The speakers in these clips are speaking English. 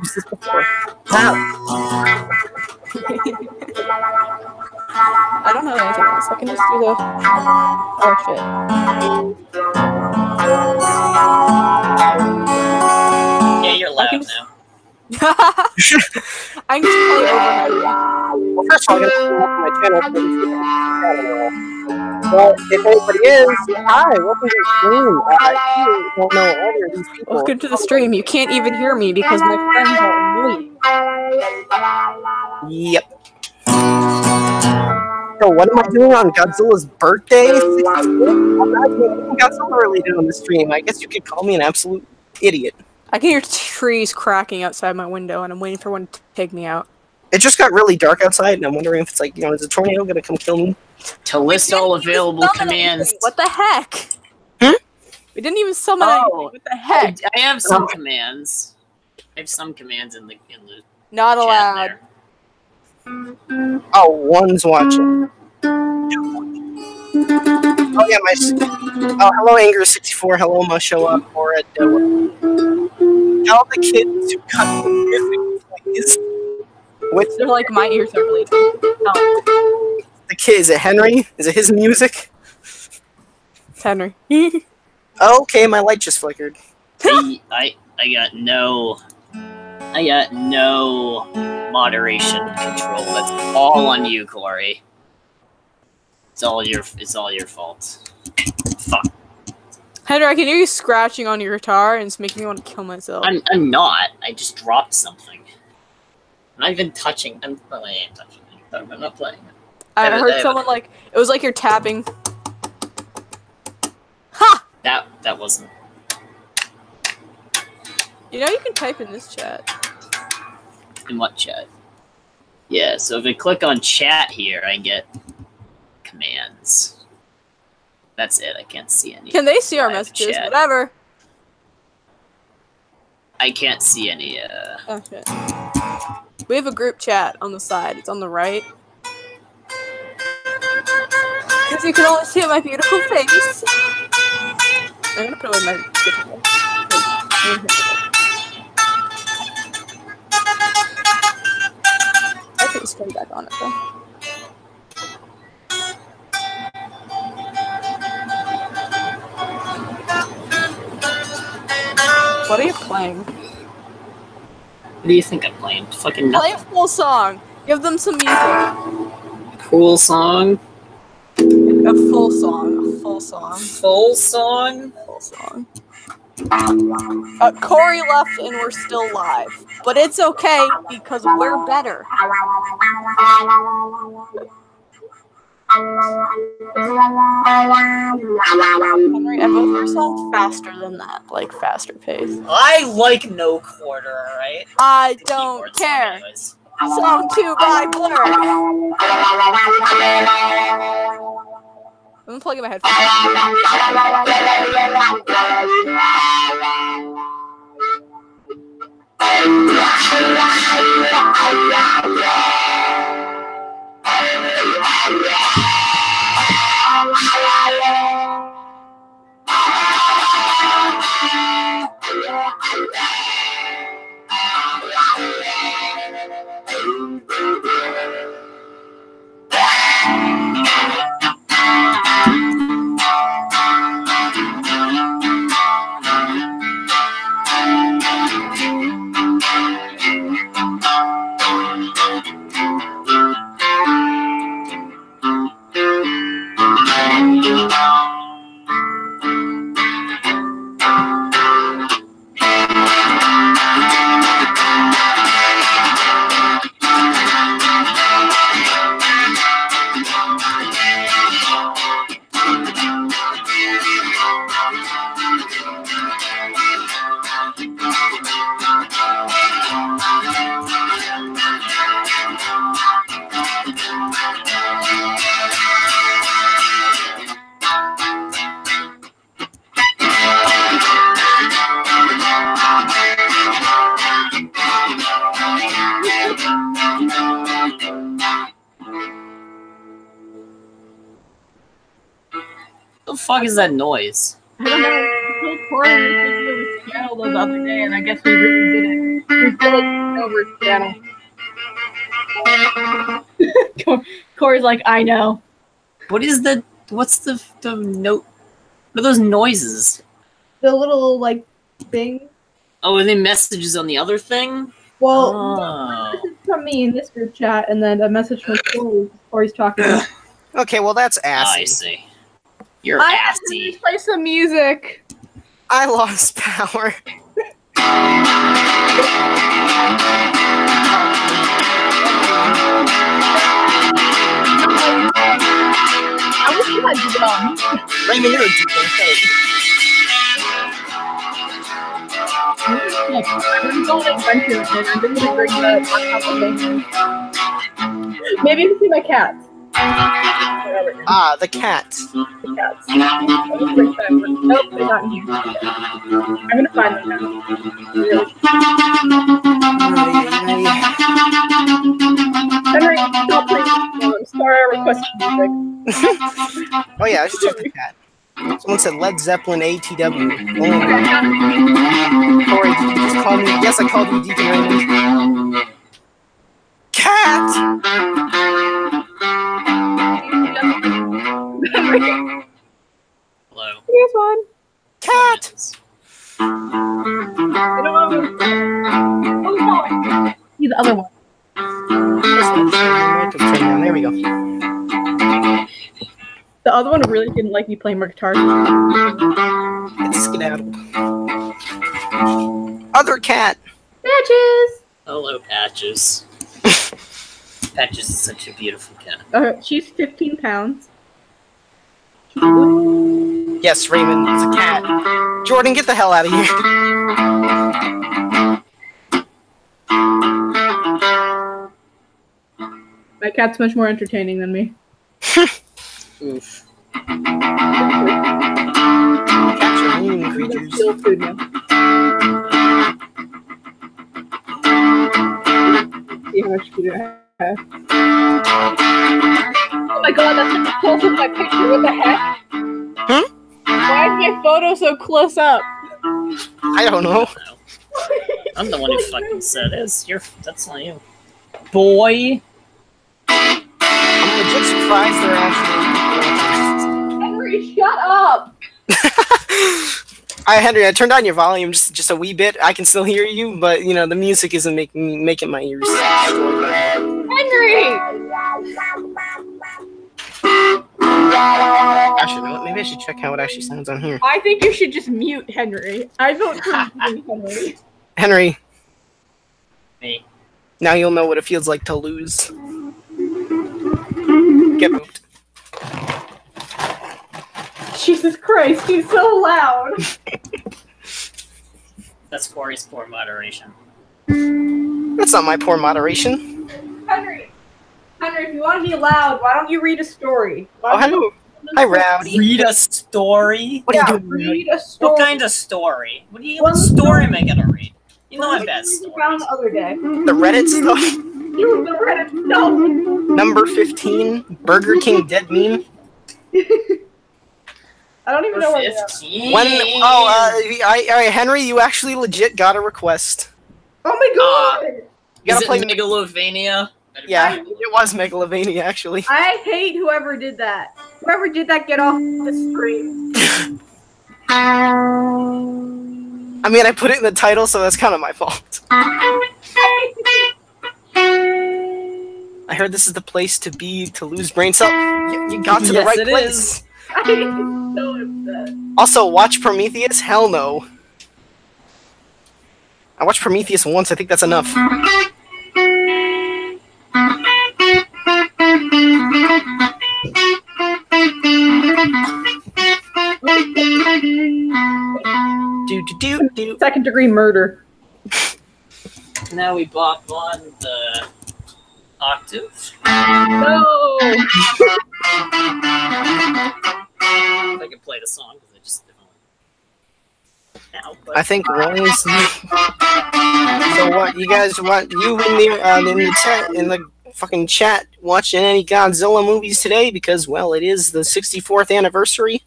used this before. Wow. I don't know anything else. I can just do the... Oh, shit. Yeah, you're loud now. I can just play overhead. Well, first of all, I'm going to put up my channel. Well, if anybody is, hi, welcome to the stream. I don't know either of these people. Welcome to the stream. You can't even hear me because my friends are annoying. Yep. So what am I doing on Godzilla's birthday? I'm not doing anything Godzilla related on the stream. I guess you could call me an absolute idiot. I can hear trees cracking outside my window, and I'm waiting for one to take me out. It just got really dark outside, and I'm wondering if it's like, is a tornado gonna come kill me? To list all available commands. What the heck? Hmm? We didn't even summon anything. What the heck? I have some commands. I have some commands in the Not allowed. Oh, one's watching. Oh yeah, hello Anger64, hello Mushoa, or at Tell the kids to cut the music, please. They're like, my ears are bleeding. Oh. The kid, is it Henry? Is it his music? It's Henry. Okay, my light just flickered. I got no moderation control. That's all on you, Corey. It's all your fault. Fuck. Henry, I can hear you scratching on your guitar, and it's making me want to kill myself. I'm not. I just dropped something. I'm not even touching. I am touching it. I'm not playing it. I heard someone like, it was like you're tapping. Ha! That wasn't. You know you can type in this chat. In what chat? Yeah, so if I click on chat here, I get commands. That's it. I can't see any. Can they see our messages? Chat. Whatever. I can't see any. Oh shit. We have a group chat on the side. It's on the right. Because you can only see my beautiful face. I'm gonna put away my different one. I can just turn back on it though. What are you playing? What do you think I'm playing? Fucking nothing. Play a full song. Give them some music. Cool song. A full song. A full song. Full song? Full song. Corey left and we're still live. But it's okay because we're better. Henry, I vote for a song faster than that. Like, faster pace. I like no quarter, alright? I don't care. Song 2 by Blur. I'm plugging my headphones. What the fuck is that noise? I don't know. I told Corey we should do a channel the other day, and I guess we really did it. Over channel. Corey's like, I know. What's the note? What are those noises? The little, like, thing. Oh, are they messages on the other thing? Well, a message from me in this group chat, and then a message from Corey. Corey's talking about. Okay, well that's assy. I see. You're assy. Play some music. I lost power. I wish you had done. Raymond, you're a deep I'm going to go on an adventure, and I'm going to bring the maybe you can see my cats. Ah, the cat. The cats. Nope, they're not in here. I'm going to find them now. Really. Henry, stop playing. I'm sorry I requested music. Oh yeah, I should check the cat. Someone said Led Zeppelin ATW. Oh. Corey, did you just call me? Yes, I called you Deacon Raymond. Cat! Hello. Here's one. Cat! Oh, no. See the other one. There we go. The other one really didn't like me playing my guitar. It's skedaddled. Other cat! Patches! Hello, Patches. Patches is such a beautiful cat. She's 15 pounds. Yes, Raymond is a cat. Jordan, get the hell out of here. My cat's much more entertaining than me. Oof. Cats are mean creatures. Still food now. See how much food I have. Oh my god, that's such a close up my picture. What the heck? Hmm? Why is my photo so close up? I don't know. I'm the one who fucking said it. That's not you. Boy. I'm legit surprised they're actually. Henry, shut up! Alright, Henry, I turned on your volume just a wee bit. I can still hear you, but you know the music isn't making my ears. Henry! Actually, no, maybe I should check how it actually sounds on here. I think you should just mute Henry. I vote for muting Henry. Henry, Me. now you'll know what it feels like to lose. Get moved. Jesus Christ, he's so loud. That's Corey's poor moderation. That's not my poor moderation. Henry, if you want to be loud, why don't you read a story? Oh, hello. Hi, Rowdy. Read a story? What are you doing? Read a story. What kind of story? What story am I gonna read? You know I'm bad You stories. found the other day. The Reddit stuff? You the Reddit stuff. Number 15, Burger King dead meme. I don't even know what 15. Alright, Henry, you actually legit got a request. Oh my god! You Is gotta it play Megalovania? Yeah, it was Megalovania, actually. I hate whoever did that. Whoever did that, get off the stream. I mean, I put it in the title, so that's kind of my fault. I heard this is the place to be to lose brain cells. You got to the Yes, right it place. is. I'm so upset. Also, watch Prometheus? Hell no. I watched Prometheus once, I think that's enough. Do. Second degree murder. Now we block on the octave. No! If I can play the song, because I just don't. Now, but I think Rose. So what? You guys want you in the fucking chat watching any Godzilla movies today? Because well, it is the 64th anniversary.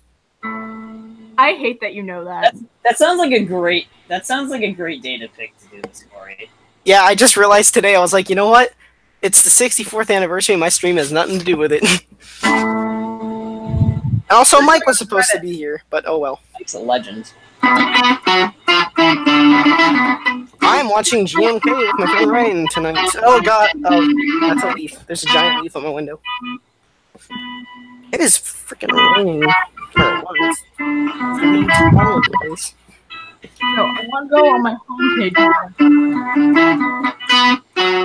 I hate that you know that. that sounds like a great day to pick to do this, Corey. Yeah, I just realized today, I was like, you know what? It's the 64th anniversary, and my stream has nothing to do with it. And also, Mike was supposed to be here, but oh well. Mike's a legend. I'm watching GMK with my friend Ryan tonight. Oh god, oh, that's a leaf. There's a giant leaf on my window. It is freaking raining. Or it was. Leaves all over the place. No, I want to go on my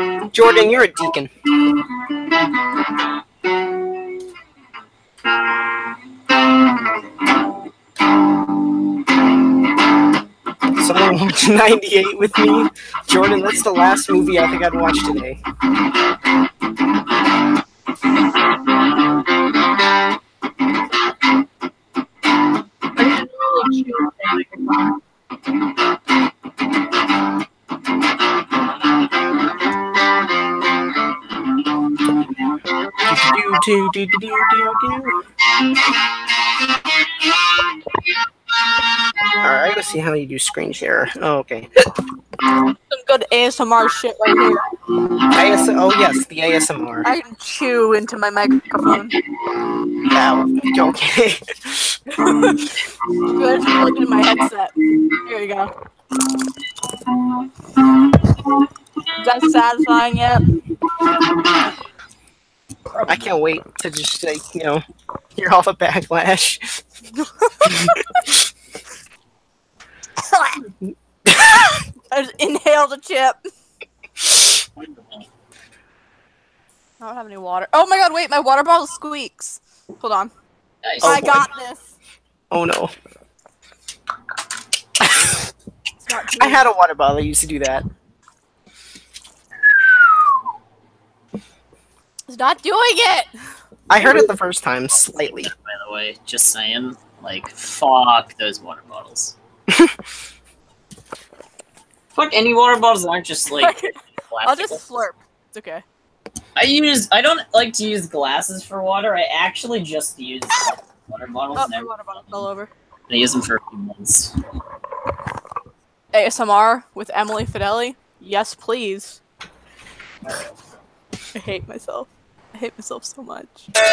homepage. Jordan, you're a deacon. Someone watched 98 with me. Jordan, that's the last movie I think I'd watch today. Alright, let's see how you do screen share. Oh, okay. Some good ASMR shit right here. Oh yes, the ASMR. I can chew into my microphone. Ow. Okay. Good, I just plug it in my headset. Here you go. Is that satisfying yet? I can't wait to just, like, you know, hear all the backlash. I just inhaled a chip. I don't have any water. Oh my god, wait, my water bottle squeaks. Hold on. Nice. Oh, I got this. Oh no. It's not I had a water bottle that used to do that. It's not doing it. I heard it the first time, slightly. By the way, just saying, like, fuck those water bottles. Fuck any water bottles that aren't just like I'll just plastic. slurp. It's okay. I don't like to use glasses for water. I actually just use water bottles. Oh, And my water bottle fell over. I use them for a few months. ASMR with Emily Fideli? Yes, please. I hate myself. I hate myself so much. I'm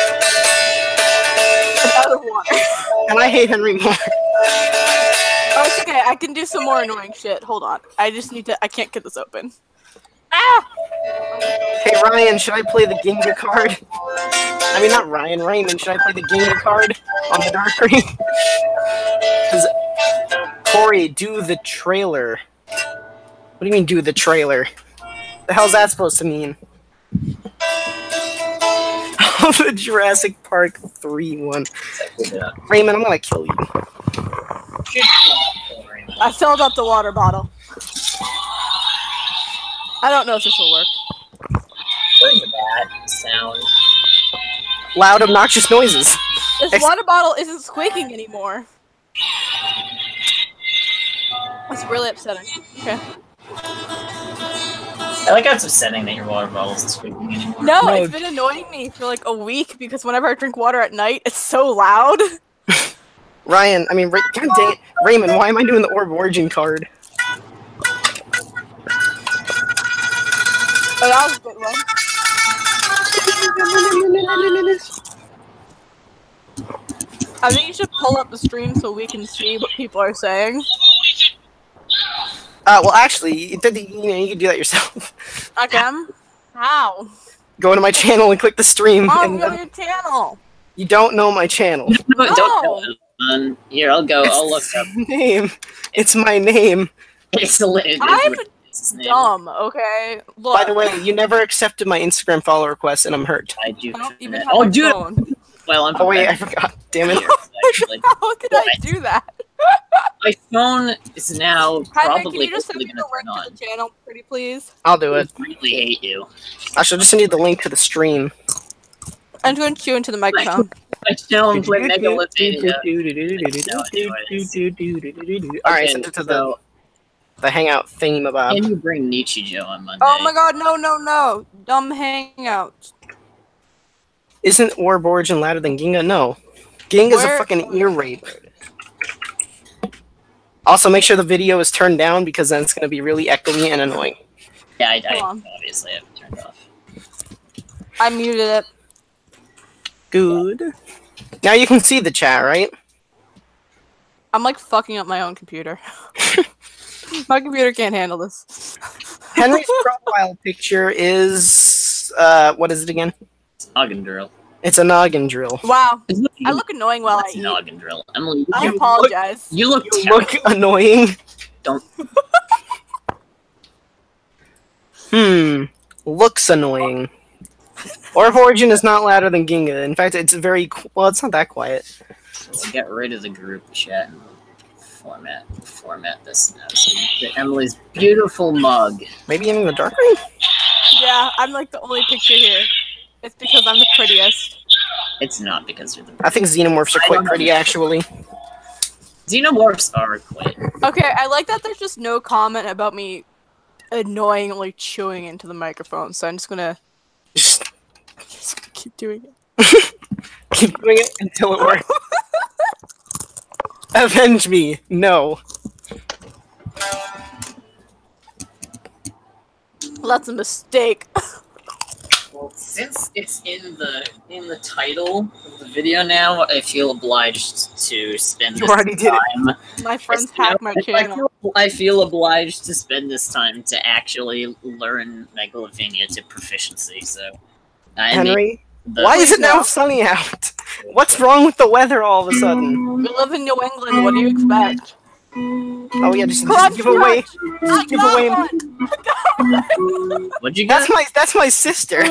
out of water. And I hate Henry more. Oh, it's okay. I can do some more annoying shit. Hold on. I just need to. I can't get this open. Ah! Hey Ryan, should I play the Ginga card? I mean, not Ryan, Raymond. Should I play the Ginga card on the dark green? Because Corey, do the trailer. What do you mean, do the trailer? The hell's that supposed to mean? The Jurassic Park 3 one. Raymond, I'm gonna kill you. I filled up the water bottle. I don't know if this will work. What is that sound? Loud, obnoxious noises. This water bottle isn't squeaking anymore. That's really upsetting. Okay. I like how it's upsetting that your water bottle isn't squeaking anymore. No, No. it's been annoying me for like a week because whenever I drink water at night, it's so loud. Ryan, I mean, God dang it. Raymond, why am I doing the Orb Origin card? Oh, that was a good one. I think you should pull up the stream so we can see what people are saying. Well, actually, you can do that yourself. Again? How? Go to my channel and click the stream. Oh, And, go to your channel. you don't know my channel. Don't tell him. Here, I'll go. I'll look up. Name. It's my name. It's a I'm dumb, okay? Look, By the way, you never accepted my Instagram follow request, and I'm hurt. I do. I don't even have Oh, my dude. phone. Well, I'm. Oh wait, I forgot. Damn it. Actually, How did I do that? my phone is now Hyman, can probably you just send hopefully me gonna the link turn to the on. channel, pretty please? I'll do it. I really hate you. I should just need the link to the stream. I'm going to chew into the microphone. I tell him play megalovania. Alright, send it to the hangout thingamabob. Can you bring Nietzsche Joe on Monday? Oh my god, no, no, no. Dumb hangout. Isn't Orb Origin louder than Ginga? No. Ginga's a Where- fucking ear rape. Also, make sure the video is turned down because then it's going to be really echoey and annoying. Yeah, I Hold on. obviously have it turned off. I muted it. Good. Now you can see the chat, right? I'm like fucking up my own computer. My computer can't handle this. Henry's profile picture is what is it again? It's noggin drill. It's a noggin drill. Wow. I look annoying while I It's a eat. noggin drill. Emily, I You look- apologize. you look You terrible. look annoying. Don't. Looks annoying. Orb Origin is not louder than Ginga. In fact, it's very well. It's not that quiet. Let's get rid of the group chat and format this now. So you get Emily's beautiful mug. Maybe in the dark room. Yeah, I'm like the only picture here. It's because I'm the prettiest. It's not because you're the. I think xenomorphs are quite pretty, actually. Xenomorphs are quite. Okay, I like that there's just no comment about me annoyingly chewing into the microphone, so I'm just gonna Just keep doing it. keep doing it until it works. Avenge me. No. Well, that's a mistake. Well, since it's in the title of the video now, I feel obliged to spend You this already did it. time. My friends hacked my channel. I feel obliged to spend this time to actually learn megalovania to proficiency. So, Henry, the- why is it now no. sunny out? What's wrong with the weather all of a sudden? We live in New England. What do you expect? Oh yeah, just Crunch, give away. crunch. Just give away. What'd you get? That's my sister.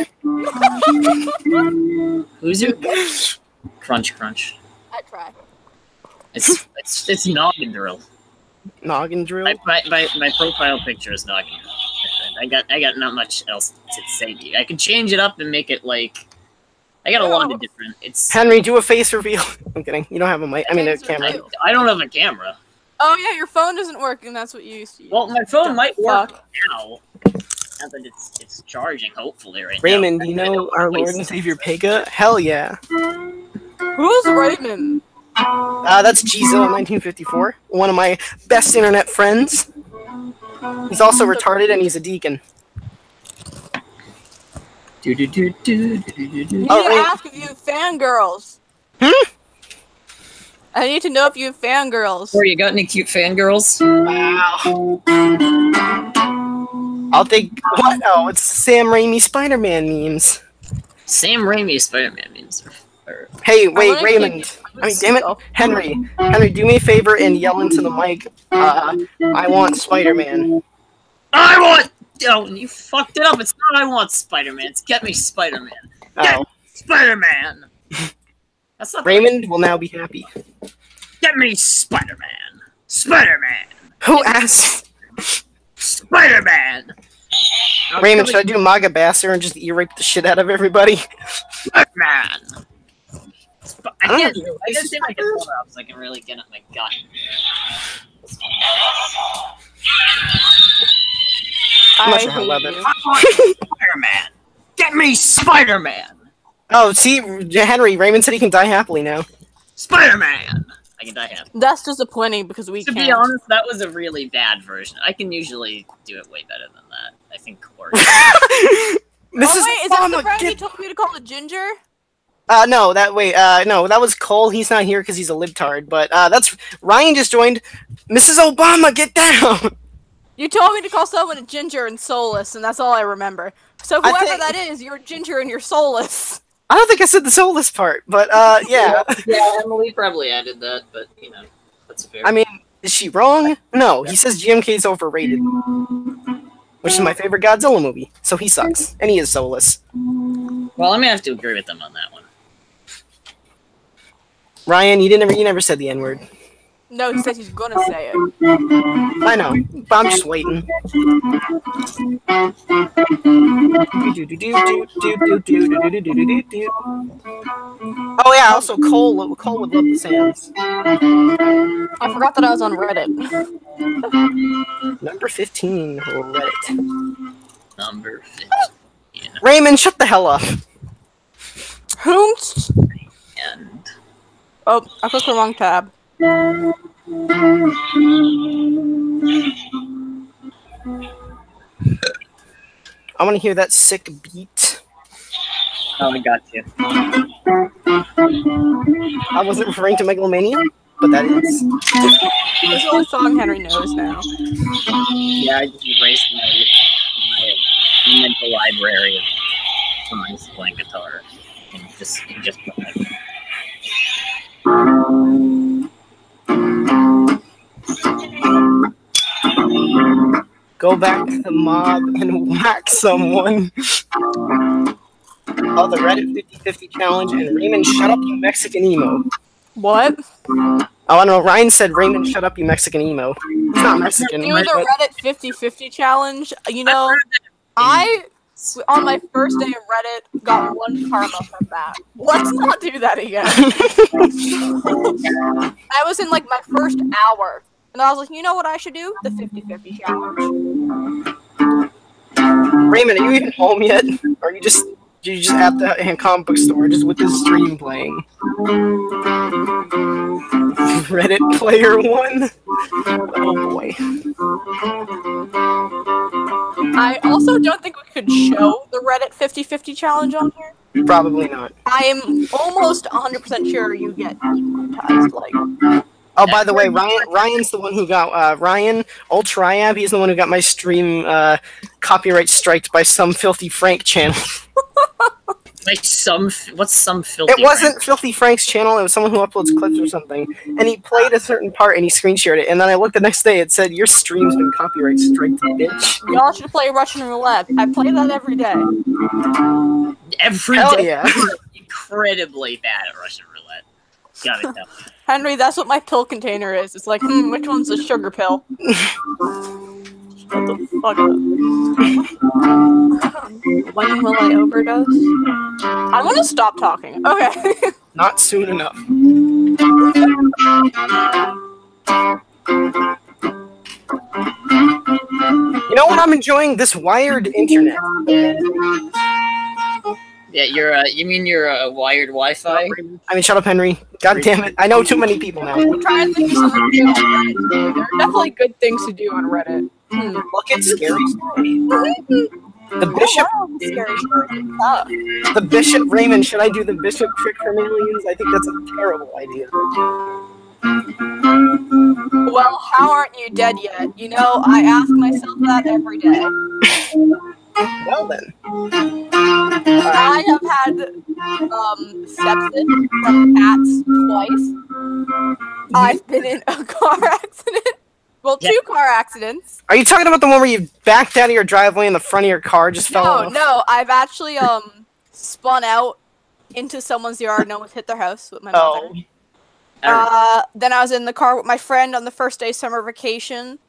Who's your crunch? I try. It's noggin drill. Noggin drill. My profile picture is noggin drill. I got not much else to say to you. I can change it up and make it like. I got a lot of different. It's. Henry, do a face reveal. I'm kidding. You don't have a mic. I mean a camera. I don't have a camera. Oh yeah, your phone isn't working. That's what you used to use. Well, my phone might work Fuck. now. Now that it's charging, hopefully, right Raymond, now. do you know our Lord and Savior Pega? Hell yeah. Who's Raymond? That's Gzilla 1954. One of my best internet friends. He's also retarded and he's a deacon. You need Oh, to Ray- ask if you have fangirls. I need to know if you have fangirls. Or you got any cute fangirls? Wow. I'll take what? Oh, it's Sam Raimi Spider-Man memes. Sam Raimi Spider-Man memes. Hey, wait, wanna Raymond. keep- I mean, damn it, Henry. Henry, do me a favor and yell into the mic. I want Spider-Man. I want. Oh, you fucked it up. It's not I want Spider-Man. It's get me Spider-Man. Get Oh, Spider-Man. That's not Raymond will now be happy. Get me Spider-Man. Spider-Man. Who asked? Spider-Man. Raymond, should I do Maga Basser and just ear rape the shit out of everybody? Spider-Man. I don't can't. know. I gotta say my controller up so I can really get at my gun. I'm not I sure how hate loud that you. is. I want Spider-Man. Get me Spider-Man. Oh, see, Henry, Raymond said he can die happily now. Spider-Man. I can die happy. That's disappointing because we To can't. be honest, that was a really bad version. I can usually do it way better than that. I think Corey. Mrs. Oh wait, is that the Obama, friend you get... told me to call it Ginger? No, that was Cole. He's not here because he's a libtard. But that's Ryan just joined. Mrs. Obama, get down. You told me to call someone a Ginger and soulless, and that's all I remember. So I whoever think- that is, you're Ginger and you're soulless. I don't think I said the soulless part, but yeah. Yeah, Emily probably added that, but you know, that's fair. I mean, is she wrong? No, he says GMK is overrated, which is my favorite Godzilla movie. So he sucks, and he is soulless. Well, I'm gonna have to agree with them on that one. Ryan, you never said the N-word. No, he says he's gonna say it. I know, but I'm just waiting. Oh yeah, also Cole would love the Sands. I forgot that I was on Reddit. Number 15, Reddit. Number 15. Raymond, shut the hell up. Hoomst? And Oh, I clicked the wrong tab. I want to hear that sick beat. Oh, I got you. I wasn't referring to megalomania, but that is. That's the only song Henry knows now. Yeah, I just erased my mental library of songs playing guitar. And just put that. Go back to the mob and whack someone. Oh, the Reddit 50-50 challenge and Raymond, shut up, you Mexican emo. What? Oh, I don't know. Ryan said Raymond, shut up, you Mexican emo. He's not Mexican. Do the Reddit 50-50 challenge. You know, I on my first day of Reddit got 1 karma from that. Let's not do that again. I was in like my first hour, and I was like, you know what I should do? The 50-50 challenge. Raymond, are you even home yet? Or are you just at the comic book store just with this stream playing? Reddit player 1? Oh boy. I also don't think we could show the Reddit 50-50 challenge on here. Probably not. I am almost 100% sure you get demonetized. Like, oh, by the way, Ryan's the one who got Ryan Ultriab. He's the one who got my stream copyright striked by some Filthy Frank channel. Like what's some filthy? It wasn't Filthy Frank's channel. It was someone who uploads clips or something. And he played a certain part and he screen shared it. And then I looked the next day. It said your stream's been copyright striked, bitch. y'all should play Russian roulette. I play that every day. Every Hell day. yeah. Incredibly bad at Russian roulette. Got it though. Henry, that's what my pill container is. It's like, which one's a sugar pill? Shut the fuck up. When will I overdose? I want to stop talking. Okay. Not soon enough. You know what I'm enjoying? This wired internet. Yeah, you mean your wired Wi-Fi? I mean, shut up, Henry. God damn it. I know too many people now. I'm trying to think of something to do on Reddit. There are definitely good things to do on Reddit. Look at Scary Story. The Bishop. Scary story. The Bishop Raymond. Should I do the Bishop trick for aliens? I think that's a terrible idea. Well, how aren't you dead yet? You know, I ask myself that every day. Well then. I have had sepsis from cats twice. I've been in a car accident. Well, 2 car accidents. Are you talking about the one where you backed out of your driveway and the front of your car just fell off? No, I've actually spun out into someone's yard. No one's hit their house with my mother. Then I was in the car with my friend on the first day of summer vacation,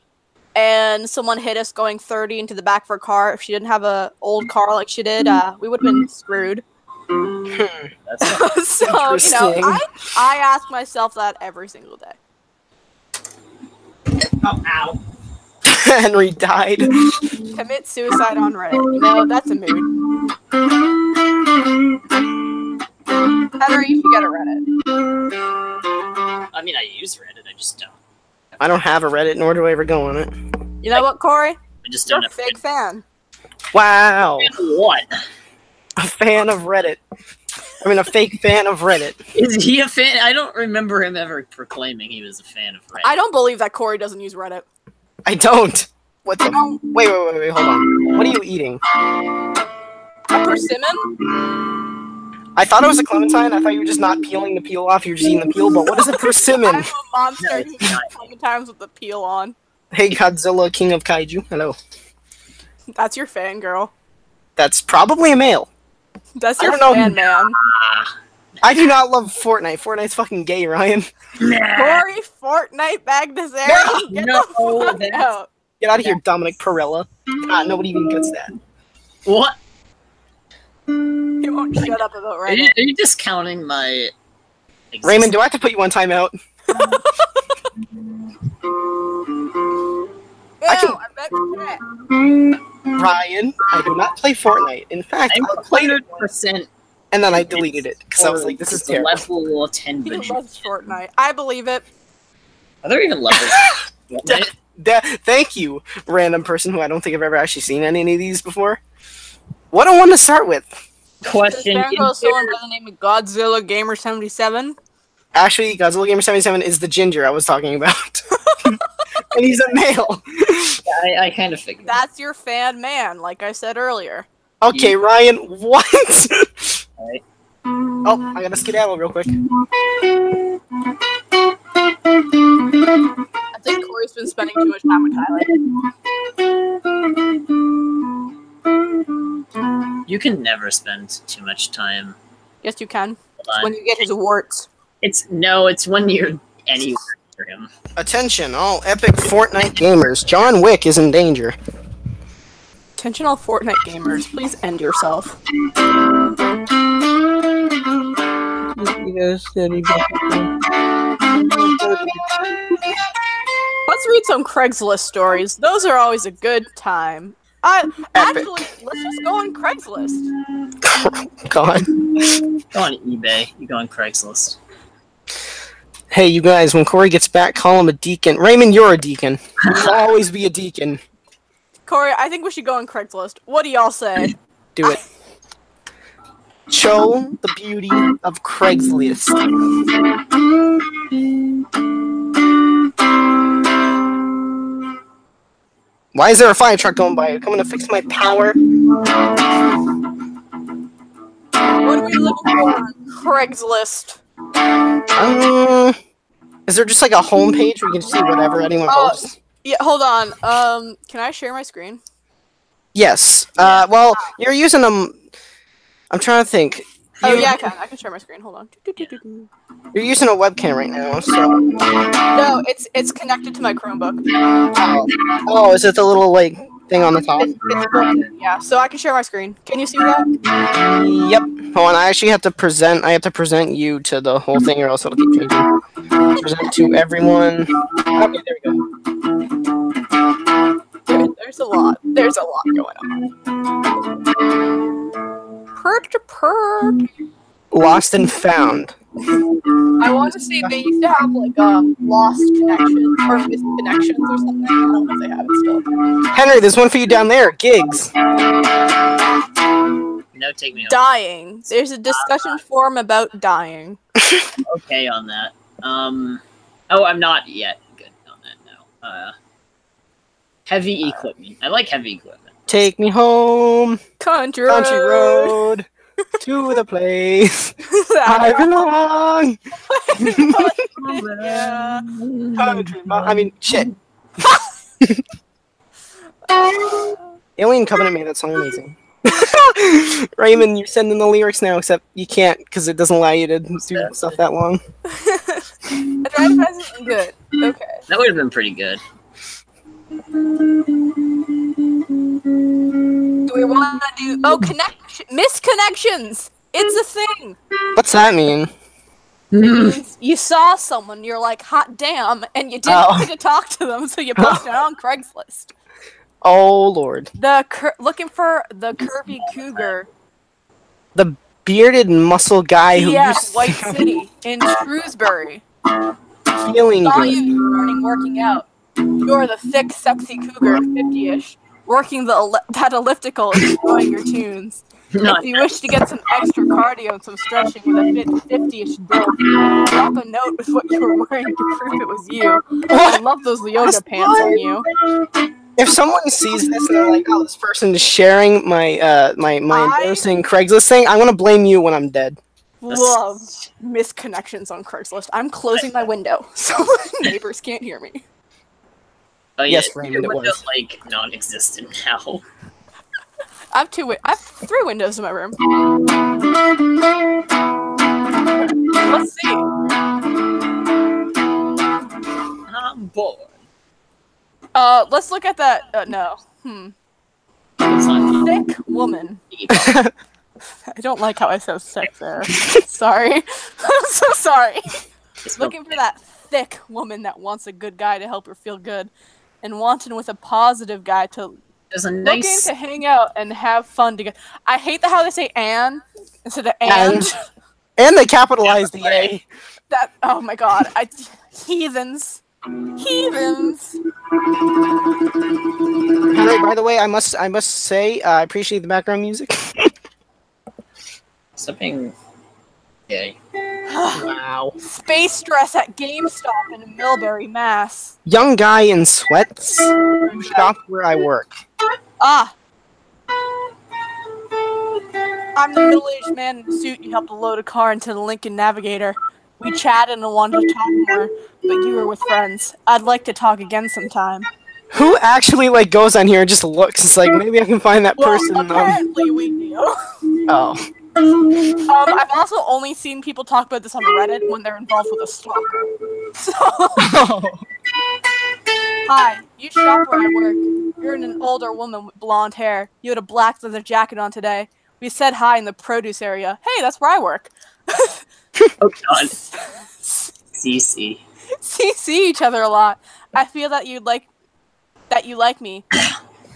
and someone hit us going 30 into the back of her car. If she didn't have an old car like she did, we would have been screwed. That's So, you know, I ask myself that every single day. oh, ow. Henry died. Commit suicide on Reddit. You know, that's a mood. Henry, you should get a Reddit. I mean, I use Reddit, I just don't. I don't have a Reddit, nor do I ever go on it. You know what, Corey? I just You're don't a fake fan. Wow. What? A fan of Reddit. I mean, a fake fan of Reddit. Is he a fan? I don't remember him ever proclaiming he was a fan of Reddit. I don't believe that Corey doesn't use Reddit. I don't. What the? Wait, hold on. What are you eating? A persimmon? I thought it was a clementine. I thought you were just not peeling the peel off. You're just eating the peel. But what is a persimmon? I'm a monster who eats clementines with the peel on. Hey, Godzilla, King of Kaiju. Hello. That's your fangirl. That's probably a male. That's I your don't know. fan, man. I do not love Fortnite. Fortnite's fucking gay, Ryan. Corey, Fortnite bagged this area. Get the fuck out. Get out of here, Dominic Perella. God, nobody even gets that. What? He won't shut up about Are Reddit. you discounting my existence? Raymond, do I have to put you on timeout? I bet you that. Ryan, I do not play Fortnite. In fact, I'm I played it 100% and then I deleted it because I was like, this is terrible. level 10 He vision. loves Fortnite. I believe it. Are there even levels? Thank you, random person who I don't think I've ever actually seen any of these before. What do I want to start with? Question. Someone by the name of Godzilla Gamer 77. Actually, Godzilla Gamer 77 is the ginger I was talking about. And he's a male. Yeah, I kind of figured. That's your fan man, like I said earlier. Okay, Ryan, what? Alright. Oh, I gotta skedaddle real quick. I think Corey's been spending too much time with Tyler. You can never spend too much time. Yes, you can. Hold It's on. when you get his warts. It's when you're anywhere for him. Attention, all epic Fortnite gamers. John Wick is in danger. Attention all Fortnite gamers, please end yourself. Let's read some Craigslist stories. Those are always a good time. Actually, let's just go on Craigslist. God. Go on eBay. You go on Craigslist. Hey, you guys, when Corey gets back, call him a deacon. Raymond, you're a deacon. You'll always be a deacon. Corey, I think we should go on Craigslist. What do y'all say? Do it. Show the beauty of Craigslist. Why is there a fire truck going by? Coming to fix my power? What are we looking for on Craigslist? Is there just like a home page where you can see whatever anyone posts? Yeah, hold on. Can I share my screen? Yes. Well, you're using them. I'm trying to think. Oh yeah, I can. I can share my screen. Hold on. You're using a webcam right now, so. No, it's connected to my Chromebook. Oh, is it the little like thing on the top? It's broken. Yeah, so I can share my screen. Can you see that? Yep. Hold on. I actually have to present. I have to present you to the whole thing, or else it'll keep changing. Present to everyone. Okay, there we go. There's a lot. There's a lot going on. Perk. Lost and found. I want to see. They used to have like lost connections or missed connections or something. I don't know if they have it still. Henry, there's one for you down there. Gigs. No, take me home. Dying. There's a discussion forum about dying. Okay on that. Oh, I'm not yet good on that now. Heavy equipment. I like heavy equipment. Take me home, Country road, to the place I belong. Yeah. Country, I mean, shit. Alien Covenant made that song amazing. Raymond, you're sending the lyrics now, except you can't because it doesn't allow you to do stuff that long. I tried to find something good. Okay. That would have been pretty good. Do we want to do... Oh, misconnections! It's a thing! What's that mean? It means you saw someone, you're like, hot damn, and you didn't want to talk to them, so you posted it on Craigslist. Oh, Lord. Looking for the curvy cougar. The bearded muscle guy who Yes, used White City, in Shrewsbury. feeling Saw good. you this morning working out. You're the thick, sexy cougar, 50-ish, working that elliptical and enjoying your tunes. If you wish to get some extra cardio and some stretching with a 50-ish build, drop a note with what you were wearing to prove it was you. I love those yoga pants on you. If someone sees this and they're like, "Oh, this person is sharing my my embarrassing Craigslist thing," I'm gonna blame you when I'm dead. Love misconnections on Craigslist. I'm closing my window so neighbors can't hear me. Oh, yeah, Yes, Raymond, it Windows, was. like non-existent now. I have 3 windows in my room. Let's see. I'm bored. Let's look at that. No. It's not Thick woman. I don't like how I said thick there. Sorry. I'm so sorry. Looking for that thick woman that wants a good guy to help her feel good, and wanting with a positive guy to There's a looking nice. to hang out and have fun together. I hate how they say "and" instead of "and." And they capitalized the A. That oh my god, heathens. Heathens. Henry, by the way, I must say I appreciate the background music. Something. Yeah. Wow. Space dress at GameStop in Millbury, Mass. Young guy in sweats. Shop where I work. Ah. I'm the middle-aged man in the suit you helped load a car into the Lincoln Navigator. We chatted and wanted to talk more, but you were with friends. I'd like to talk again sometime. Who actually like goes on here and just looks? It's like maybe I can find that person. Apparently we do. Oh. I've also only seen people talk about this on Reddit when they're involved with a stalker. So. Hi, you shop where I work. You're an older woman with blonde hair. You had a black leather jacket on today. We said hi in the produce area. Hey, that's where I work. Oh god. CC. CC each other a lot. I feel that you like me.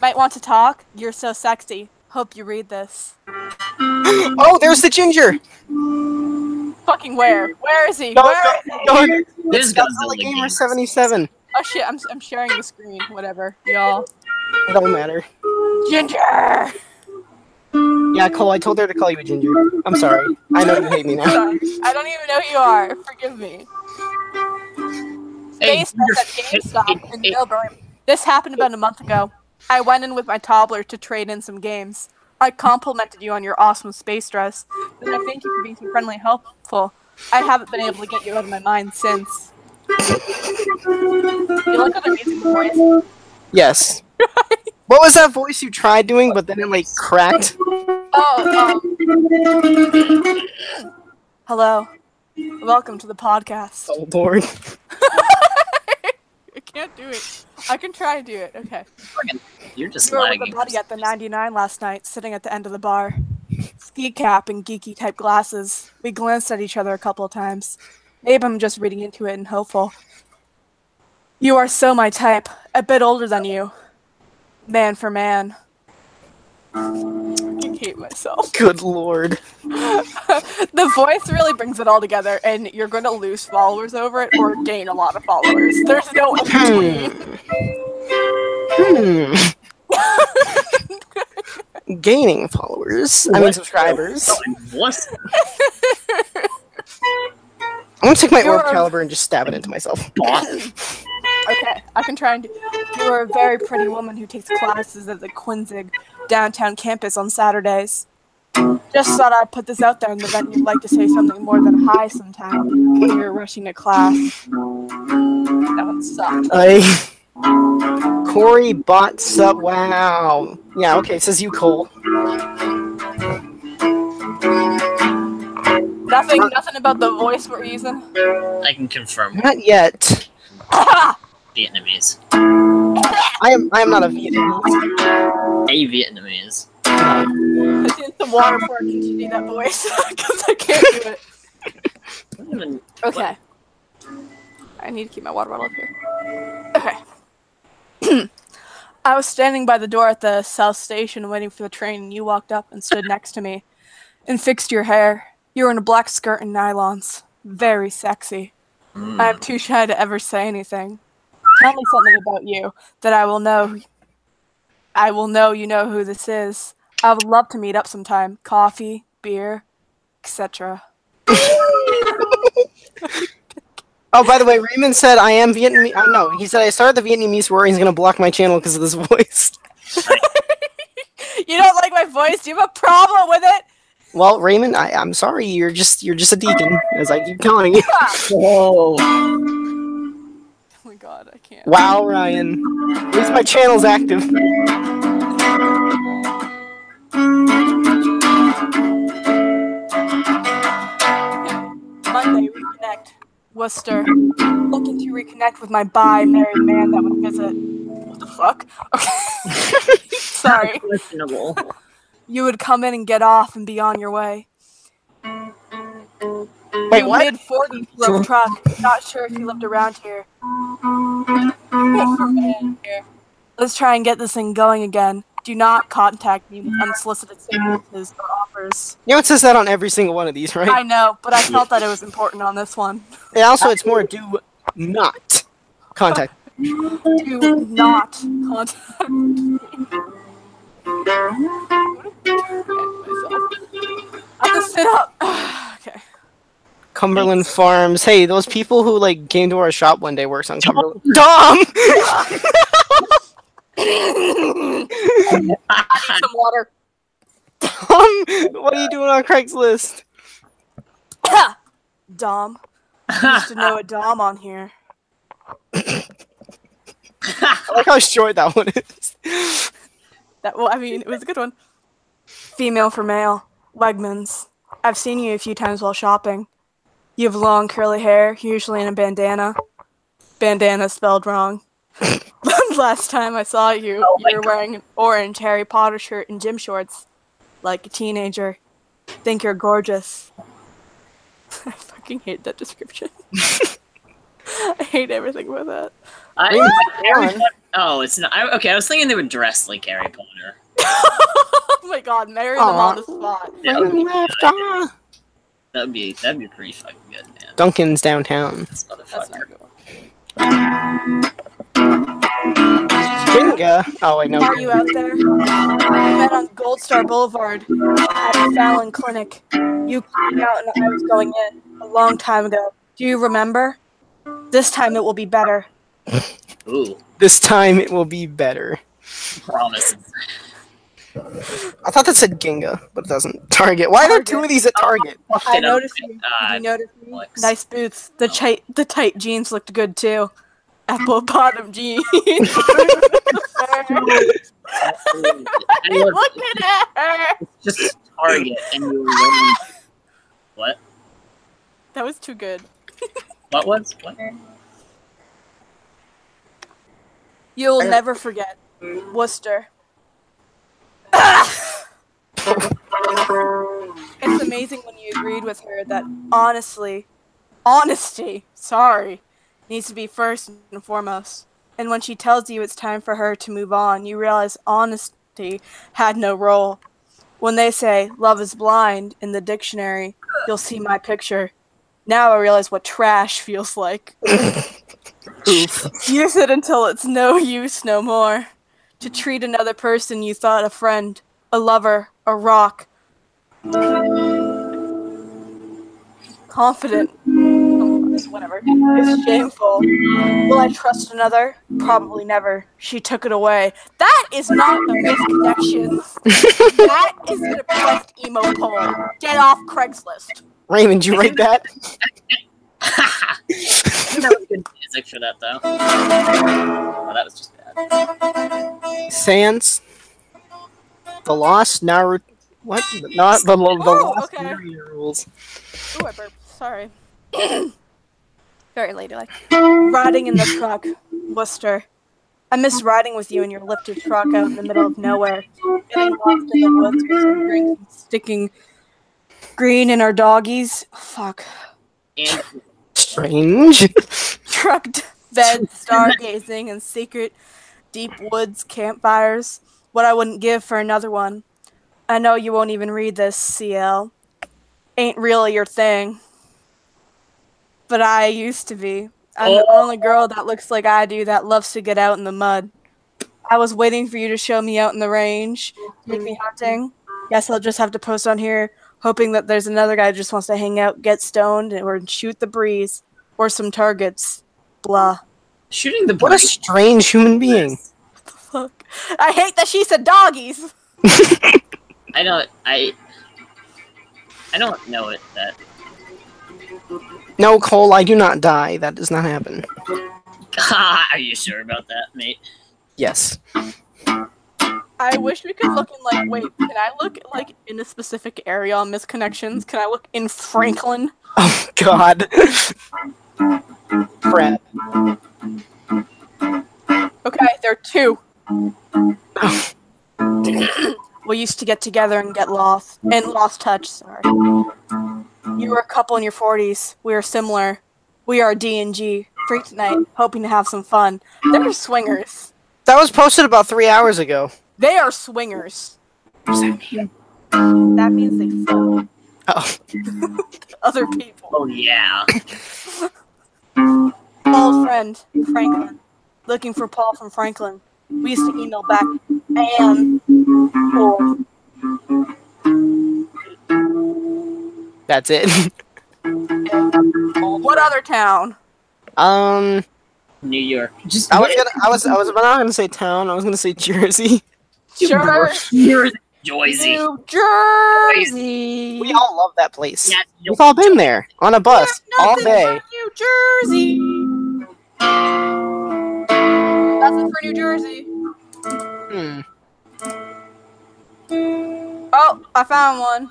Might want to talk. You're so sexy. Hope you read this. Oh, there's the ginger. Fucking where? Where is he? Go, Where? There's Godzilla Gamer 77. Oh shit! I'm sharing the screen. Whatever, y'all. It don't matter. Ginger. Yeah, Cole, I told her to call you a ginger. I'm sorry. I know you hate me now. Sorry. I don't even know who you are. Forgive me. Hey, Space dress at GameStop in Millbury. This happened about a month ago. I went in with my toddler to trade in some games. I complimented you on your awesome space dress, and I thank you for being so friendly and helpful. I haven't been able to get you out of my mind since. You like that amazing voice? Yes. What was that voice you tried doing, but then it like cracked? Hello. Welcome to the podcast. Oh Lord. I can't do it. I can try to do it. Okay. You're just We were with lagging. a buddy at the 99 last night, sitting at the end of the bar. Ski cap and geeky type glasses. We glanced at each other a couple of times. Maybe I'm just reading into it and hopeful. You are so my type. A bit older than you. Man for man. I hate myself. Good Lord. The voice really brings it all together, and you're going to lose followers over it or gain a lot of followers. There's no in between. Gaining followers. I mean subscribers. What? I'm gonna take my orb caliber and just stab it into myself. Okay, I can try and do. You are a very pretty woman who takes classes at the Quinzig downtown campus on Saturdays. Just thought I'd put this out there in the event you'd like to say something more than hi sometime when you're rushing to class. That one sucked. Corey bought sub. Wow. Yeah. Okay. It says you, Cole. Nothing about the voice we're using. I can confirm. Not yet. Vietnamese. I am not a Vietnamese. A Vietnamese. I need some water before I continue that voice because I can't do it. Okay. I need to keep my water bottle up here. Okay. I was standing by the door at the South Station waiting for the train, and you walked up and stood next to me and fixed your hair. You were in a black skirt and nylons. Very sexy. I'm too shy to ever say anything. Tell me something about you that I will know you know who this is. I would love to meet up sometime. Coffee, beer, etc. Oh, by the way, Raymond said I am Vietnamese. No, he said I started the Vietnamese war. He's gonna block my channel because of this voice. You don't like my voice? Do you have a problem with it? Well, Raymond, I'm sorry. You're just a deacon, as I keep calling you. Whoa. Oh my god, I can't. Wow, Ryan. At least my channel's active. Monday, reconnect. Worcester. Looking to reconnect with my bi-married man that would visit. What the fuck? Okay. Sorry. Questionable. You would come in and get off and be on your way. Wait, what? Mid-40s, drove truck. Not sure if you lived around here. Let's try and get this thing going again. Do not contact me with unsolicited services or offers. You know, it says that on every single one of these, right? I know, but I felt that it was important on this one. And also, it's more do not Contact. Do not contact me. I have to sit up. Okay. Cumberland Farms. Hey, those people who like came to our shop one day works on Cumberland. Dom. I need some water. Dom, what are you doing on Craigslist? Dom. I used to know a Dom on here. I like how short that one is. I mean, it was a good one. Female for male. Wegmans. I've seen you a few times while shopping. You have long curly hair, usually in a bandana. Bandana spelled wrong. Last time I saw you, you were wearing an orange Harry Potter shirt and gym shorts. Like a teenager. Think you're gorgeous. I fucking hate that description. I hate everything about that. It's not. Okay, I was thinking they would dress like Harry Potter. Oh my god, marry them on the spot. That'd be pretty fucking good, man. Duncan's downtown. This motherfucker. Binga. Oh wait, no. Are you out there? We met on Gold Star Boulevard at a Fallon clinic. You came out and I was going in a long time ago. Do you remember? This time it will be better. Ooh. This time it will be better. Promises. I thought that said Ginga, but it doesn't. Target. Why are there two of these at Target? I noticed you. Did you notice me? Nice boots. The tight jeans looked good too. Apple bottom jeans. Look at her. It's just Target, and you're wearing... What? That was too good. What was? What? You'll never forget. Worcester. It's amazing when you agreed with her that honesty, needs to be first and foremost. And when she tells you it's time for her to move on, you realize honesty had no role. When they say love is blind in the dictionary, you'll see my picture. Now I realize what trash feels like. Use it until it's no use no more. To treat another person you thought a friend, a lover, a rock. Confident. Whatever. It's shameful. Will I trust another? Probably never. She took it away. That is not a misconnection. That is a depressed emo poem. Get off Craigslist. Raymond, you write that? That was good music for that, though. Oh, that was just bad. Sans. The Lost Naruto. What? Not the Lost okay. Naruto rules. Ooh, I burped. Sorry. Very ladylike. Riding in the truck. Worcester. I miss riding with you in your lifted truck out in the middle of nowhere. Getting lost in the woods with some drinks and sticking green in our doggies. Fuck. And Strange. Truck bed, stargazing, and secret deep woods campfires. What I wouldn't give for another one. I know you won't even read this, CL. Ain't really your thing. But I used to be. I'm the only girl that looks like I do that loves to get out in the mud. I was waiting for you to show me out in the range. Take me hunting. Guess I'll just have to post on here, hoping that there's another guy who just wants to hang out, get stoned, or shoot the breeze. Or some targets. Blah. shooting the What a strange human being. What the fuck? I hate that she said doggies. I don't know it that. No, Cole, I do not die. That does not happen. Are you sure about that, mate? Yes. I wish we could look in, like, wait, can I look, like, in a specific area on misconnections? Can I look in Franklin? Oh, God. Crap. Okay, there are two. We used to get together and get lost. And lost touch, sorry. You were a couple in your 40s. We are similar. We are D&G. Free tonight, hoping to have some fun. They're swingers. That was posted about 3 hours ago. They are swingers. What does that mean? That means they fuck Oh. other people. Oh yeah. Paul's friend, Franklin. Looking for Paul from Franklin. We used to email back and forth. That's it. What other town? New York. Just I was not gonna say town. I was gonna say Jersey. Sure. Jersey. New Jersey. We all love that place. Yeah, We've all been there on a bus all Nothing day. for New Jersey. Nothing for New Jersey. Hmm. Oh, I found one.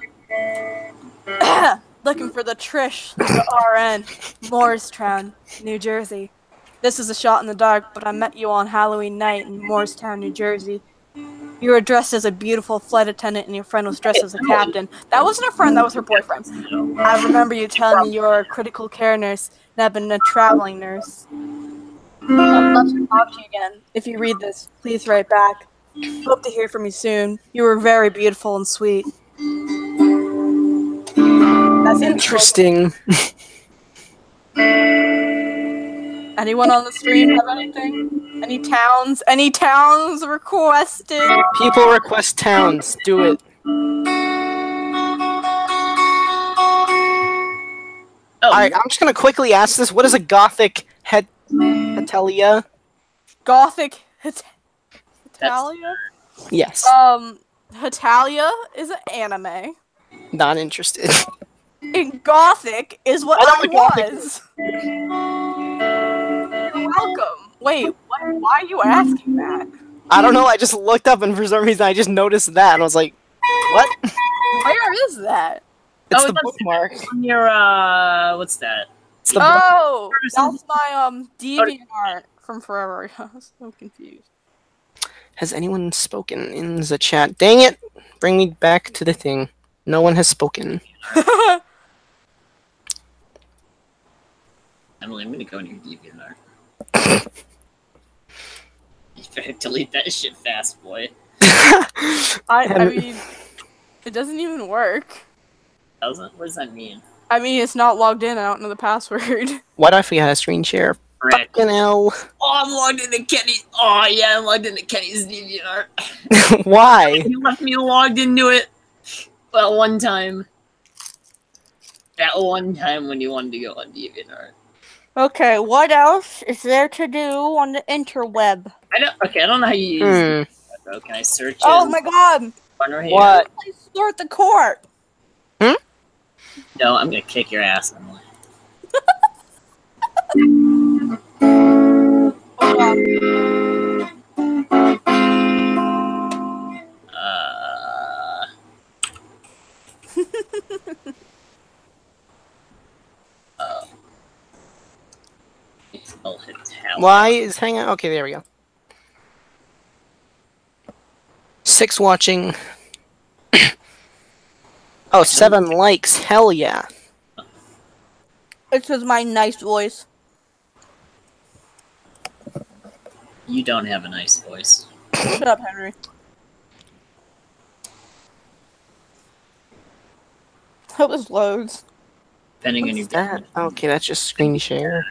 Looking for the Trish, the RN, Morristown, New Jersey. This is a shot in the dark, but I met you on Halloween night in Morristown, New Jersey. You were dressed as a beautiful flight attendant and your friend was dressed as a captain. That wasn't a friend, that was her boyfriend. I remember you telling me you were a critical care nurse and have been a traveling nurse. I'd love to talk to you again. If you read this, please write back. Hope to hear from you soon. You were very beautiful and sweet. That's Interesting. Anyone on the stream have anything? Any towns? Any towns requested? People request towns. Do it. Oh, Alright, I'm just gonna quickly ask this. What is a gothic Hetalia? Gothic Hetalia? Yes. Hetalia is an anime. Not interested. And Gothic is what I know I what Gothic was. You're welcome. Wait, why are you asking that? I don't know, I just looked up and for some reason I just noticed that and I was like, what? Where is that? It's Oh, the that's bookmark. on your, what's that? It's the Oh, that's my DeviantArt from forever. I was so confused. Has anyone spoken in the chat? Dang it! Bring me back to the thing. No one has spoken. Emily, I'm gonna go in your DeviantArt. You better delete that shit fast, boy. I mean, it doesn't even work. Doesn't? What does that mean? I mean, it's not logged in. I don't know the password. Why do I forget how to screen share? Frick. Fucking hell. Oh, I'm logged into Kenny. Oh, yeah, I'm logged into Kenny's DeviantArt. Why? He left me logged into it. Well, one time. That one time when you wanted to go on DeviantArt. Okay, what else is there to do on the interweb? I don't know how you use it, though. Can I search it? Oh my god! Corner here? What? Please start the court! No, I'm gonna kick your ass, Emily. Hold on. I'll hit tab. Why is hanging? Okay, there we go. 6 watching. Oh, 7 likes. Hell yeah. It's just my nice voice. You don't have a nice voice. Shut up, Henry. Hope this loads. Depending on your What's that? Okay, that's just screen share.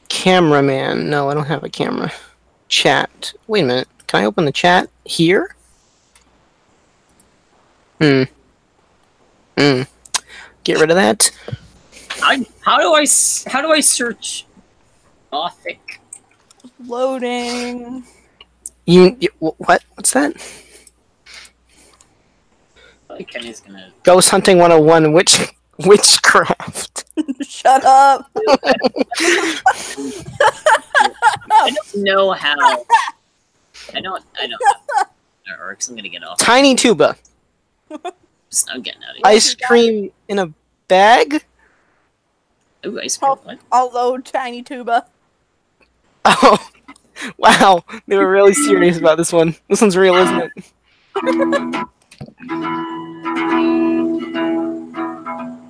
Cameraman. No, I don't have a camera. Chat. Wait a minute. Can I open the chat here? Get rid of that. How do I search Gothic? Loading. You what? What's that? Kenny's gonna. Ghost Hunting 101. Witchcraft. Shut up. I don't know how. I know how it works. I'm gonna get off. Tiny tuba. I'm getting out of here. Ice cream in a bag. Ooh, ice cream. What? I'll load Tiny Tuba. Oh, wow. They were really serious about this one. This one's real, isn't it?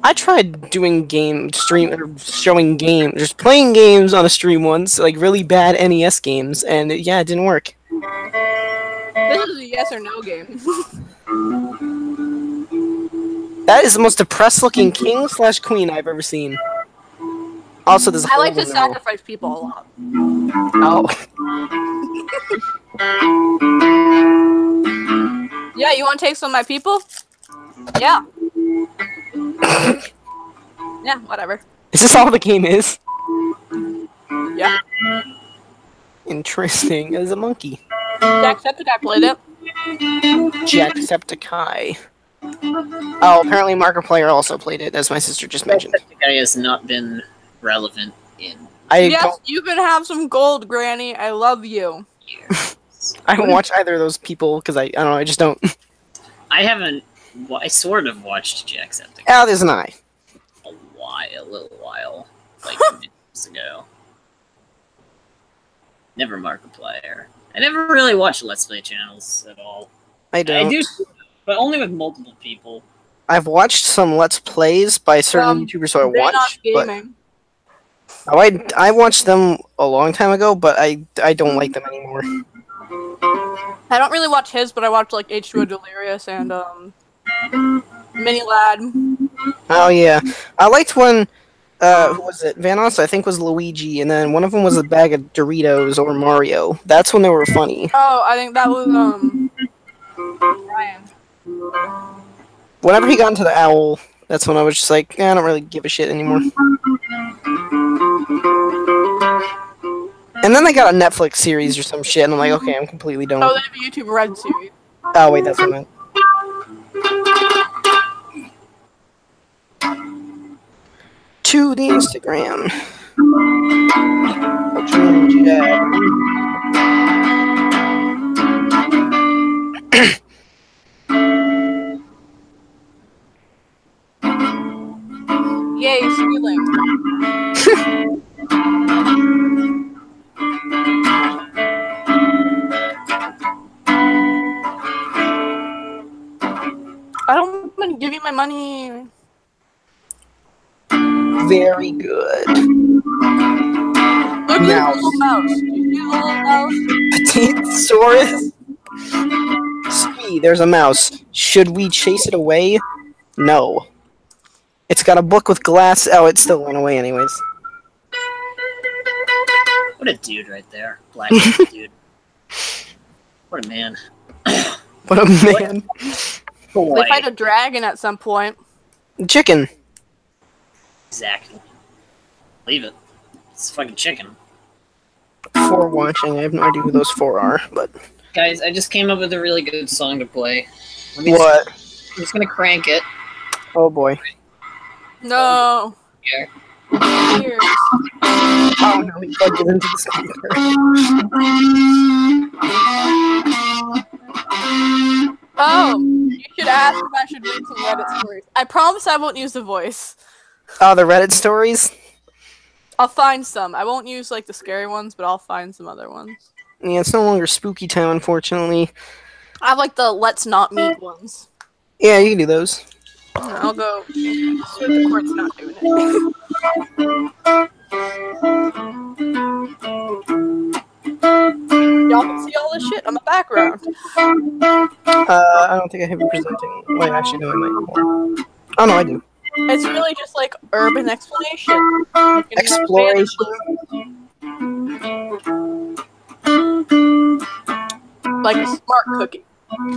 I tried doing showing games, just playing games on a stream once, like really bad NES games, and yeah, it didn't work. This is a yes or no game. That is the most depressed looking king/queen I've ever seen. Also, there's a I like hole to in the roll. sacrifice people a lot. Oh. Yeah, you want to take some of my people? Yeah. Yeah, whatever. Is this all the game is? Yeah. Interesting. As a monkey. Jacksepticeye played it. Jacksepticeye. Oh, apparently Markiplier also played it, as my sister just mentioned. Jacksepticeye has not been relevant in Yes, you can have some gold, Granny. I love you. years. I haven't watched either of those people because I don't know. I just don't. I haven't. I sort of watched Jacksepticeye Oh, there's an eye. a little while, like minutes ago. Never Markiplier. I never really watched Let's Play channels at all. I don't. I do, but only with multiple people. I've watched some Let's Plays by certain YouTubers who I They're watch, not but gaming. I watched them a long time ago, but I don't like them anymore. I don't really watch his, but I watch like H2O Delirious and Mini Lad. Oh yeah, I liked when who was it? Vanos, I think, was Luigi, and then one of them was a bag of Doritos or Mario. That's when they were funny. Oh, I think that was Ryan. Whenever he got into the owl, that's when I was just like, I don't really give a shit anymore. And then they got a Netflix series or some shit, and I'm like, okay, I'm completely done. Oh, with they have a YouTube Red series. Oh wait, that's what I meant. To the Instagram. Yay, stealing. I don't want to give you my money. Very good. Look at Mouse. the little mouse. Do you see the little mouse? Petitosaurus? Ski, there's a mouse. Should we chase it away? No. It's got a book with glass. Oh, it still went away anyways. What a dude right there. Black dude. What a man. What a man. Boy. They fight a dragon at some point. Chicken. Exactly. Leave it. It's fucking chicken. For watching. I have no idea who those four are, but... Guys, I just came up with a really good song to play. What? I'm just gonna crank it. Oh boy. No. Here. Cheers. Oh no, he plugged it into the speaker. Oh, you should ask if I should read some Reddit stories. I promise I won't use the voice. Oh, the Reddit stories? I'll find some. I won't use like the scary ones, but I'll find some other ones. Yeah, it's no longer spooky time, unfortunately. I have like the let's not meet ones. Yeah, you can do those. I'll go. So the court's not doing it. Y'all can see all this shit on the background. I don't think I have you presenting. Wait, actually, no, I might more. Oh, no, I do. It's really just like urban explanation. You can have Exploration. like a smart cookie.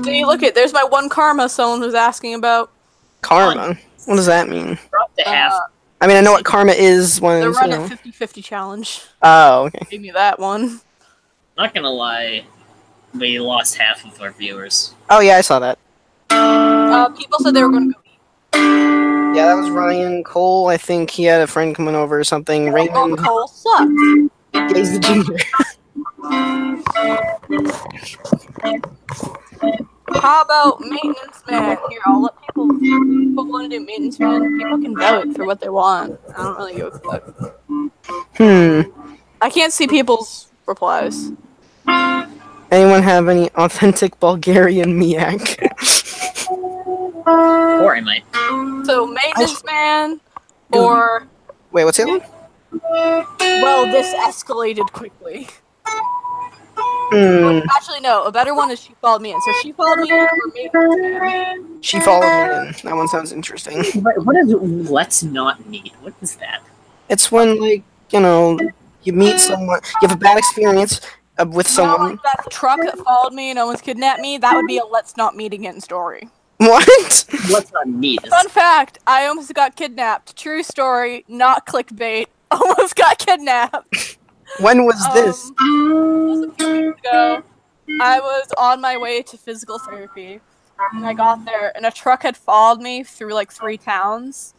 See, look it. There's my one karma someone was asking about. Karma? What does that mean? Drop the half. I mean, I know what karma is when The it's, you Reddit know. 50-50 challenge. Oh, okay. Gave me that one. Not gonna lie, we lost half of our viewers. Oh, yeah, I saw that. People said they were going to go eat. Yeah, that was Ryan Cole. I think he had a friend coming over or something. Oh, Raymond Cole sucks. Gaze the Junior. How about maintenance man? Here, I'll let people want to do maintenance man. People can vote for what they want. I don't really give a fuck. I can't see people's replies. Anyone have any authentic Bulgarian miak? Or I might. So maintenance man, or Wait, what's the other one? well, this escalated quickly. Actually, no. A better one is she followed me in. So she followed me in, or maintenance man. She followed me in. That one sounds interesting. What is let's not meet? What is that? It's when, like, you know, you meet someone, you have a bad experience with someone. Like that truck that followed me and almost kidnapped me, that would be a let's not meet again story. What? Let's not meet. Fun fact, I almost got kidnapped. True story, not clickbait. Almost got kidnapped. When was this? It was a few weeks ago. I was on my way to physical therapy. And I got there, and a truck had followed me through, like, 3 towns.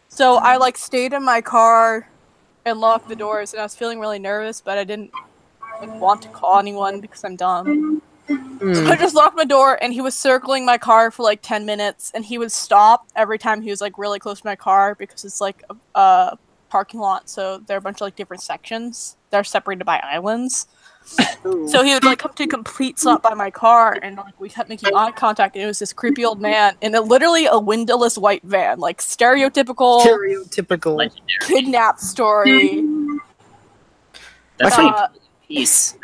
So I, like, stayed in my car and locked the doors, and I was feeling really nervous, but I didn't, like, want to call anyone because I'm dumb. So I just locked my door, and he was circling my car for, like, 10 minutes, and he would stop every time he was, like, really close to my car because it's, like, a parking lot, so there are a bunch of, like, different sections. They're separated by islands. So he would, like, come to a complete stop by my car, and, like, we kept making eye contact, and it was this creepy old man in literally a windowless white van, like, stereotypical kidnap story. That's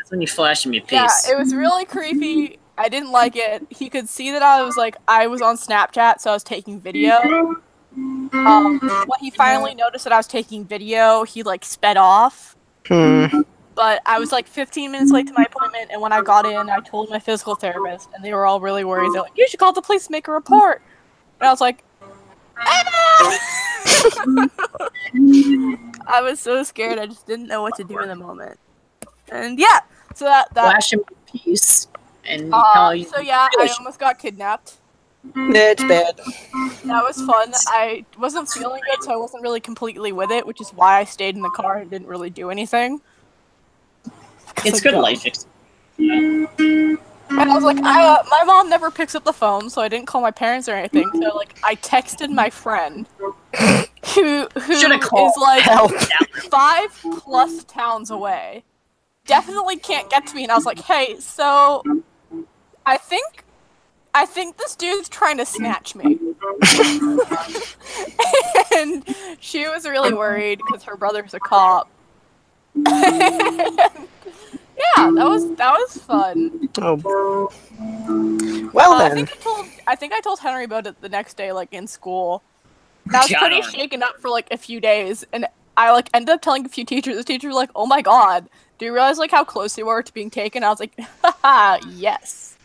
when you flash me a piece. Yeah, it was really creepy. I didn't like it. He could see that I was on Snapchat, so I was taking video. When he finally noticed that I was taking video, he, like, sped off. But I was, like, 15 minutes late to my appointment, and when I got in, I told my physical therapist, and they were all really worried. They're like, you should call the police and make a report. And I was like, I was so scared, I just didn't know what to do in the moment. And yeah, so that flash him a piece, and so yeah, I almost got kidnapped. It's bad. That was fun. I wasn't feeling good, so I wasn't really completely with it, which is why I stayed in the car and didn't really do anything. It's good life experience. And I was like, my mom never picks up the phone, so I didn't call my parents or anything. So, like, I texted my friend, who is, like, 5+ towns away. Definitely can't get to me. And I was like, hey, so I think this dude's trying to snatch me. And she was really worried because her brother's a cop. Yeah, that was fun. Oh. Well then. I think I told Henry about it the next day, like, in school. And I was pretty shaken up for, like, a few days, and I, like, ended up telling a few teachers. The teachers were like, oh my god, do you realize, like, how close they were to being taken? I was like, haha, yes.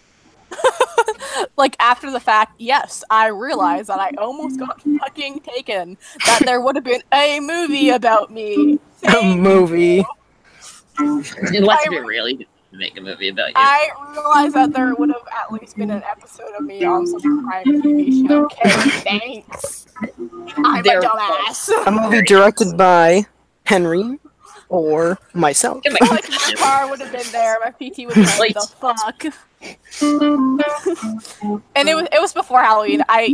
Like, after the fact, yes, I realized that I almost got fucking taken. That there would have been a movie about me. A movie. Unless we really make a movie about you. I realized that there would have at least been an episode of me on some crime TV show. Okay, thanks. I'm a dumbass. A movie directed by Henry or myself. Like, my car would have been there. My PT would have been the fuck. And it was before Halloween. I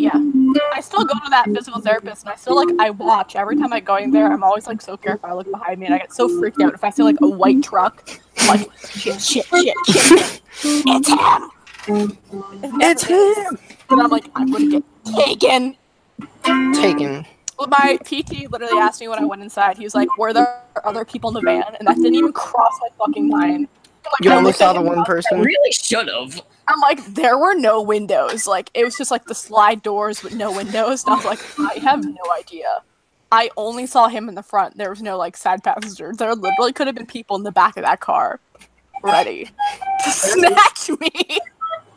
still go to that physical therapist, and I still, like, I watch every time I go in there. I'm always, like, so careful. I look behind me, and I get so freaked out if I see, like, a white truck. I'm like, shit. It's him. It's him. And I'm like, I'm gonna get taken. Well, my PT literally asked me when I went inside. He was like, were there other people in the van? And that didn't even cross my fucking mind. Like, you only saw the one person? I really should have. I'm like, there were no windows. Like, it was just, like, the slide doors with no windows. And I was like, I have no idea. I only saw him in the front. There was no, like, side passengers. There literally could have been people in the back of that car ready to snatch me.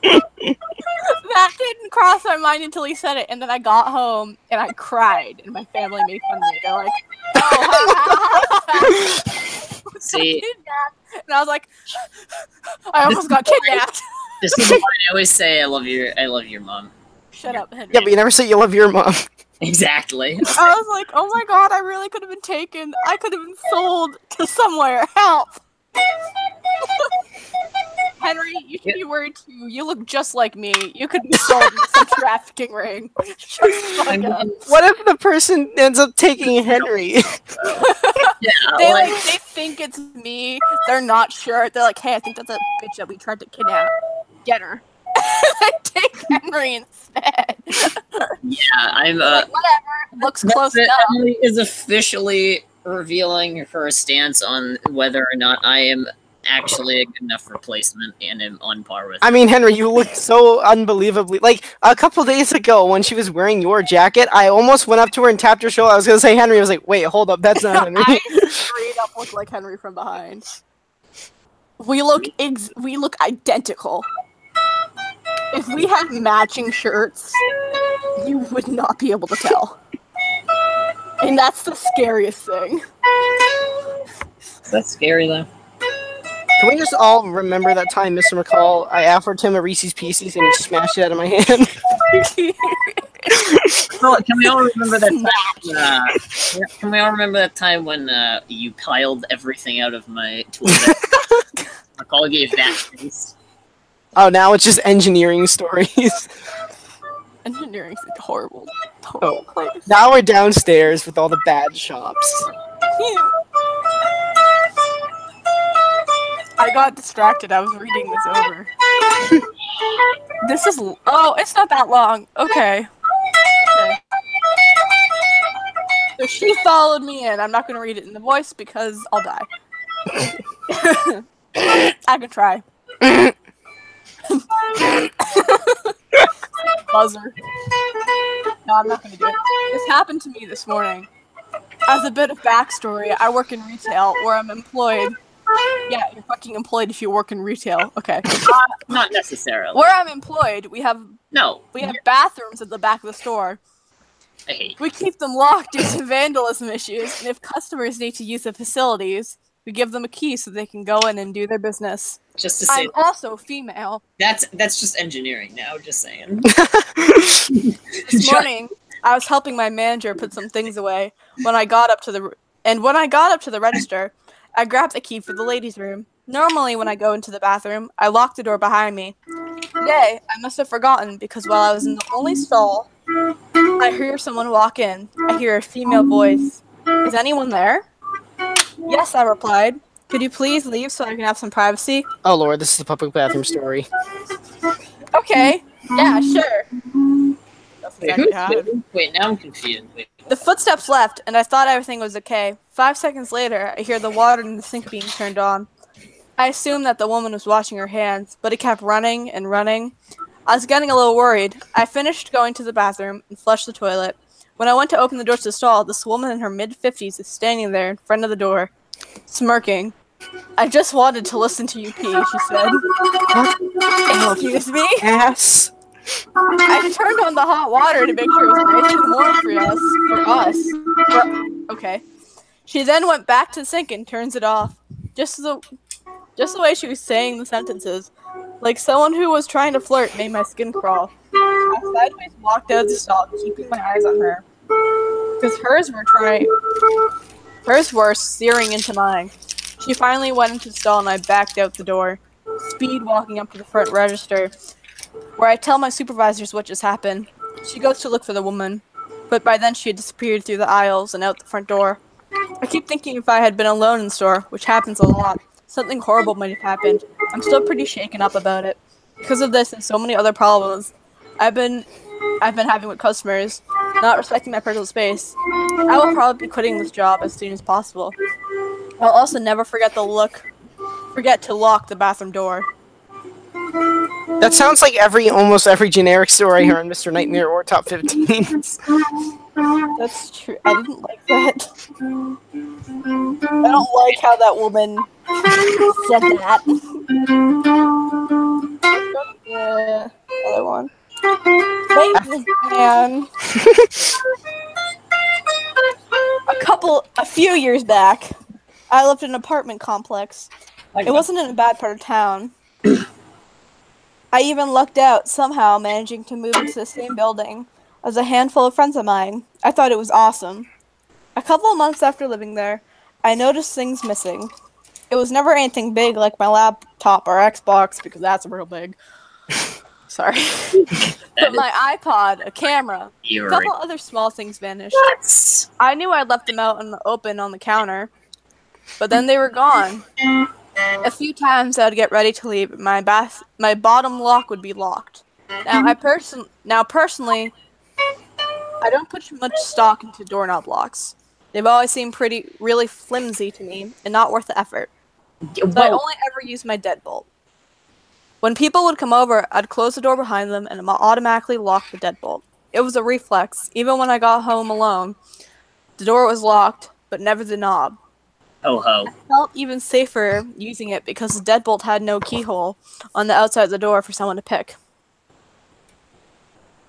That didn't cross my mind until he said it. And then I got home, and I cried. And my family made fun of me. They're like, oh, see. And I was like, I almost got kidnapped. This is why I always say I love your mom. Shut up, Henry. Yeah, but you never say you love your mom. Exactly. I was like, oh my god, I really could have been taken. I could have been sold to somewhere. Help! Henry, you should be worried too. You look just like me. You could be sold in some trafficking ring. What if the person ends up taking Henry? Yeah, they think it's me. They're not sure. They're like, hey, I think that's a bitch that we tried to kidnap. Get her. I take Henry instead. Yeah, I'm like, whatever. Looks close enough. Emily is officially revealing her stance on whether or not I am actually a good enough replacement, and am on par with. I mean, Henry, you look so unbelievably like a couple days ago when she was wearing your jacket. I almost went up to her and tapped her shoulder. I was gonna say Henry. I was like, wait, hold up, that's not Henry. I straight up look like Henry from behind. We look identical. If we had matching shirts, you would not be able to tell. And that's the scariest thing. That's scary though. Can we just all remember that time, Mr. McCall, I offered him a Reese's Pieces and he smashed it out of my hand? Well, can we all remember that time? Can we all remember that time when you piled everything out of my toilet? McCall gave that face. Oh, now it's just engineering stories. Engineering's a horrible Oh, place. now we're downstairs with all the bad shops. I got distracted. I was reading this over. This is... Oh, it's not that long. Okay. So she followed me in. I'm not going to read it in the voice because I'll die. I can try. Buzzer. No, I'm not going to do it. This happened to me this morning. As a bit of backstory, I work in retail where I'm employed. Yeah, you're fucking employed if you work in retail. Okay. Not necessarily. Where I'm employed, we have No. bathrooms at the back of the store. I hate. We keep them locked due to vandalism issues, and if customers need to use the facilities, we give them a key so they can go in and do their business. Just to say, I'm also female. that's just engineering now. Just saying. This morning, I was helping my manager put some things away. When I got up to the register, I grabbed a key for the ladies' room. Normally, when I go into the bathroom, I lock the door behind me. Today, I must have forgotten because while I was in the only stall, I hear someone walk in. I hear a female voice. Is anyone there? Yes, I replied. Could you please leave so I can have some privacy? Oh lord, this is a public bathroom story. Okay. Yeah, sure. That's Wait, exactly how it- wait, now I'm confused. Wait. The footsteps left, and I thought everything was okay. 5 seconds later, I hear the water in the sink being turned on. I assumed that the woman was washing her hands, but it kept running and running. I was getting a little worried. I finished going to the bathroom and flushed the toilet. When I went to open the door to the stall, this woman in her mid-50s is standing there in front of the door, smirking. I just wanted to listen to you pee, she said. Excuse me? Ass. I turned on the hot water to make sure it was nice and warm for us. Okay. She then went back to the sink and turns it off. Just the way she was saying the sentences. Like someone who was trying to flirt made my skin crawl. I sideways walked out of the stall, keeping my eyes on her. Because hers were searing into mine. She finally went into the stall and I backed out the door. Speed walking up to the front register, where I tell my supervisors what just happened. She goes to look for the woman, but by then she had disappeared through the aisles and out the front door. I keep thinking if I had been alone in the store, which happens a lot, something horrible might have happened. I'm still pretty shaken up about it. Because of this and so many other problems I've been having with customers, not respecting my personal space, I will probably be quitting this job as soon as possible. I'll also never forget to lock the bathroom door. That sounds like almost every generic story here on Mr. Nightmare or Top 15. That's true. I didn't like that. I don't like how that woman said that. Yeah, other one. Wait, man. A few years back, I lived in an apartment complex. It wasn't in a bad part of town. I even lucked out, somehow managing to move into the same building as a handful of friends of mine. I thought it was awesome. A couple of months after living there, I noticed things missing. It was never anything big like my laptop or Xbox, because that's real big. Sorry. But my iPod, a camera, a couple other small things vanished. What? I knew I'd left them out in the open on the counter, but then they were gone. A few times I'd get ready to leave, my bottom lock would be locked. Now personally, I don't put much stock into doorknob locks. They've always seemed really flimsy to me and not worth the effort. So I only ever used my deadbolt. When people would come over, I'd close the door behind them and automatically lock the deadbolt. It was a reflex. Even when I got home alone, the door was locked, but never the knob. Ho ho. I felt even safer using it because the deadbolt had no keyhole on the outside of the door for someone to pick.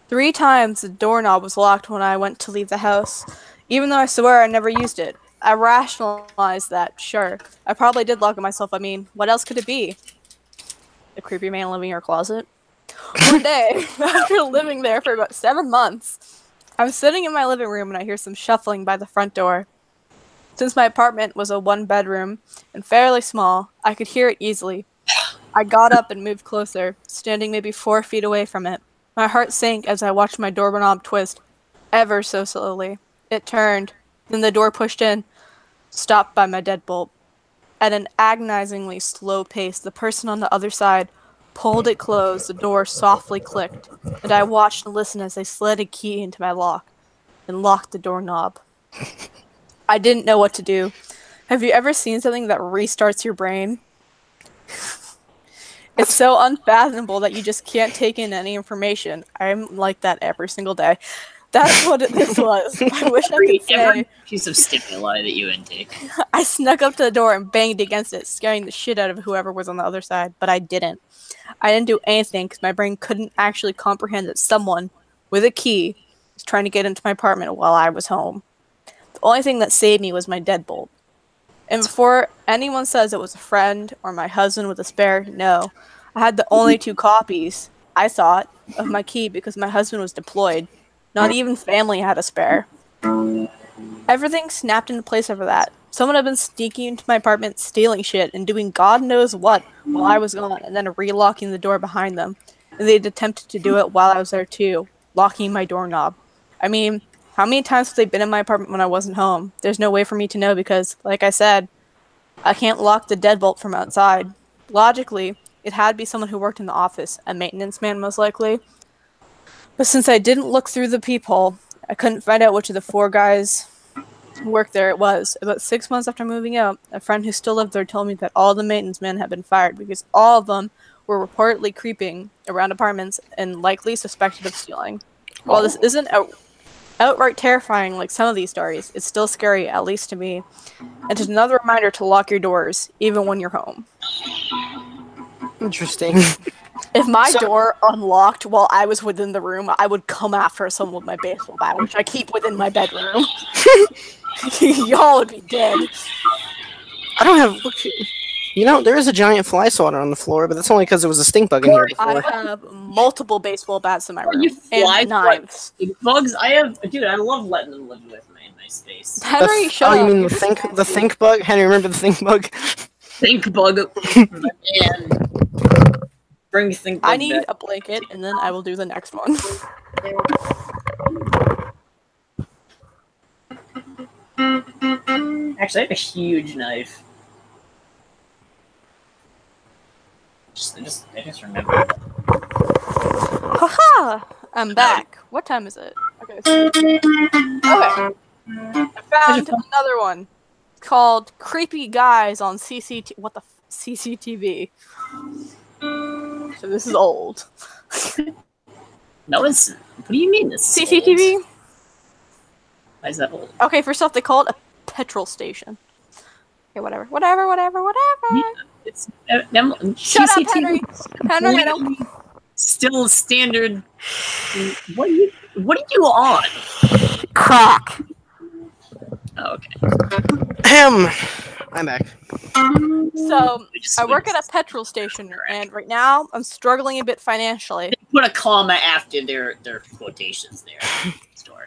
3 times the doorknob was locked when I went to leave the house, even though I swear I never used it. I rationalized that, sure. I probably did lock it myself. I mean, what else could it be? The creepy man living in your closet? One day, after living there for about 7 months, I'm sitting in my living room and I hear some shuffling by the front door. Since my apartment was a 1-bedroom and fairly small, I could hear it easily. I got up and moved closer, standing maybe 4 feet away from it. My heart sank as I watched my doorknob twist, ever so slowly. It turned, then the door pushed in, stopped by my deadbolt. At an agonizingly slow pace, the person on the other side pulled it closed, the door softly clicked, and I watched and listened as they slid a key into my lock and locked the doorknob. I didn't know what to do. Have you ever seen something that restarts your brain? It's so unfathomable that you just can't take in any information. I'm like that every single day. That's what this was. I wish I could say. Every piece of stimuli that you intake. I snuck up to the door and banged against it, scaring the shit out of whoever was on the other side, but I didn't. I didn't do anything because my brain couldn't actually comprehend that someone with a key was trying to get into my apartment while I was home. The only thing that saved me was my deadbolt. And before anyone says it was a friend or my husband with a spare, no. I had the only 2 copies, I thought, of my key because my husband was deployed. Not even family had a spare. Everything snapped into place over that. Someone had been sneaking into my apartment, stealing shit, and doing God knows what while I was gone, and then relocking the door behind them. And they'd attempted to do it while I was there too, locking my doorknob. I mean, how many times have they been in my apartment when I wasn't home? There's no way for me to know because, like I said, I can't lock the deadbolt from outside. Logically, it had to be someone who worked in the office, a maintenance man most likely. But since I didn't look through the peephole, I couldn't find out which of the 4 guys who worked there it was. About 6 months after moving out, a friend who still lived there told me that all the maintenance men had been fired because all of them were reportedly creeping around apartments and likely suspected of stealing. While this isn't outright terrifying like some of these stories, it's still scary, at least to me. And it's another reminder to lock your doors, even when you're home. Interesting. If my door unlocked while I was within the room, I would come after someone with my baseball bat, which I keep within my bedroom. Y'all would be dead. I don't have... You know, there is a giant fly swatter on the floor, but that's only because there was a stink bug in here before. I have multiple baseball bats in my room. You fly and knives. Bugs? Dude, I love letting them live with me in my space. Henry, shut you up. mean the think bug? Henry, remember the think bug? Think bug. And bring think bug I need back. a blanket, and then I will do the next one. Actually, I have a huge knife. I just remembered. Haha! I'm back. What time is it? Okay. I found another one. It's called Creepy Guys on CCTV. What the CCTV? So this is old. No, it's... What do you mean this is CCTV? old? Why is that old? Okay, first off, they call it a petrol station. Okay, whatever. Yeah, it's... Shut up, Henry! Henry, I don't... Still standard... What are you on? Crack! Oh, okay. I'm back. So, I work at a petrol station, and right now, I'm struggling a bit financially. Put a comma after their quotations there.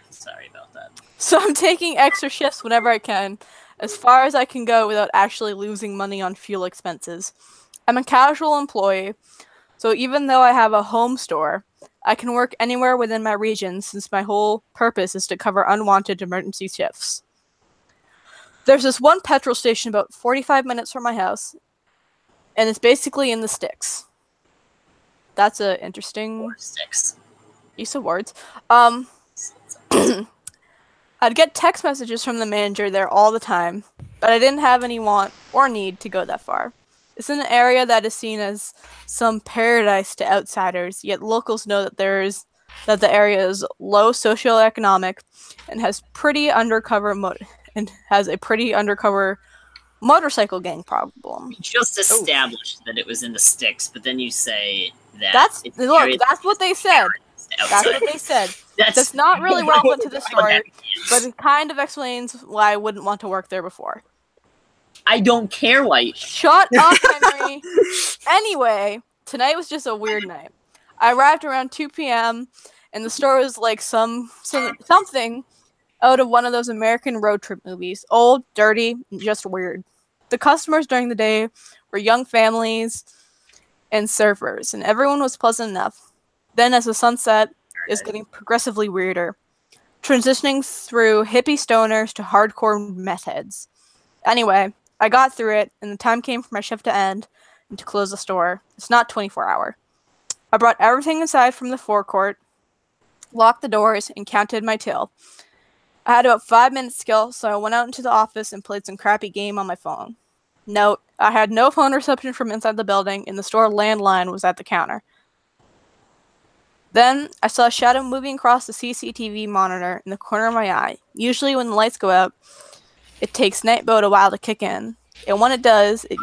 Sorry about that. So I'm taking extra shifts whenever I can, as far as I can go without actually losing money on fuel expenses. I'm a casual employee, so even though I have a home store, I can work anywhere within my region since my whole purpose is to cover unwanted emergency shifts. There's this one petrol station about 45 minutes from my house, and it's basically in the sticks. That's a interesting Sticks. use of words. I'd get text messages from the manager there all the time. but I didn't have any want or need to go that far. It's in an area that is seen as some paradise to outsiders, yet locals know that the area is low socioeconomic and has a pretty undercover motorcycle gang problem. We just established that it was in the sticks, but then you say that That's what they said. That's what they said. That's not really relevant to the story, but it kind of explains why I wouldn't want to work there before. I don't care why. Shut up, Henry. Anyway, tonight was just a weird night. I arrived around 2 p.m. and the store was like something out of one of those American road trip movies. Old, dirty, and just weird. The customers during the day were young families and surfers, and everyone was pleasant enough. Then, as the sun set, it was getting progressively weirder, transitioning through hippie stoners to hardcore meth heads. Anyway, I got through it, and the time came for my shift to end and to close the store. It's not 24-hour. I brought everything inside from the forecourt, locked the doors, and counted my till. I had about 5 minutes to kill, so I went out into the office and played some crappy game on my phone. Note, I had no phone reception from inside the building, and the store landline was at the counter. Then, I saw a shadow moving across the CCTV monitor in the corner of my eye. Usually when the lights go out, it takes night mode a while to kick in. And when it does, it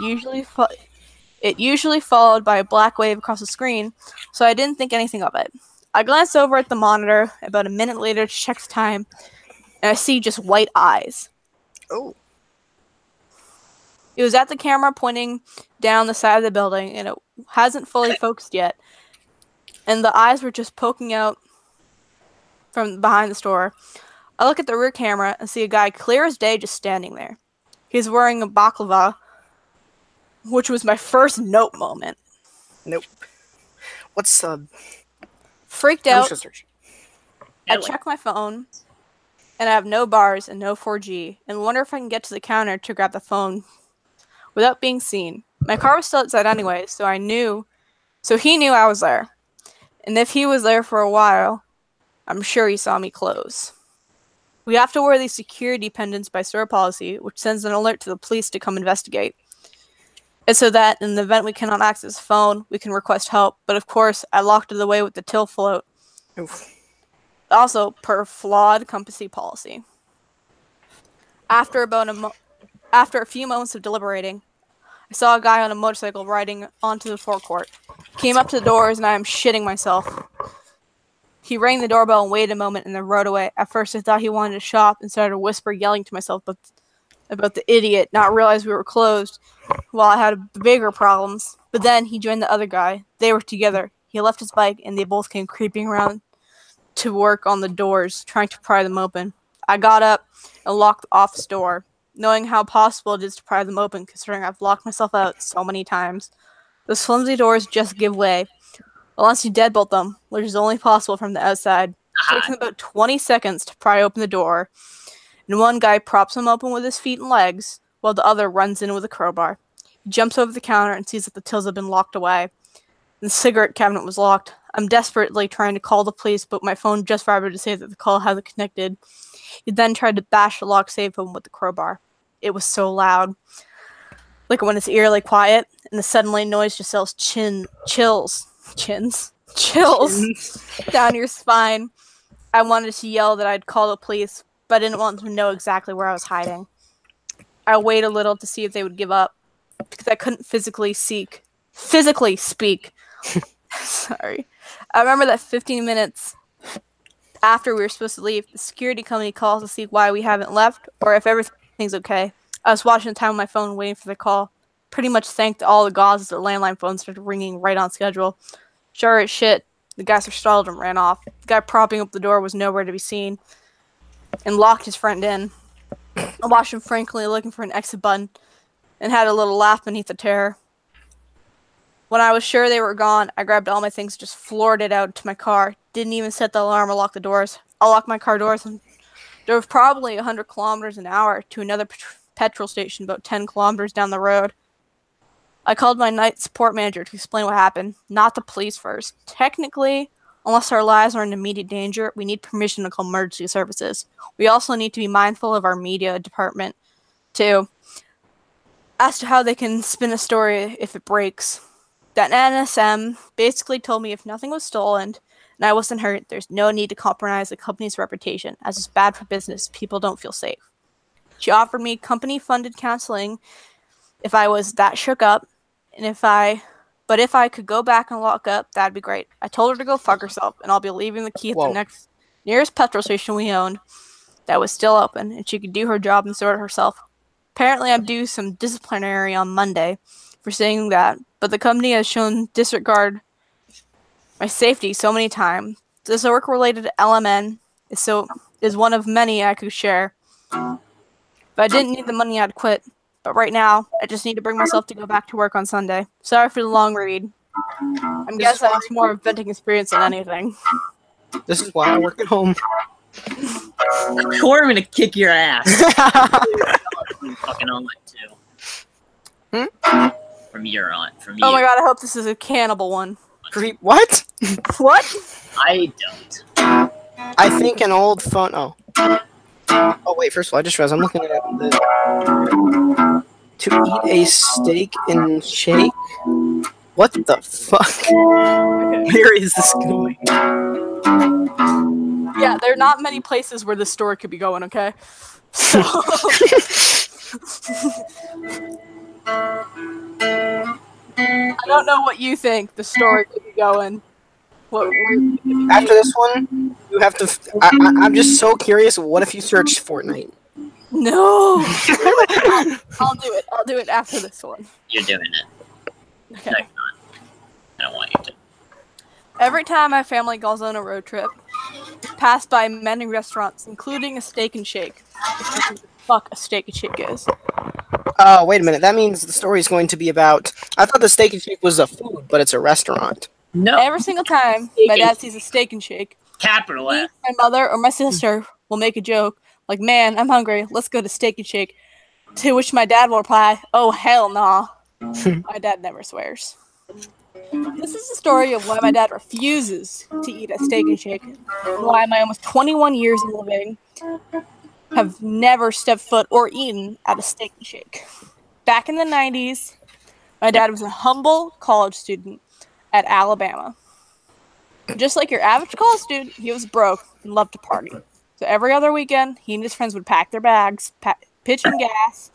usually followed by a black wave across the screen, so I didn't think anything of it. I glanced over at the monitor about a minute later to check the time, and I see just white eyes. Oh. It was at the camera pointing down the side of the building, and it hasn't fully focused yet. And the eyes were just poking out from behind the store. I look at the rear camera and see a guy clear as day just standing there. He's wearing a baklava, which was my first note moment. Nope. What's freaked out? I check my phone, and I have no bars and no 4G, and wonder if I can get to the counter to grab the phone without being seen. My car was still outside anyway, so he knew I was there. And if he was there for a while, I'm sure he saw me close. We have to wear these security pendants by store policy, which sends an alert to the police to come investigate. And so that, in the event we cannot access the phone, we can request help. But of course, I locked it away with the till float. Oof. Also, per flawed company policy. After a few moments of deliberating, I saw a guy on a motorcycle riding onto the forecourt. Came up to the doors, and I am shitting myself. He rang the doorbell and waited a moment and then rode away. At first, I thought he wanted to shop and started to whisper, yelling to myself about the idiot, not realize we were closed, while I had bigger problems. But then he joined the other guy. They were together. He left his bike, and they both came creeping around to work on the doors, trying to pry them open. I got up and locked the office door, knowing how possible it is to pry them open, considering I've locked myself out so many times. Those flimsy doors just give way, unless you deadbolt them, which is only possible from the outside. It takes them about 20 seconds to pry open the door, and one guy props them open with his feet and legs, while the other runs in with a crowbar. He jumps over the counter and sees that the tills have been locked away. The cigarette cabinet was locked. I'm desperately trying to call the police, but my phone just vibrated to say that the call hasn't connected. He then tried to bash the lock safe open with the crowbar. It was so loud. Like when it's eerily quiet, and the suddenly noise just sells chills down your spine. I wanted to yell that I'd call the police, but I didn't want them to know exactly where I was hiding. I waited a little to see if they would give up, because I couldn't physically speak. Sorry. I remember that 15 minutes after we were supposed to leave, the security company calls to see why we haven't left, or if everything's okay. I was watching the time on my phone waiting for the call. Pretty much thanked all the gods as the landline phone started ringing right on schedule. Sure as shit, the guys were startled and ran off. The guy propping up the door was nowhere to be seen, and locked his friend in. I watched him frankly looking for an exit button, and had a little laugh beneath the terror. When I was sure they were gone, I grabbed all my things, just floored it out to my car. Didn't even set the alarm or lock the doors. I locked my car doors and drove probably 100 kilometers an hour to another petrol station about 10 kilometers down the road. I called my night support manager to explain what happened, not the police first. Technically, unless our lives are in immediate danger, we need permission to call emergency services. We also need to be mindful of our media department, too. as to how they can spin a story if it breaks. That NSM basically told me if nothing was stolen and I wasn't hurt, there's no need to compromise the company's reputation, as it's bad for business. People don't feel safe. She offered me company-funded counseling if I was that shook up, and if I could go back and lock up, that'd be great. I told her to go fuck herself, and I'll be leaving the key at the nearest petrol station we owned that was still open, and she could do her job and sort it herself. Apparently, I'm due some disciplinary on Monday for saying that, but the company has shown disregard my safety so many times. This work related to LMN is one of many I could share. If I didn't need the money, I'd quit. But right now, I just need to bring myself to go back to work on Sunday. Sorry for the long read. I guess that's more of a venting experience than anything. This is why I work at home. Or I'm gonna kick your ass. Fucking on it too. From your aunt. From you. Oh my god, I hope this is a cannibal one. What? What? I don't. I think an old phone. Oh. Oh wait, first of all, I just realized I'm looking at the to eat a steak and shake. What the fuck? Where is this going? Yeah, there are not many places where this story could be going, okay? So I don't know what you think the story could be going. After this one, you have to. I'm just so curious. What if you searched Fortnite? No. I'll do it. I'll do it after this one. You're doing it. Okay. No, you're not. I don't want you to. Every time my family goes on a road trip, pass by many restaurants, including a Steak and Shake. Fuck a Steak and Shake is. Oh, wait a minute. That means the story is going to be about. I thought the Steak and Shake was a food, but it's a restaurant. No. Every single time my dad sees a Steak and Shake, Capital me, F. my mother, or my sister will make a joke like, "Man, I'm hungry. Let's go to Steak and Shake." To which my dad will reply, "Oh hell nah." My dad never swears. This is the story of why my dad refuses to eat a Steak and Shake, and why my almost 21 years of living have never stepped foot or eaten at a Steak and Shake. Back in the 90s, my dad was a humble college student at Alabama. Just like your average college student, he was broke and loved to party. So every other weekend, he and his friends would pack their bags, pitch in gas,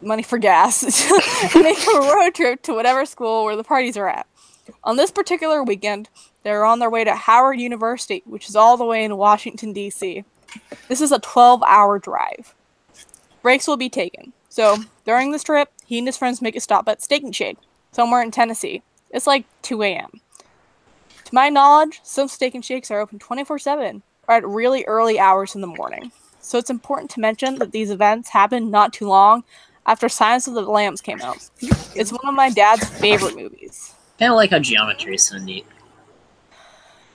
money for gas, make a road trip to whatever school where the parties are at. On this particular weekend, they were on their way to Howard University, which is all the way in Washington, D.C. This is a 12-hour drive. Breaks will be taken. So during this trip, he and his friends make a stop at Steak and Shake, somewhere in Tennessee. It's like 2 a.m. To my knowledge, some Steak and Shakes are open 24/7 or at really early hours in the morning. So it's important to mention that these events happened not too long after Silence of the Lambs came out. It's one of my dad's favorite movies. I kind of like how geometry is so neat.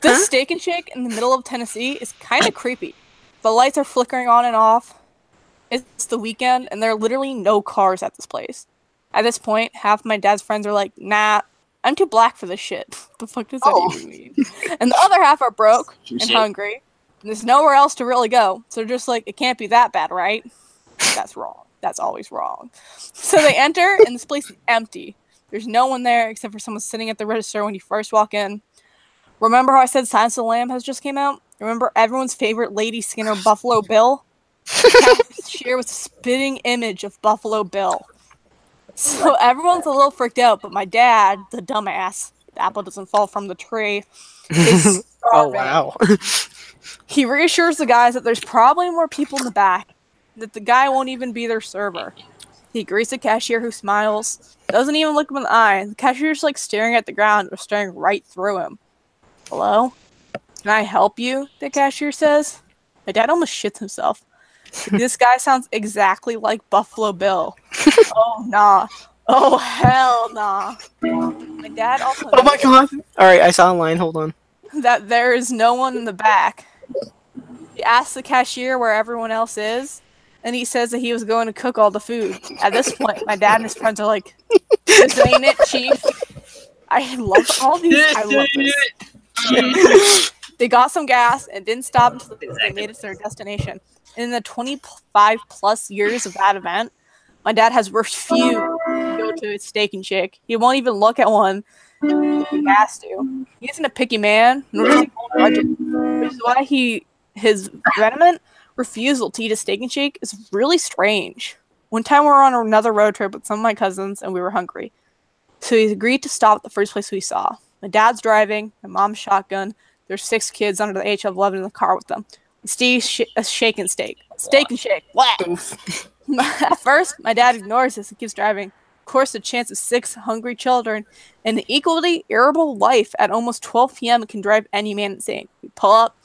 This Steak and Shake in the middle of Tennessee is kind of creepy. The lights are flickering on and off. It's the weekend, and there are literally no cars at this place. At this point, half of my dad's friends are like, "Nah, I'm too black for this shit." The fuck does that even mean? And the other half are broke and hungry, and there's nowhere else to really go. So they're just like, it can't be that bad, right? That's wrong. That's always wrong. So they enter, and this place is empty. There's no one there except for someone sitting at the register when you first walk in. Remember how I said Silence of the Lamb has just came out? Remember everyone's favorite Lady Skinner, Buffalo Bill? The cashier was a spitting image of Buffalo Bill. So everyone's a little freaked out, but my dad, the dumbass, the apple doesn't fall from the tree, is starving. Oh, wow. He reassures the guys that there's probably more people in the back, that the guy won't even be their server. He greets the cashier, who smiles, doesn't even look him in the eye. The cashier's like staring at the ground or staring right through him. "Hello? Can I help you?" the cashier says. My dad almost shits himself. This guy sounds exactly like Buffalo Bill. Oh, nah. Oh, hell nah. My dad also Oh my god. Alright, I saw a line. Hold on. that there is no one in the back. He asks the cashier where everyone else is, and he says that he was going to cook all the food. At this point, my dad and his friends are like, "This ain't it, Chief." I love all these. I love this. They got some gas and didn't stop until they made it to their destination. In the 25 plus years of that event, My dad has refused to go to a Steak and Shake. He won't even look at one if he has to. He isn't a picky man, nor does he hold grudges, which is why his vehement refusal to eat a Steak and Shake is really strange. One time we were on another road trip with some of my cousins, and we were hungry. So he agreed to stop at the first place we saw. My dad's driving, my mom's shotgun. There's 6 kids under the age of 11 in the car with them. Steve's a shake and steak. Steak and shake. What? At first, my dad ignores this and keeps driving. Of course, the chance of 6 hungry children and an equally irritable wife at almost 12 p.m. can drive any man insane. We pull up.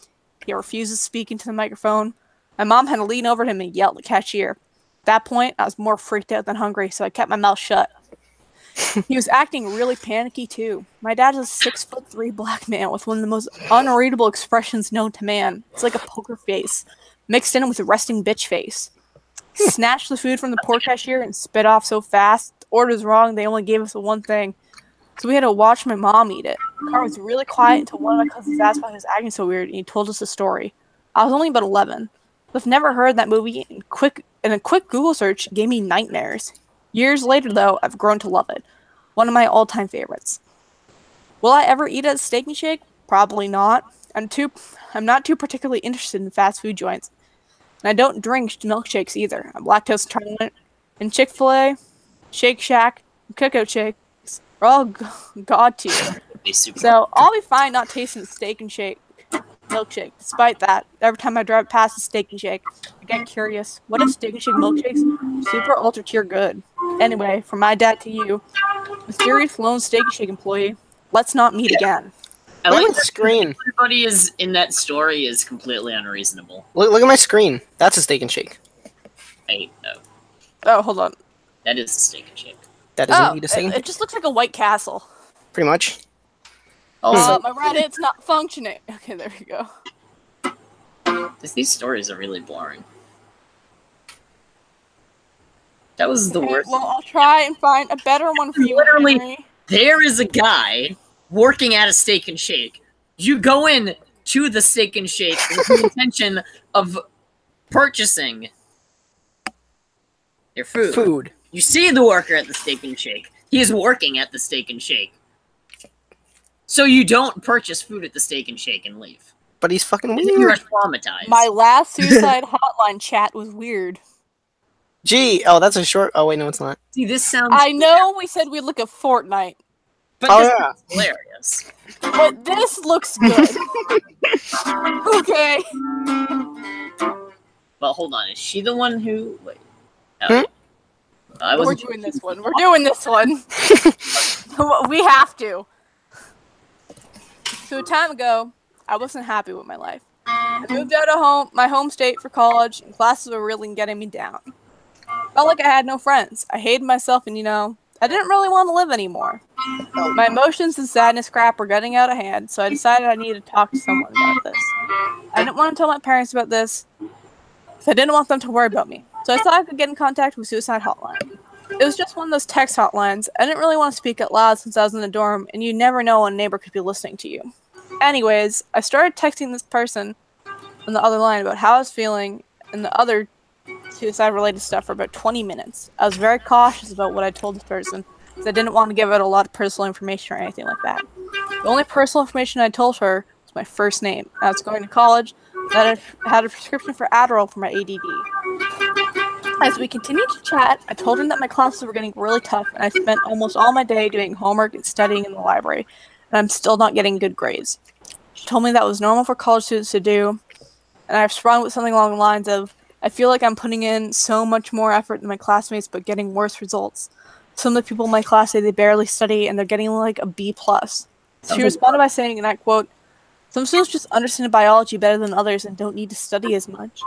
He refuses to speak into the microphone. My mom had to lean over to him and yell at the cashier. At that point, I was more freaked out than hungry, so I kept my mouth shut. He was acting really panicky, too. My dad is a 6'3" black man with one of the most unreadable expressions known to man. It's like a poker face, mixed in with a resting bitch face. He snatched the food from the poor cashier and spit off so fast. The order's wrong, they only gave us the one thing. So we had to watch my mom eat it. The car was really quiet until one of my cousins asked why he was acting so weird, and he told us a story. I was only about 11. I've never heard that movie, and a quick Google search gave me nightmares. Years later, though, I've grown to love it. One of my all-time favorites. Will I ever eat at a Steak and Shake? Probably not. I'm not too particularly interested in fast food joints. And I don't drink milkshakes either. I'm lactose intolerant. And Chick-fil-A, Shake Shack, and Cookout Shakes are all god tier. So I'll be fine not tasting the Steak and Shake milkshake. Despite that, every time I drive past a Steak and Shake, I get curious. What if Steak and Shake milkshakes are super ultra tier good? Anyway, from my dad to you, mysterious lone Steak and Shake employee, let's not meet again. I Look like at the screen. Everybody is in that story is completely unreasonable. Look at my screen. That's a Steak and Shake. Hey, no. Oh, hold on. That is a Steak and Shake. That is indeed a Steak and It just looks like a White Castle. Pretty much. Also, my Reddit's not functioning. Okay, there we go. these stories are really boring. That was the worst. Well, I'll try and find a better one for you. Literally, Henry. there is a guy working at a Steak and Shake. You go in to the Steak and Shake with the intention of purchasing their food. You see the worker at the Steak and Shake. He is working at the Steak and Shake. So you don't purchase food at the Steak and Shake and leave. But he's fucking And then you're weird. traumatized. My last suicide hotline chat was weird. Gee, oh, that's a short. Oh wait, no, it's not. See, this sounds. I know we said we'd look at Fortnite, But Oh, this yeah. is hilarious. but this looks good. Okay. But hold on, is she the one who? Wait. No. I We're wasn't. doing this one. We're doing this one. We have to. So a time ago, I wasn't happy with my life. I moved out of my home state for college, and classes were really getting me down. Felt like I had no friends. I hated myself, and I didn't really want to live anymore. My emotions and sadness crap were getting out of hand, so I decided I needed to talk to someone about this. I didn't want to tell my parents about this, because I didn't want them to worry about me. So I thought I could get in contact with Suicide Hotline. It was just one of those text hotlines. I didn't really want to speak out loud since I was in the dorm, and you never know when a neighbor could be listening to you. Anyways, I started texting this person on the other line about how I was feeling and the other suicide-related stuff for about 20 minutes. I was very cautious about what I told this person, because I didn't want to give out a lot of personal information or anything like that. The only personal information I told her was my first name. I was going to college, that I had a prescription for Adderall for my ADD. As we continued to chat, I told him that my classes were getting really tough, and I spent almost all my day doing homework and studying in the library, and I'm still not getting good grades. She told me that was normal for college students to do, and I responded with something along the lines of, I feel like I'm putting in so much more effort than my classmates, but getting worse results. Some of the people in my class say they barely study, and they're getting like a B+. She responded by saying, and I quote, some students just understand biology better than others and don't need to study as much.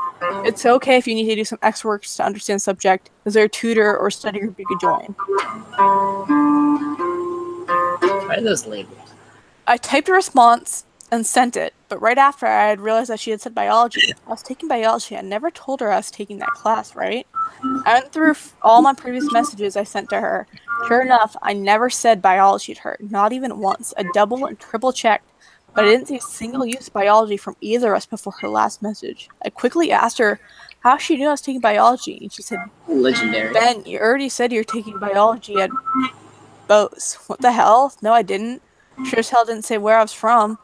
It's okay if you need to do some extra work to understand the subject. Is there a tutor or study group you could join? Why are those labeled? I typed a response and sent it, but right after I had realized that she had said biology. I was taking biology. I never told her I was taking that class, right? I went through all my previous messages I sent to her. Sure enough, I never said biology to her, not even once. I double and triple checked, but I didn't see a single use of biology from either of us before her last message. I quickly asked her how she knew I was taking biology. And she said, Legendary. Ben, you already said you're taking biology at Bose. What the hell? No, I didn't. Sure as hell didn't say where I was from.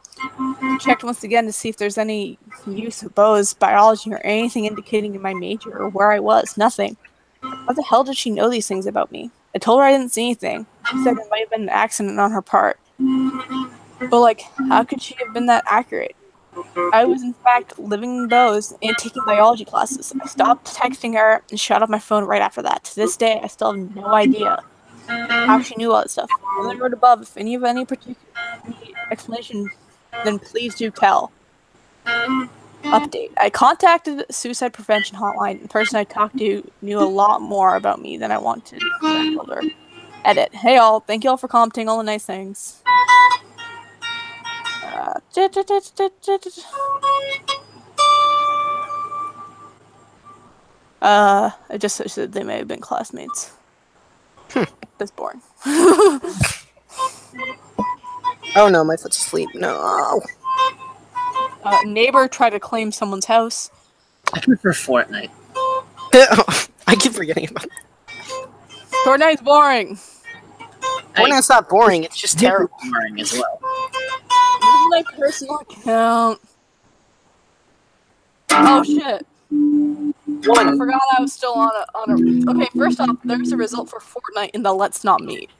Checked once again to see if there's any use of Bose biology or anything indicating in my major or where I was. Nothing. How the hell did she know these things about me? I told her I didn't see anything. She said it might have been an accident on her part. But, like, how could she have been that accurate? I was, in fact, living in Bose and taking biology classes. I stopped texting her and shut off my phone right after that. To this day, I still have no idea how she knew all that stuff. As I wrote above, if any of any particular explanation, then please do tell. Update. I contacted the suicide prevention hotline. The person I talked to knew a lot more about me than I wanted. I told her. Edit. Hey all, thank you all for commenting all the nice things. I just said they may have been classmates. That's boring. Oh no, my foot's asleep. No. Neighbor tried to claim someone's house. I prefer Fortnite. I keep forgetting about it. Fortnite's boring. Fortnite's not boring, it's just terrible. Boring as well. This is my personal account. Oh shit. I forgot I was still on a. Okay, first off, there's a result for Fortnite in the Let's Not Meet.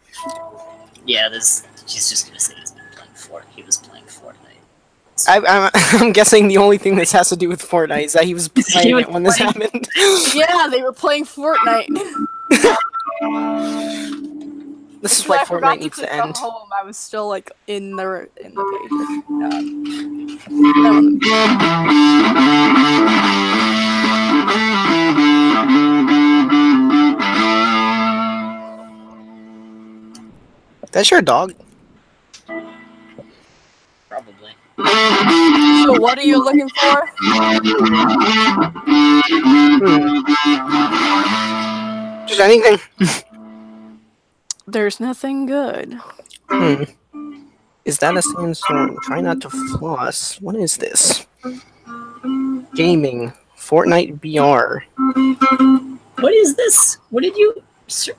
Yeah, she's just gonna say he's been playing Fortnite. He was playing Fortnite. I'm guessing the only thing this has to do with Fortnite is that he was playing it when this happened. Yeah, they were playing Fortnite. This is why Fortnite needs to end. Home, I was still like in the page. That's your dog? Probably. So what are you looking for? Just anything. There's nothing good. Is that a sandstorm? Try not to floss. What is this? Gaming. Fortnite VR. What is this? What did you...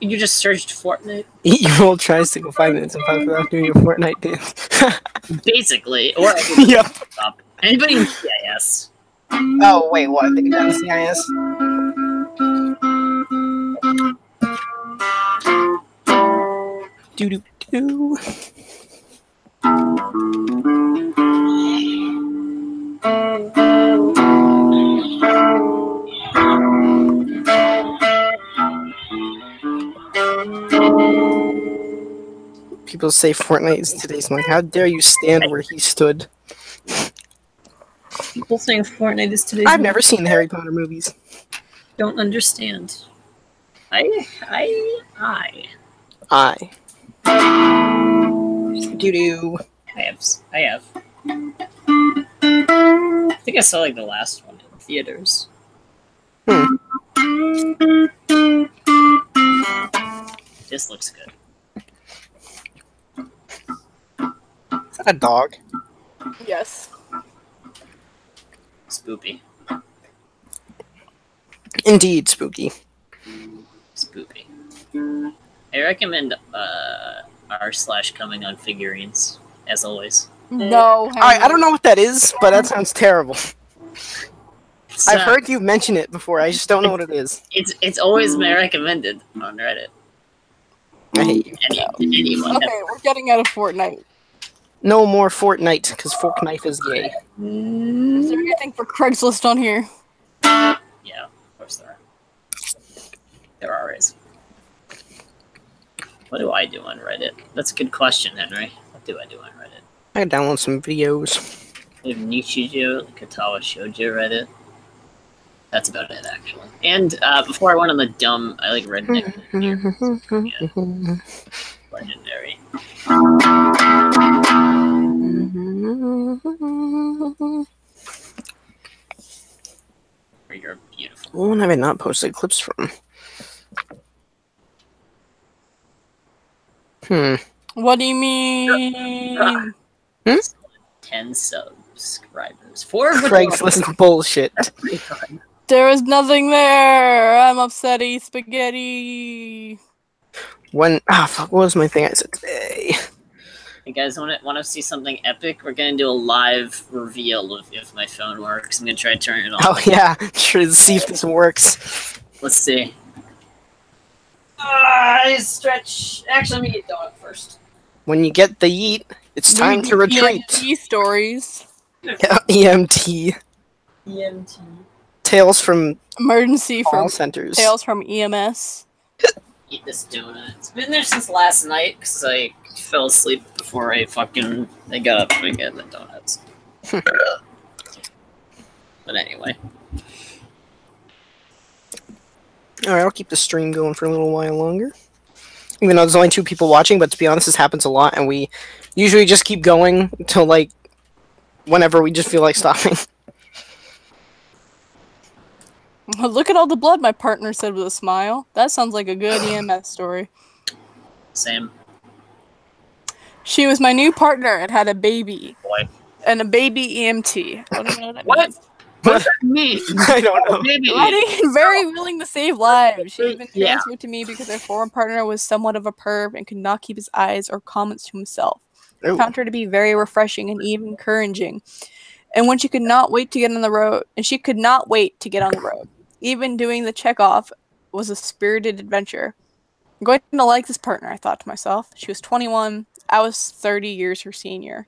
You just searched Fortnite? 8-year-old tries to go 5 minutes in 5 without doing a Fortnite dance. Basically. Or Yep. Anybody in CIS? Oh, wait, what? They got CIS? Do-do-do. People say Fortnite is today's slang. How dare you stand where he stood? People saying Fortnite is today's I've never seen the Harry Potter movies. Don't understand. I. Doo-doo. I have. I think I saw like the last one in theaters. This looks good. Is that a dog? Yes. Spoopy. Indeed, spooky. Spoopy. I recommend r/coming on figurines, as always. No. Alright, I don't know what that is, but that sounds terrible. It's, I've heard you mention it before, I just don't know what it is. It's always my recommended on Reddit. I hate you. Anyone. Okay, we're getting out of Fortnite. No more Fortnite, because fork knife is gay. Is there anything for Craigslist on here? Yeah, of course there are. There are is. What do I do on Reddit? That's a good question, Henry. What do I do on Reddit? I download some videos. We have Nichijou, Katawa Shoujo Reddit. That's about it, actually. And before I went on the dumb, I like redneck. Yeah. Legendary. Where you're beautiful. What one have I not posted clips from? What do you mean? 10 subscribers. 4 of which Craigslist bullshit. are pretty fun. There was nothing there. I'm upsetty spaghetti. What was my thing I said today? Hey guys, want to see something epic? We're gonna do a live reveal of if my phone works. I'm gonna try to turn it on. Oh yeah, try to see if this works. Let's see. I stretch. Actually, let me get donut first. When you get the yeet, it's time to retreat. EMT stories. Yeah, EMT. EMT. Tales from Emergency call from centers. Tales from EMS. Eat this donut. It's been there since last night because I fell asleep before I got up to get the donuts. But anyway. Alright, I'll keep the stream going for a little while longer. Even though there's only 2 people watching, but to be honest, this happens a lot, and we usually just keep going until, like, whenever we just feel like stopping. Look at all the blood, my partner said with a smile. That sounds like a good EMS story. Same. She was my new partner and had a baby. Boy. And a baby EMT. I don't even know what that What? means. What does that mean? I don't know. Maybe. Ready and very willing to save lives. She had been Yeah. transferred to me because her former partner was somewhat of a perv and could not keep his eyes or comments to himself. I Ooh. found her to be very refreshing and even encouraging. And when she could not wait to get on the road, even doing the checkoff was a spirited adventure. I'm going to like this partner, I thought to myself. She was 21. I was 30 years her senior.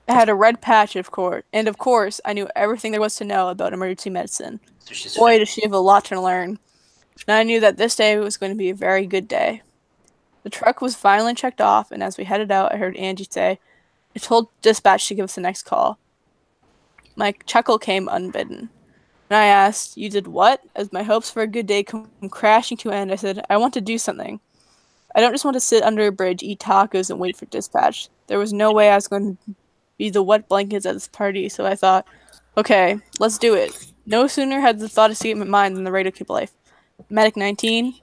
I had a red patch, of course, and of course, I knew everything there was to know about emergency medicine. So Boy, does she have a lot to learn. And I knew that this day was going to be a very good day. The truck was finally checked off, and as we headed out, I heard Angie say, I told dispatch to give us the next call. My chuckle came unbidden. And I asked, you did what? As my hopes for a good day come crashing to an end, I said, I want to do something. I don't just want to sit under a bridge, eat tacos, and wait for dispatch. There was no way I was going to be the wet blankets at this party, so I thought, okay, let's do it. No sooner had the thought escaped my mind than the radio kept life. Medic 19,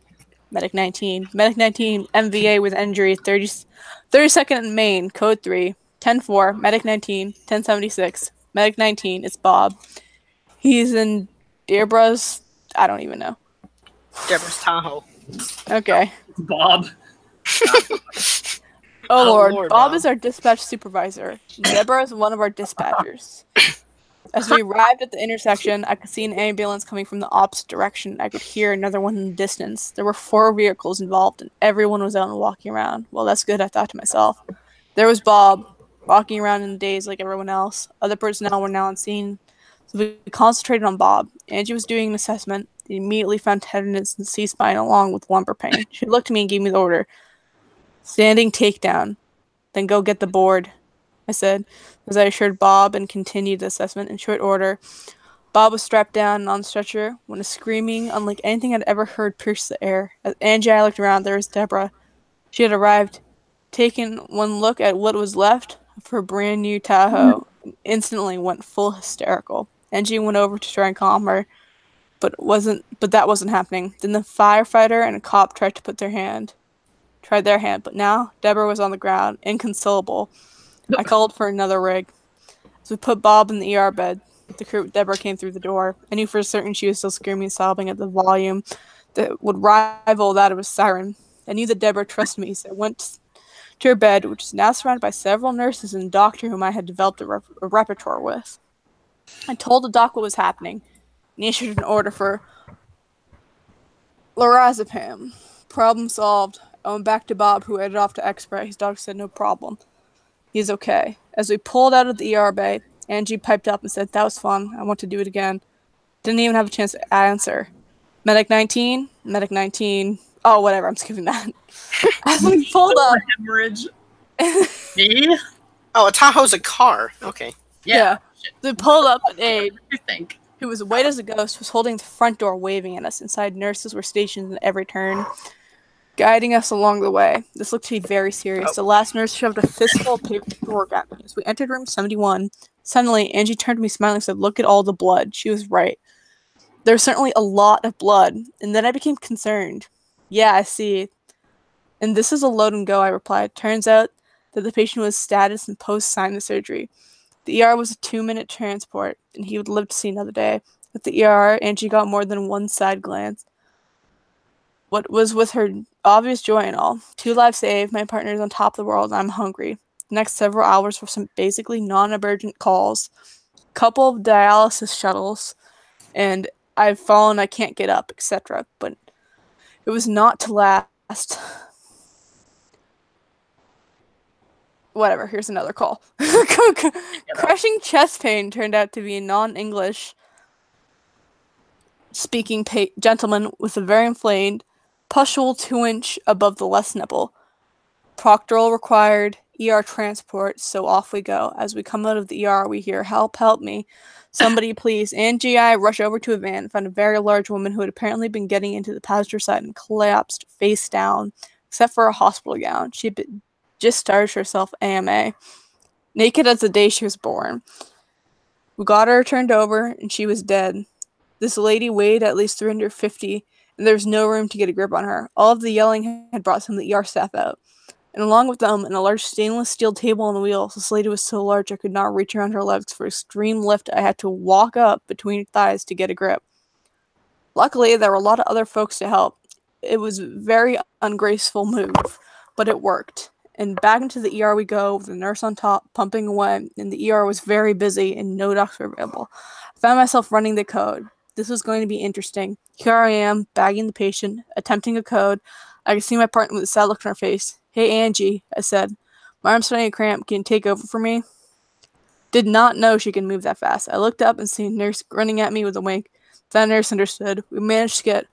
Medic 19, Medic 19, MVA with injury, 32nd in Maine, code 3, 10-4, Medic 19, 1076, Medic 19, it's Bob. He's in Deborah's, I don't even know. Deborah's Tahoe. Okay. Bob. Oh Lord, Lord, Bob Bob is our dispatch supervisor. Deborah is one of our dispatchers. As we arrived at the intersection, I could see an ambulance coming from the opposite direction. I could hear another one in the distance. There were 4 vehicles involved, and everyone was out and walking around. Well, that's good, I thought to myself. There was Bob, walking around in the daze like everyone else. Other personnel were now on scene, so we concentrated on Bob. Angie was doing an assessment. They immediately found tenderness in the C-spine along with lumbar pain. She looked at me and gave me the order. Standing takedown. Then go get the board, I said, as I assured Bob and continued the assessment in short order. Bob was strapped down and on the stretcher when a screaming unlike anything I'd ever heard pierced the air. As Angie and I looked around, there was Deborah. She had arrived, taken one look at what was left of her brand new Tahoe, and instantly went full hysterical. Angie went over to try and calm her, but that wasn't happening. Then the firefighter and a cop tried their hand, but now Deborah was on the ground, inconsolable. I called for another rig. As we put Bob in the ER bed, the crew with Deborah came through the door. I knew for certain she was still screaming and sobbing at the volume that would rival that of a siren. I knew that Deborah trusted me, so I went to her bed, which is now surrounded by several nurses and a doctor whom I had developed a repertoire with. I told the doc what was happening, and he issued an order for lorazepam. Problem solved. I went back to Bob, who headed off to Expert. His doctor said no problem. He's okay. As we pulled out of the ER bay, Angie piped up and said, that was fun. I want to do it again. Didn't even have a chance to answer. Medic 19? Medic 19. Oh, whatever. I'm skipping that. As we pulled up... Hemorrhage. Me? Oh, a Tahoe's a car. Okay. Yeah. We pulled up an aide, I think. who was white as a ghost, was holding the front door waving at us. Inside, nurses were stationed at every turn, guiding us along the way. This looked to be very serious. The last nurse shoved a fistful of paperwork at me. As we entered room 71, suddenly Angie turned to me smiling and said, look at all the blood. She was right. There was certainly a lot of blood, and then I became concerned. Yeah, I see. And this is a load and go, I replied. Turns out that the patient was status and post-sinus surgery. The ER was a 2-minute transport, and he would live to see another day. At the ER, Angie got more than one side glance. What was with her obvious joy and all. 2 lives saved, my partner's on top of the world, and I'm hungry. The next several hours were some basically non-emergent calls, couple of dialysis shuttles, and I've fallen, I can't get up, etc. But it was not to last. Whatever, here's another call. Crushing chest pain turned out to be a non-English speaking gentleman with a very inflamed pustule 2-inch above the left nipple. Proctoral required, ER transport, so off we go. As we come out of the ER, we hear, help, help me. Somebody please. Angie and I rush over to a van and found a very large woman who had apparently been getting into the passenger side and collapsed face down, except for a hospital gown. She had just started herself AMA. Naked as the day she was born. We got her turned over, and she was dead. This lady weighed at least 350, and there was no room to get a grip on her. All of the yelling had brought some of the ER staff out. And along with them, and a large stainless steel table on the wheels, this lady was so large I could not reach around her legs. For extreme lift, I had to walk up between her thighs to get a grip. Luckily, there were a lot of other folks to help. It was a very ungraceful move, but it worked. And back into the ER we go, with the nurse on top, pumping away, and the ER was very busy, and no docs were available. I found myself running the code. This was going to be interesting. Here I am, bagging the patient, attempting a code. I could see my partner with a sad look on her face. Hey, Angie, I said. My arm's starting to cramp. Can you take over for me? Did not know she could move that fast. I looked up and seen a nurse grinning at me with a wink. That nurse understood. We managed to get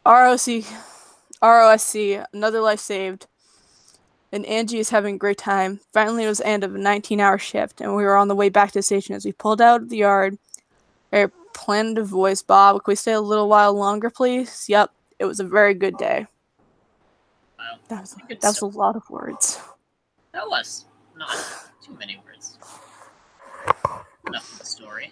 ROSC, another life saved. And Angie is having a great time. Finally, it was the end of a 19-hour shift, and we were on the way back to the station. As we pulled out of the yard, I planned to voice, Bob, can we stay a little while longer, please? Yep, it was a very good day. Wow. That was a lot of words. That was not too many words. Enough of the story.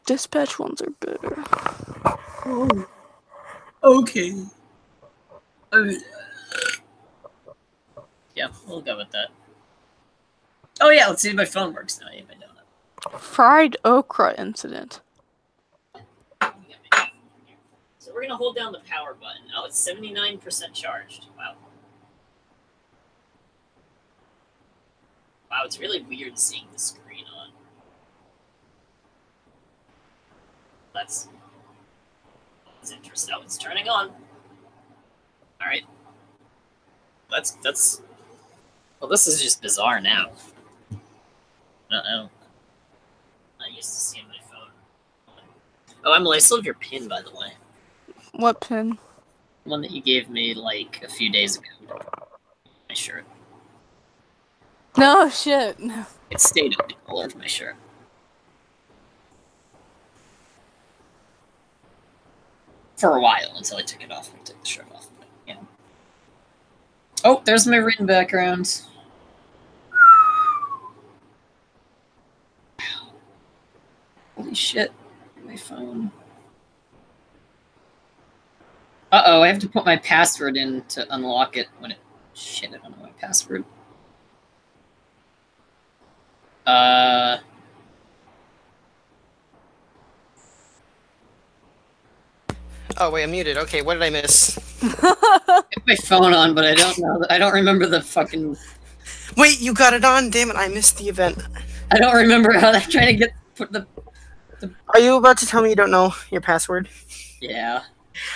Dispatch ones are better. Oh. Okay. Yeah, we'll go with that. Oh yeah, let's see if my phone works now. If I don't. Fried okra incident. So we're gonna hold down the power button. Oh, it's 79% charged. Wow. Wow, it's really weird seeing the screen on. That's interesting. Oh, it's turning on. All right. That's. Well, this is just bizarre now. I'm not used to seeing my phone. Oh, Emily, I still have your pin, by the way. What pin? One that you gave me like a few days ago. My shirt. No shit. It stayed all over my shirt. For a while until I took it off and took the shirt off. But, yeah. Oh, there's my written background. Holy shit. My phone. Uh-oh, I have to put my password in to unlock it when it... Shit, I don't know my password. Oh wait, I'm muted. Okay, what did I miss? I have my phone on, but I don't know. I don't remember the fucking... Wait, you got it on? Damn it, I missed the event. I don't remember how I'm trying to put the... Are you about to tell me you don't know your password? Yeah.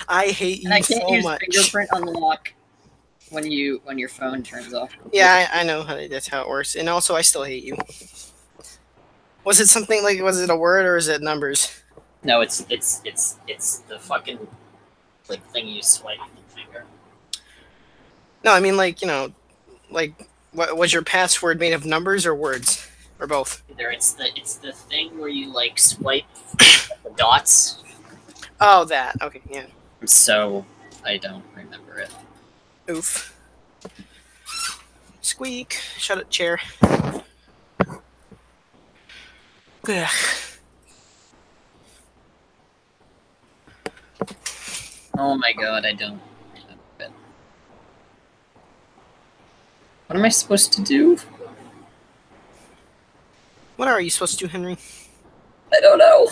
I hate you and I can't so use much. fingerprint unlock when your phone turns off. Yeah, I know that's how it works. And also, I still hate you. Was it something like, was it a word or is it numbers? No, it's the fucking like thing you swipe with your finger. No, I mean like, you know, like what was your password made of, numbers or words? Or both? Either it's the thing where you like swipe the dots. Oh, that. Okay, yeah. So I don't remember it. Oof. Squeak. Shut it, chair. Ugh. Oh my god, I don't remember it. What am I supposed to do? What are you supposed to do, Henry? I don't know.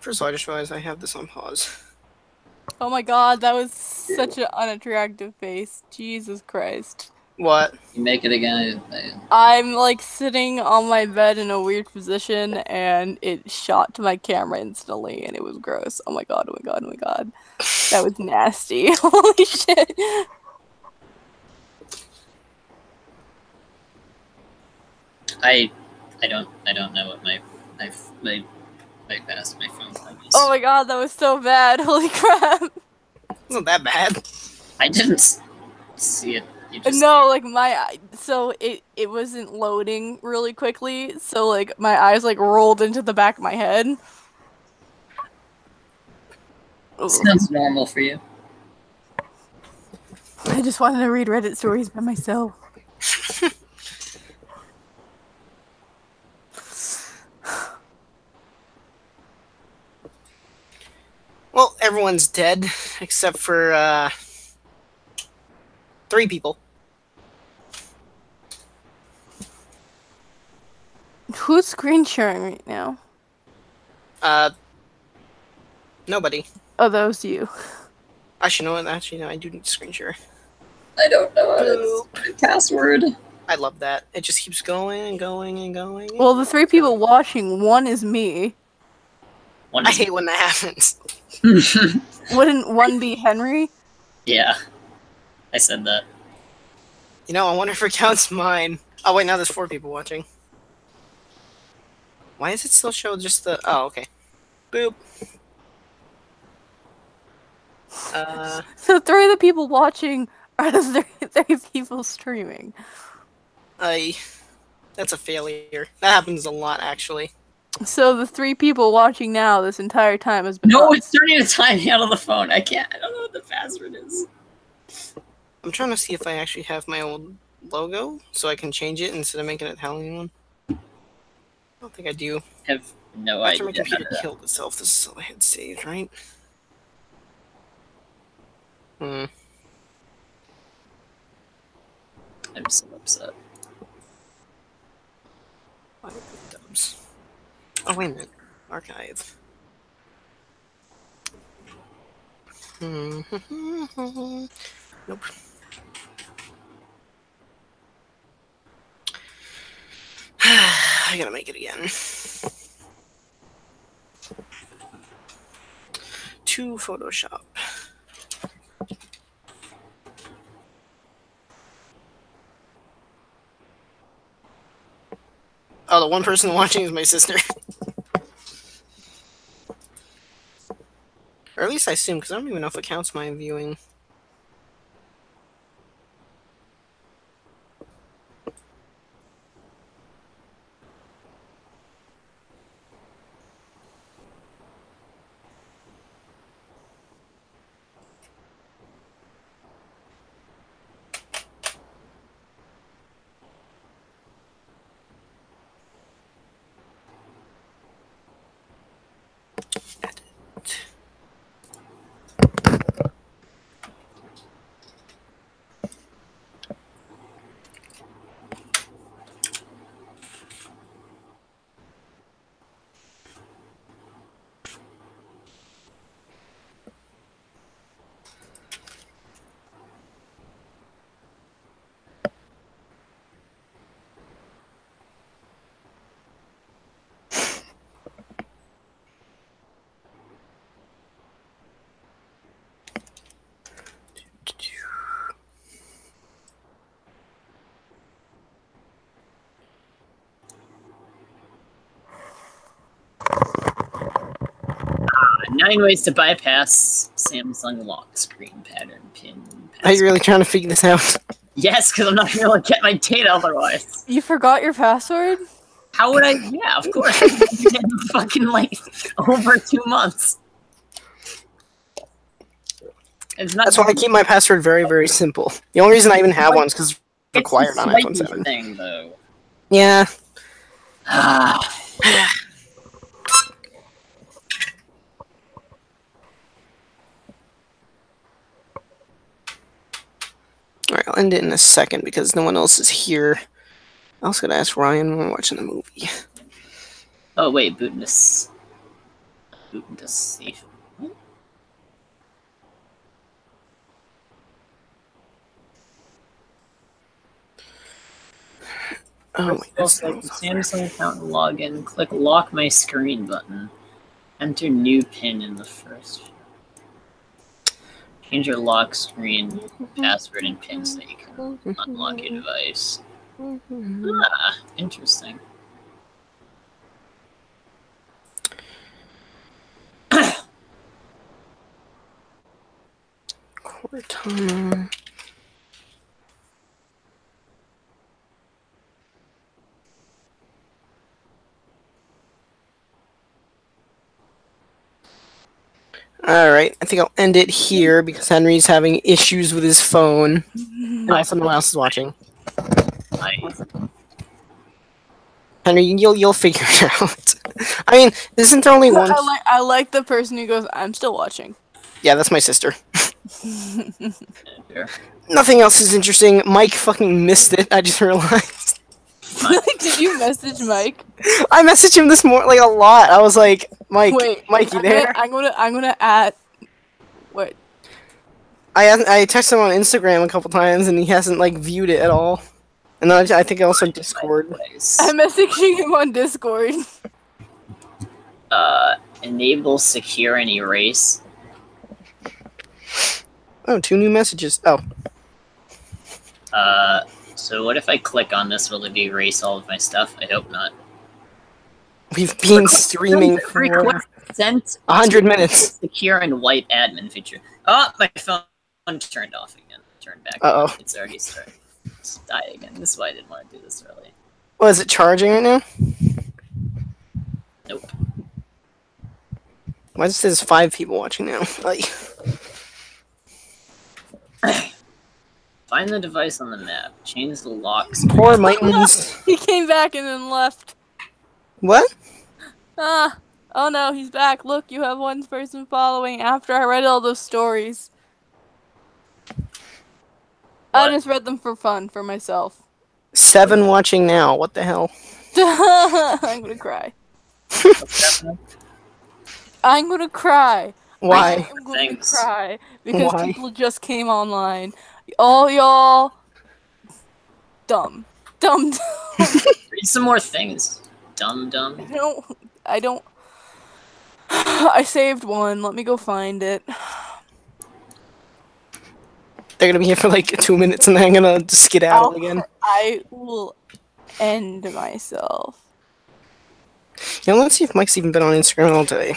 First of all, I just realized I have this on pause. Oh my god, that was such an unattractive face. Jesus Christ. What? You make it again. I'm like sitting on my bed in a weird position and it shot to my camera instantly and it was gross. Oh my god, oh my god, oh my god. That was nasty. Holy shit. I don't know what my phone time is. Oh my god, that was so bad. Holy crap. It wasn't that bad. I didn't see it. You just No, like so it wasn't loading really quickly, so like my eyes like rolled into the back of my head. sounds normal for you. I just wanted to read Reddit stories by myself. Well, everyone's dead except for 3 people. Who's screen sharing right now? Nobody. Oh, that was you. Actually, no, I do need to screen share. I don't know my password. I love that. It just keeps going and going and going. Well, the 3 people watching, one is me. I hate when that happens. Wouldn't one be Henry? Yeah. I said that. You know, I wonder if it counts mine. Oh, wait, now there's 4 people watching. Why does it still show just the... Oh, okay. Boop. So 3 of the people watching are the 3 people streaming. That's a failure. That happens a lot, actually. So the 3 people watching now this entire time has been... No, it's turning to time me out of the phone. I don't know what the password is. I'm trying to see if I actually have my old logo, so I can change it instead of making it Halloween one. I don't think I do. I have no After idea. my computer killed itself, this is all I had saved, right? I'm so upset. Why did the dubs? Oh, wait a minute. Archive. Nope. I gotta make it again. To Photoshop. Oh, the one person watching is my sister. Or at least I assume, because I don't even know if it counts my viewing. Nine ways to bypass Samsung lock screen pattern pin. Are you really trying to figure this out? Yes, because I'm not going to be able to get my data otherwise. You forgot your password? How would I? Yeah, of course. It's been fucking like over 2 months. It's not. That's why I keep my password very, very simple. The only reason I even have one is because it's required on iPhone 7. Thing, though. Yeah. Alright, I'll end it in a second because no one else is here. I was gonna ask Ryan when we're watching the movie. Oh wait, Bootness. Bootness safe. Oh, First, select the Samsung account and log in. Click Lock My Screen button. Enter new PIN in the first. Change your lock screen password and PIN so that you can unlock your device. Ah, interesting. Cortana. Alright, I think I'll end it here because Henry's having issues with his phone. And also no one else is watching. Henry, you'll figure it out. I mean, isn't there only one? I like the person who goes, I'm still watching. Yeah, that's my sister. Nothing else is interesting. Mike fucking missed it, I just realized. Did you message Mike? I messaged him this morning like a lot. I was like, Mike, Wait, Mike, you there? I'm gonna add. What? I texted him on Instagram a couple times and he hasn't like viewed it at all. And then I think also Discord. I'm messaging him on Discord. Enable secure and erase. Oh, 2 new messages. Oh. So what if I click on this? Will it erase all of my stuff? I hope not. We've been streaming for sent 100 minutes. Secure and white admin feature. Oh, my phone turned off again. Turned back. Uh-oh. It's already started. Let's die again. This is why I didn't want to do this early. Oh, is it charging right now? Nope. Why does it says 5 people watching now? Like. Find the device on the map. Change the locks. Poor Mitons. He came back and then left. What? Ah. Oh no, he's back. Look, you have one person following after I read all those stories. I just read them for fun, for myself. 7 watching now. What the hell? I'm gonna cry. I'm gonna cry. Why? I'm going Thanks. to cry because Why? people just came online. All y'all dumb. Read some more things. Dumb. I don't. I saved one. Let me go find it. They're gonna be here for like 2 minutes and then I'm gonna just skedaddle again. I will end myself. Yeah, let's see if Mike's even been on Instagram all day.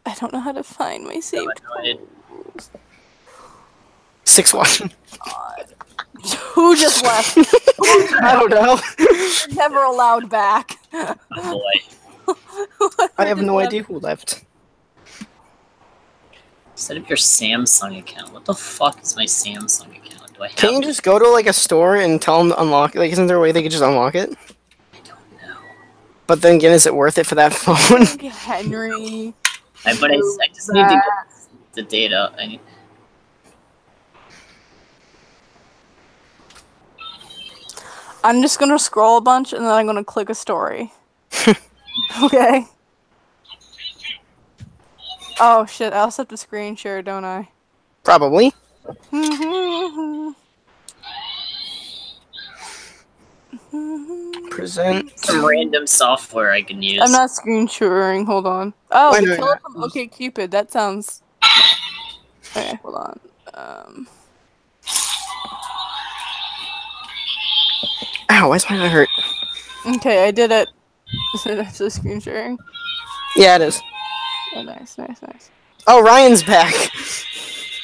I don't know how to find my saved. 6 watching. God. Who just left? I don't know. Never allowed back. Oh boy. I have no idea who left. Set up your Samsung account. What the fuck is my Samsung account? Do I have Can't you just go to like a store and tell them to unlock it? Like, isn't there a way they could just unlock it? I don't know. But then again, is it worth it for that phone? Henry. I just need to get the data. I'm just gonna scroll a bunch and then I'm gonna click a story. Okay. Oh shit, I also have to screen share, don't I? Probably. Present. Some random software I can use. I'm not screen sharing, hold on. Oh, Wait, the no, killer no. from OK Cupid, that sounds... Okay, hold on. Ow, why's my eye hurt? Okay, I did it. Is it actually screen sharing? Yeah, it is. Oh, nice. Oh, Ryan's back.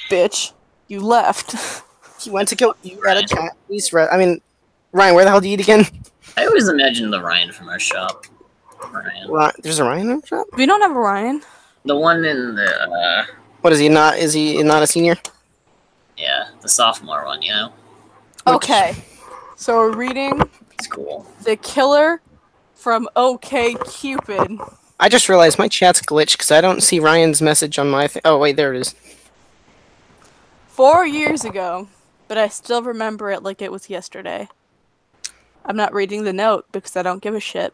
Bitch, you left. He went to go eat at a Chinese Ryan, where the hell do you eat again? I always imagined the Ryan from our shop. Ryan. There's a Ryan in the shop? We don't have a Ryan. The one in the, What is he not? Is he not a senior? yeah, the sophomore one, you know? Okay, so we're reading It's cool. The Killer from OK Cupid. I just realized my chat's glitched because I don't see Ryan's message on my thing. Oh, wait, there it is. 4 years ago, but I still remember it like it was yesterday. I'm not reading the note because I don't give a shit.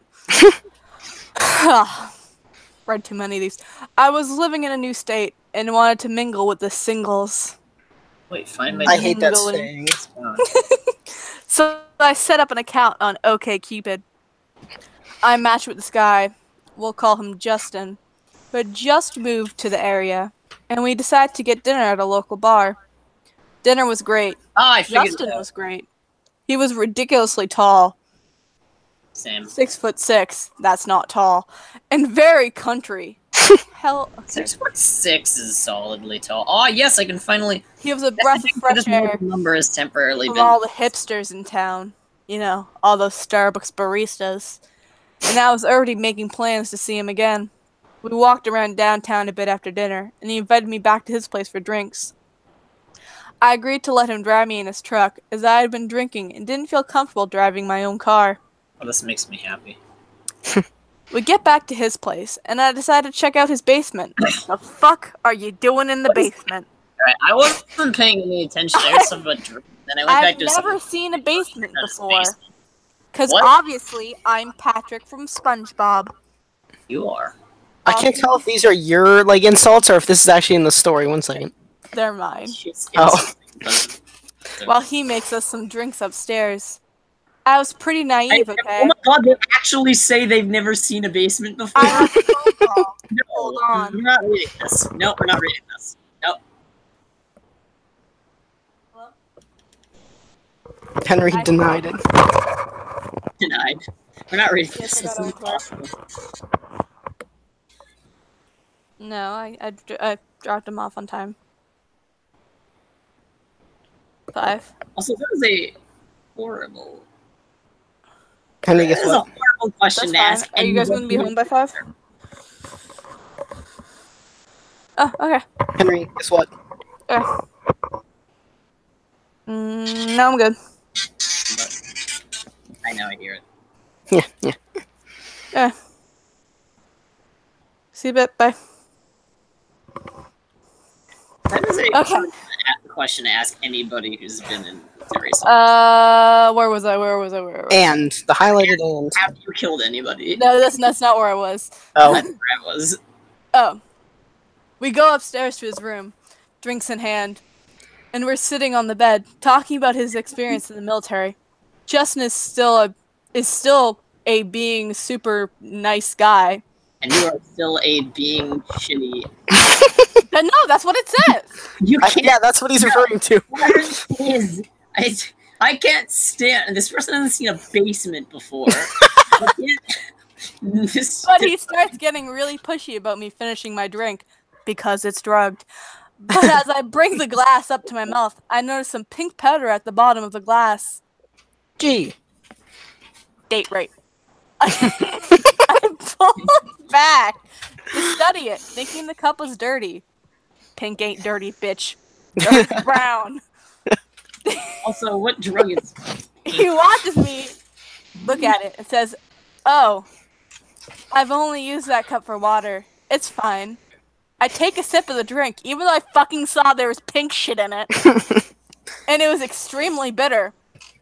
Read too many of these. I was living in a new state and wanted to mingle with the singles. Wait, find my. I hate that Mingling. saying. So I set up an account on OkCupid. I matched with this guy. We'll call him Justin. Who had just moved to the area, and we decided to get dinner at a local bar. Dinner was great. Oh, I figured Justin it out. was great. He was ridiculously tall. Same. 6'6". That's not tall. And very country. Hell. Okay. 6'6" is solidly tall. Oh yes, I can finally. He was a breath of fresh air Number has temporarily from been. all the hipsters in town. You know, all those Starbucks baristas. And I was already making plans to see him again. We walked around downtown a bit after dinner, and he invited me back to his place for drinks. I agreed to let him drive me in his truck, as I had been drinking and didn't feel comfortable driving my own car. Oh, this makes me happy. We get back to his place, and I decided to check out his basement. The fuck are you doing in the basement? Alright, I wasn't paying any attention. There was some about drink. Then I went back I've to never seen a basement before. Basement. Because What? obviously, I'm Patrick from SpongeBob. You are. I can't tell if these are your like insults or if this is actually in the story. One second. They're mine. Oh. While he makes us some drinks upstairs. I was pretty naive, okay? Oh my god, they actually say they've never seen a basement before. I have a phone call. No, Hold on. we're not reading this. No, we're not reading this. No. Henry denied it. Denied. We're not reading Yes, this. I This got is it. impossible. No, I dropped him off on time. 5. Also, that is a horrible. Henry, That guess is a what? horrible question That's to fine. ask. Are you guys going to be home by 5? Oh, okay. Henry, guess what? Yeah. No, I'm good. I know, I hear it. Yeah, yeah. Yeah. See you a bit. Bye. That is a Okay. hard question to ask anybody who's been in military. Where was I? Where was I? And the highlighted and. Have you killed anybody? No, that's not where I was. Oh, That's where I was. Oh. We go upstairs to his room, drinks in hand, and we're sitting on the bed, talking about his experience in the military. Justin is still a being super nice guy. And you are still a being shitty. But no, that's what it says. You can't. yeah, that's what he's referring to. Is I can't stand. This person hasn't seen a basement before. But he starts getting really pushy about me finishing my drink because it's drugged. But as I bring the glass up to my mouth, I notice some pink powder at the bottom of the glass. Gee. Date rape. I pulled back to study it, thinking the cup was dirty. Pink ain't dirty, bitch. Dirty brown. Also, what drug is? He watches me look at it and says, "Oh, I've only used that cup for water. It's fine." I take a sip of the drink, even though I fucking saw there was pink shit in it. And it was extremely bitter.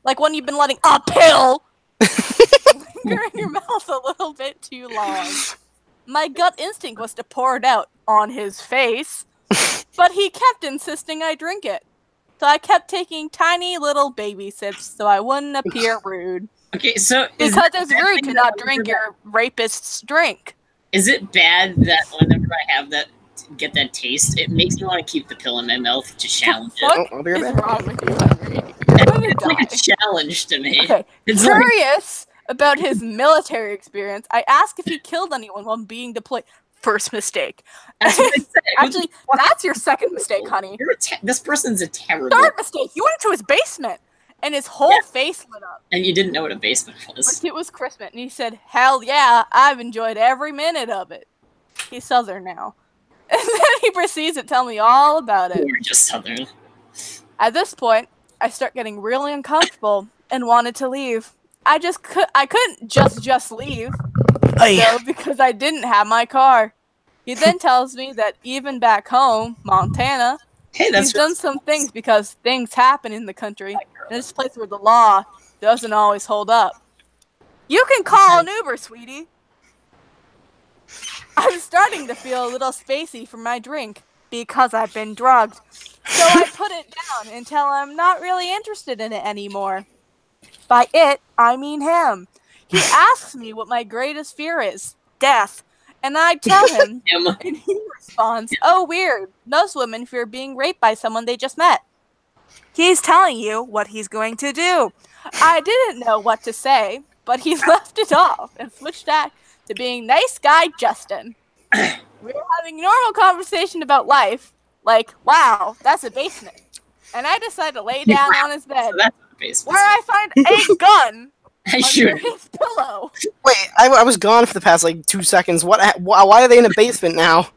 Like when you've been letting a pill linger in your mouth a little bit too long. My gut instinct was to pour it out on his face, but he kept insisting I drink it. So I kept taking tiny little baby sips so I wouldn't appear rude. Okay, so Because it's rude to not drink your rapist's drink. Is it bad that whenever I have that, get that taste, it makes me want to keep the pill in my mouth to challenge it? What I'll be is right back. wrong with you, Henry? You're gonna It's like a die. challenge to me. Okay. It's like, Curious about his military experience, I asked if he killed anyone while being deployed. First mistake. that's what I said. Actually, that's your second mistake, honey. This person's a terrible. Third mistake. You went into his basement, and his whole face lit up. And you didn't know what a basement was. Like it was Christmas, and he said, "Hell yeah, I've enjoyed every minute of it." He's Southern now, and then he proceeds to tell me all about it. You're just Southern. At this point, I start getting really uncomfortable and wanted to leave. I couldn't just leave, though, because I didn't have my car. He then tells me that even back home, Montana, Hey, that's He's done some things because things happen in the country. And it's a place where the law doesn't always hold up. You can call an Uber, sweetie. I'm starting to feel a little spacey from my drink because I've been drugged. So I put it down until I'm not really interested in it anymore. By it, I mean him. He asks me what my greatest fear is. Death. And I tell him, and he responds, oh, weird. Most women fear being raped by someone they just met. He's telling you what he's going to do. I didn't know what to say, but he left it off and switched back to being nice guy Justin. We were having a normal conversation about life, like, wow, that's a basement. And I decided to lay down on his bed, So that's the basement. where I find a gun I shoot. under his pillow. Wait, I was gone for the past like 2 seconds. Why are they in a basement now?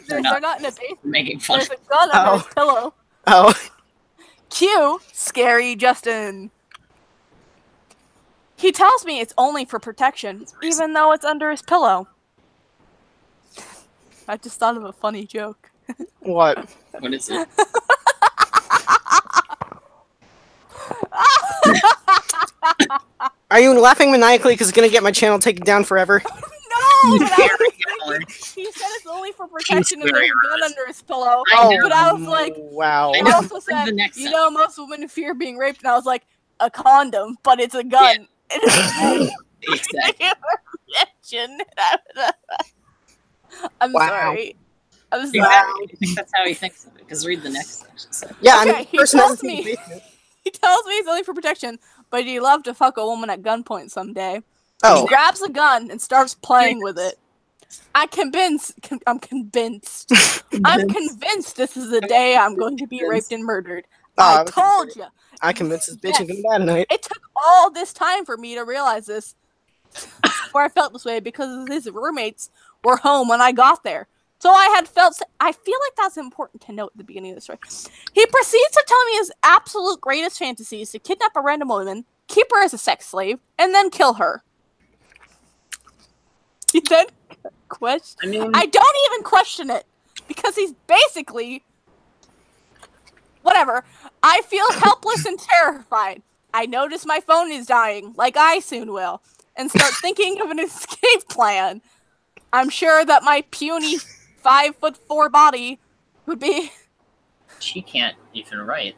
They're not in a basement. Making fun. There's a gun under his pillow. Oh, Cue scary Justin. He tells me it's only for protection, even though it's under his pillow. I just thought of a funny joke. what? What is it? Are you laughing maniacally because it's gonna get my channel taken down forever? No! But he said it's only for protection and there's a gun under his pillow. But I was like, wow. he also said, you know, most women fear being raped, and I was like, a condom, but it's a gun. Yeah. Exactly. I'm Wow. sorry. I'm sorry. I think that's how he thinks of it. Because read the next section. So. Yeah, Okay, I mean, he person tells hasn't seen me- the basement. He tells me it's only for protection, but he'd love to fuck a woman at gunpoint someday. Oh, He grabs a gun and starts playing with it. I'm convinced this is the day I'm going to be raped and murdered. I told you. I convinced this bitch and come down tonight. It took all this time for me to realize this. Before I felt this way because his roommates were home when I got there. So I feel like that's important to note at the beginning of the story. He proceeds to tell me his absolute greatest fantasy is to kidnap a random woman, keep her as a sex slave, and then kill her. He said, I don't even question it, because he's basically... Whatever. I feel helpless and terrified. I notice my phone is dying, like I soon will, and start thinking of an escape plan. I'm sure that my puny 5'4" body would be... She can't even write.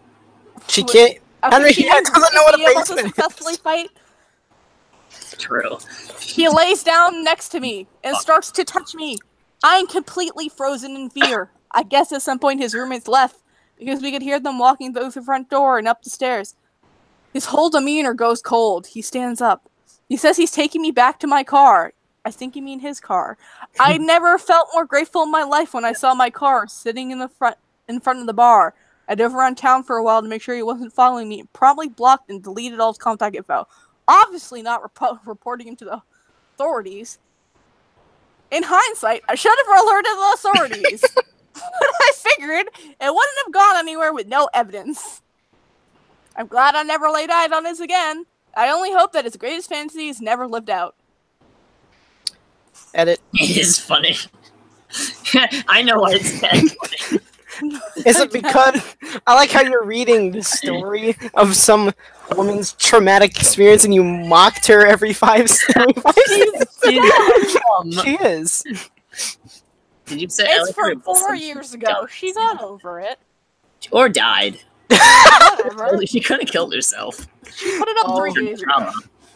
She can't. Henry doesn't know what a able to basement successfully is. fight. True. He lays down next to me and starts to touch me. I'm completely frozen in fear. I guess at some point his roommates left because we could hear them walking through the front door and up the stairs. His whole demeanor goes cold. He stands up. He says he's taking me back to my car. I think you mean his car. I never felt more grateful in my life when I saw my car sitting in front of the bar. I drove around town for a while to make sure he wasn't following me. Promptly blocked and deleted all his contact info. Obviously not reporting him to the authorities. In hindsight, I should have alerted the authorities. But I figured it wouldn't have gone anywhere with no evidence. I'm glad I never laid eyes on this again. I only hope that his greatest fantasy is never lived out. Edit. It is funny. I know why it's funny. Is it because I like how you're reading the story of some woman's traumatic experience and you mocked her every 5 seconds? She is. Did you say It's from 4 years ago. She got over it. Or died. Whatever. She could have killed herself. She put it up 3 days ago. Trauma.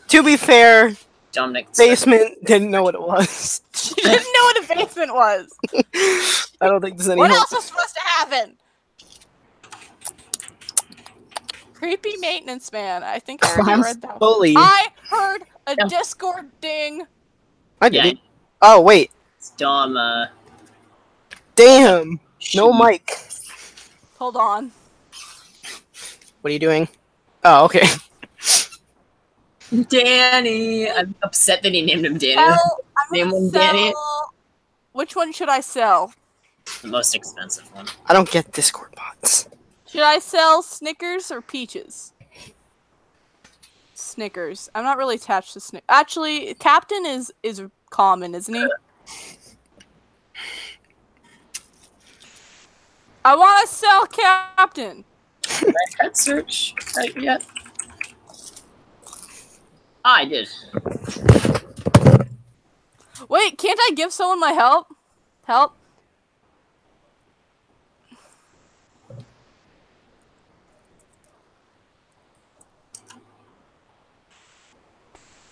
To be fair, Dominic. basement didn't know what it was. She didn't know what a basement was. I don't think there's any What hope. else was supposed to happen? Creepy maintenance man. I think I already read that. Bully. I heard a Discord ding. I did Yeah. it. Oh, wait. It's Dom, Damn. No mic. Hold on. What are you doing? Oh, okay. Danny! I'm upset that he named him Danny. Sell, Name I'm one gonna Danny. sell... Which one should I sell? The most expensive one. I don't get Discord bots. Should I sell Snickers or Peaches? Snickers. I'm not really attached to Snickers. Actually, Captain is common, isn't he? I want to sell Captain. Did I pet search right yet? Ah, I did. Wait, can't I give someone my help? Help?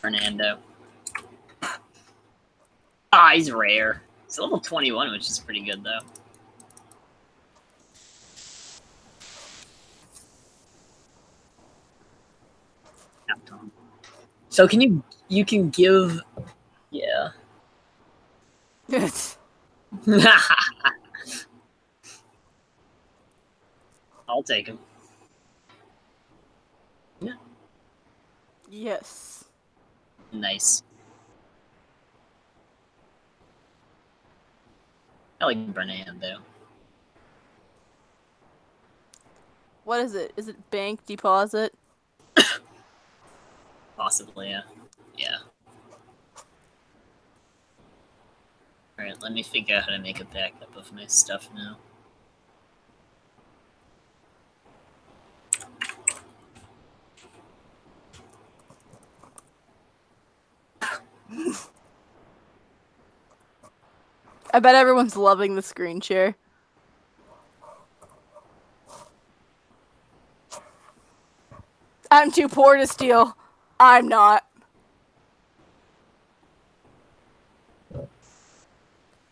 Fernando. Ah, he's rare. It's level 21, which is pretty good, though. So can you can give... Yeah. I'll take him. Yeah. Yes. Nice. I like Bernando. What is it? Is it bank deposit? Possibly, yeah. Yeah. Alright, let me figure out how to make a backup of my stuff now. I bet everyone's loving the screen share. I'm too poor to steal. I'm not.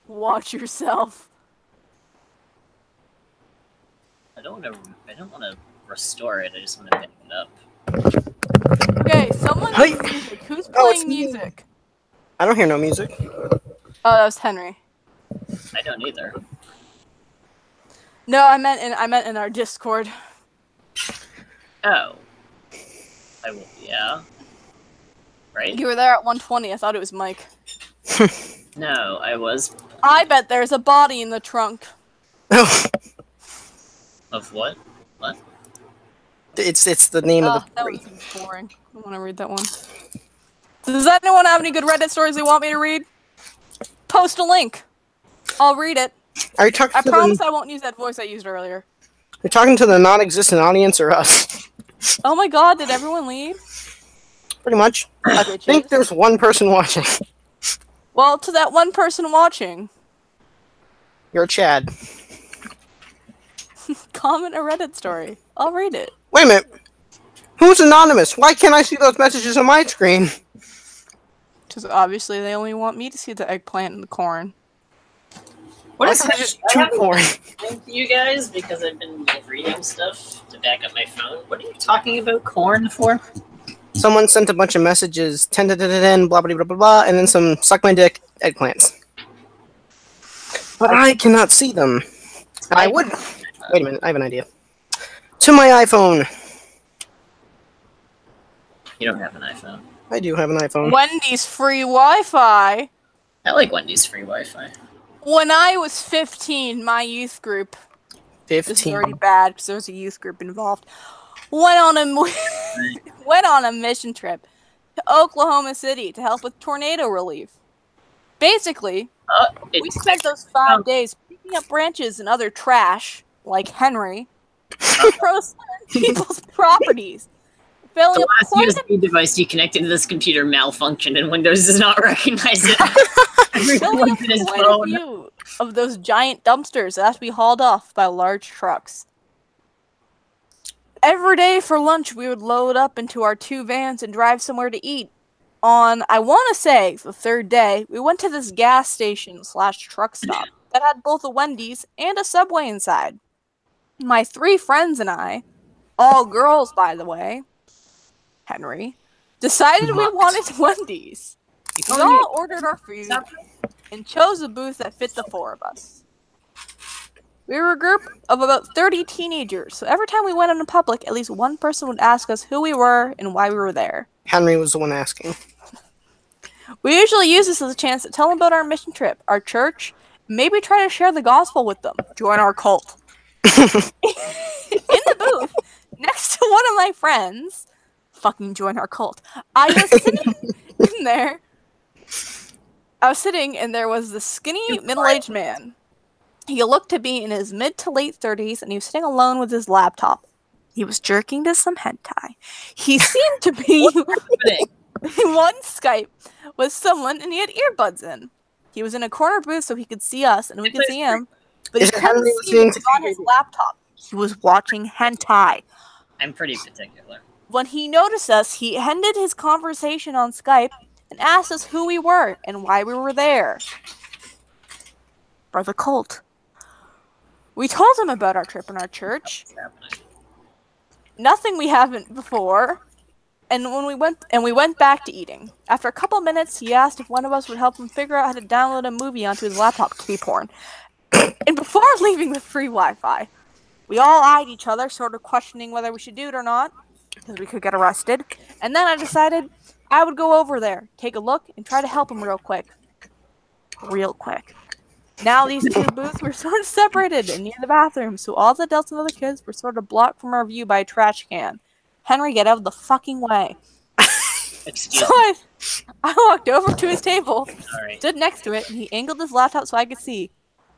Watch yourself. I don't want to restore it. I just want to pick it up. Okay, someone Hey. needs music. Who's Oh, playing it's me. music? I don't hear no music. Oh, that was Henry. I don't either. No, I meant in our Discord. Oh. I will. Yeah. Right? You were there at 120. I thought it was Mike. No, I was. I bet there's a body in the trunk. Oh, Of what? What? it's the name of the That story. was boring. I don't want to read that one. Does anyone have any good Reddit stories they want me to read? Post a link. I'll read it. Are you talking I to promise the, I won't use that voice I used earlier. you're talking to the non-existent audience or us? Oh my god, did everyone leave? Pretty much. I Bitches. think there's one person watching. Well, to that one person watching, You're Chad. comment a Reddit story. I'll read it. Wait a minute. Who's anonymous? Why can't I see those messages on my screen? Because obviously they only want me to see the eggplant and the corn. What is just two corn? Thank you guys, because I've been reading stuff to back up my phone. What are you talking about corn for? Someone sent a bunch of messages, 10 blah blah blah blah blah, and then some suck my dick eggplants. But I cannot see them. I would. Wait a minute, I have an idea. To my iPhone. You don't have an iPhone. I do have an iPhone. Wendy's free Wi-Fi. I like Wendy's free Wi-Fi. When I was 15, my youth group, this is 15. already bad because there was a youth group involved, went on a mission trip to Oklahoma City to help with tornado relief. Basically, we spent those 5 days picking up branches and other trash, like Henry, across people's properties. The last USB device you connected to this computer malfunctioned and Windows does not recognize it. Filling up quite a few of those giant dumpsters that have to be hauled off by large trucks. Every day for lunch, we would load up into our 2 vans and drive somewhere to eat. On, I want to say, the 3rd day, we went to this gas station / truck stop that had both a Wendy's and a Subway inside. My 3 friends and I, all girls by the way, Henry, decided we wanted Wendy's. We all ordered our food and chose a booth that fit the 4 of us. We were a group of about 30 teenagers, so every time we went out in public, at least one person would ask us who we were and why we were there. Henry was the one asking. We usually use this as a chance to tell them about our mission trip, our church, maybe try to share the gospel with them. Join our cult. In the booth, next to one of my friends, fucking join our cult, I was sitting in there. I was sitting and there was this skinny middle-aged man. He looked to be in his mid to late 30s, and he was sitting alone with his laptop. He was jerking to some hentai. He seemed to be on Skype with someone, and he had earbuds in. He was in a corner booth so he could see us, and we could see him, but he couldn't see what was on his laptop. He was watching hentai. I'm pretty particular. When he noticed us, he ended his conversation on Skype and asked us who we were and why we were there. For the cult. We told him about our trip in our church. Nothing we haven't before. And we went back to eating. After a couple minutes, he asked if one of us would help him figure out how to download a movie onto his laptop to see porn. And before leaving the free Wi-Fi, we all eyed each other, sort of questioning whether we should do it or not, because we could get arrested. And then I decided I would go over there, take a look, and try to help him real quick. Real quick. Now these two booths were sort of separated and near the bathroom, so all the adults and other kids were sort of blocked from our view by a trash can. Henry, get out of the fucking way. So I walked over to his table, stood next to it, and he angled his laptop so I could see.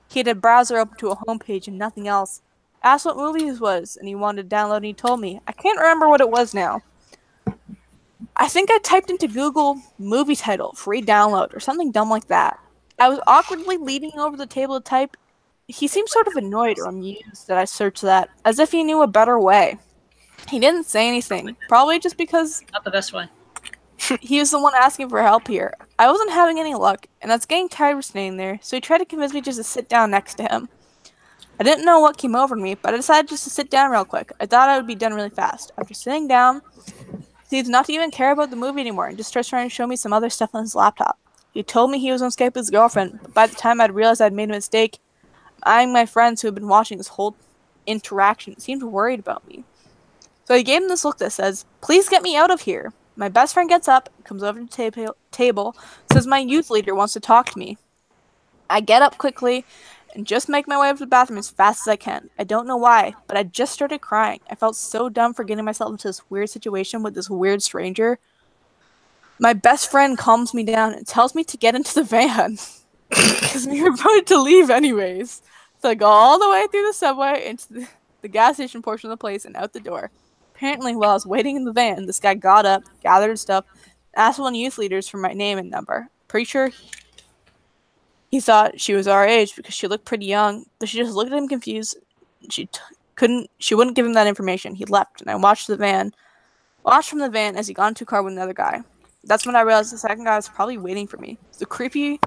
He had a browser open to a homepage and nothing else. I asked what movie this was, and he wanted to download, and he told me. I can't remember what it was now. I think I typed into Google movie title, free download, or something dumb like that. I was awkwardly leaning over the table to type. He seemed sort of annoyed or amused that I searched that, as if he knew a better way. He didn't say anything, probably just because not the best way. He was the one asking for help here. I wasn't having any luck, and I was getting tired of staying there, so he tried to convince me just to sit down next to him. I didn't know what came over me, but I decided just to sit down real quick. I thought I would be done really fast. After sitting down, he seems not to even care about the movie anymore and just starts trying to show me some other stuff on his laptop. He told me he was on Skype with his girlfriend, but by the time I'd realized I'd made a mistake, eyeing my friends who had been watching this whole interaction seemed worried about me. So I gave him this look that says, "Please get me out of here." My best friend gets up, comes over to the table, says my youth leader wants to talk to me. I get up quickly and just make my way up to the bathroom as fast as I can. I don't know why, but I just started crying. I felt so dumb for getting myself into this weird situation with this weird stranger. My best friend calms me down and tells me to get into the van because we were about to leave anyways. So I go all the way through the subway into the gas station portion of the place and out the door. Apparently, while I was waiting in the van, this guy got up, gathered his stuff, asked one of the youth leaders for my name and number. Pretty sure he thought she was our age because she looked pretty young, but she just looked at him confused. She wouldn't give him that information. He left, and I watched from the van as he got into a car with another guy. That's when I realized the second guy was probably waiting for me. Creepy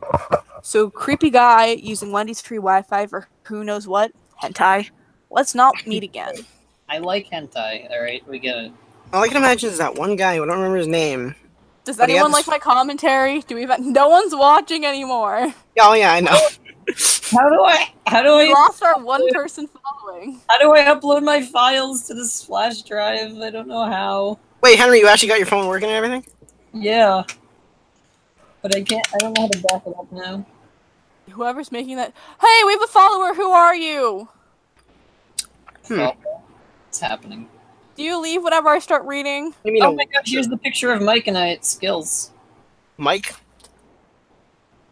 guy using Wendy's free Wi-Fi for who knows what, hentai. Let's not meet again. I like hentai, alright? We get it. All I can imagine is that one guy, I don't remember his name. Does anyone like my commentary? No one's watching anymore. Oh yeah, I know. How do I We lost our one person following. How do I upload my files to this flash drive? I don't know how. Wait, Henry, you actually got your phone working and everything? Yeah. But I don't know how to back it up now. Whoever's making that. Hey, we have a follower. Who are you? What's happening? Do you leave whenever I start reading? Oh my god, here's the picture of Mike and I at Skills. Mike?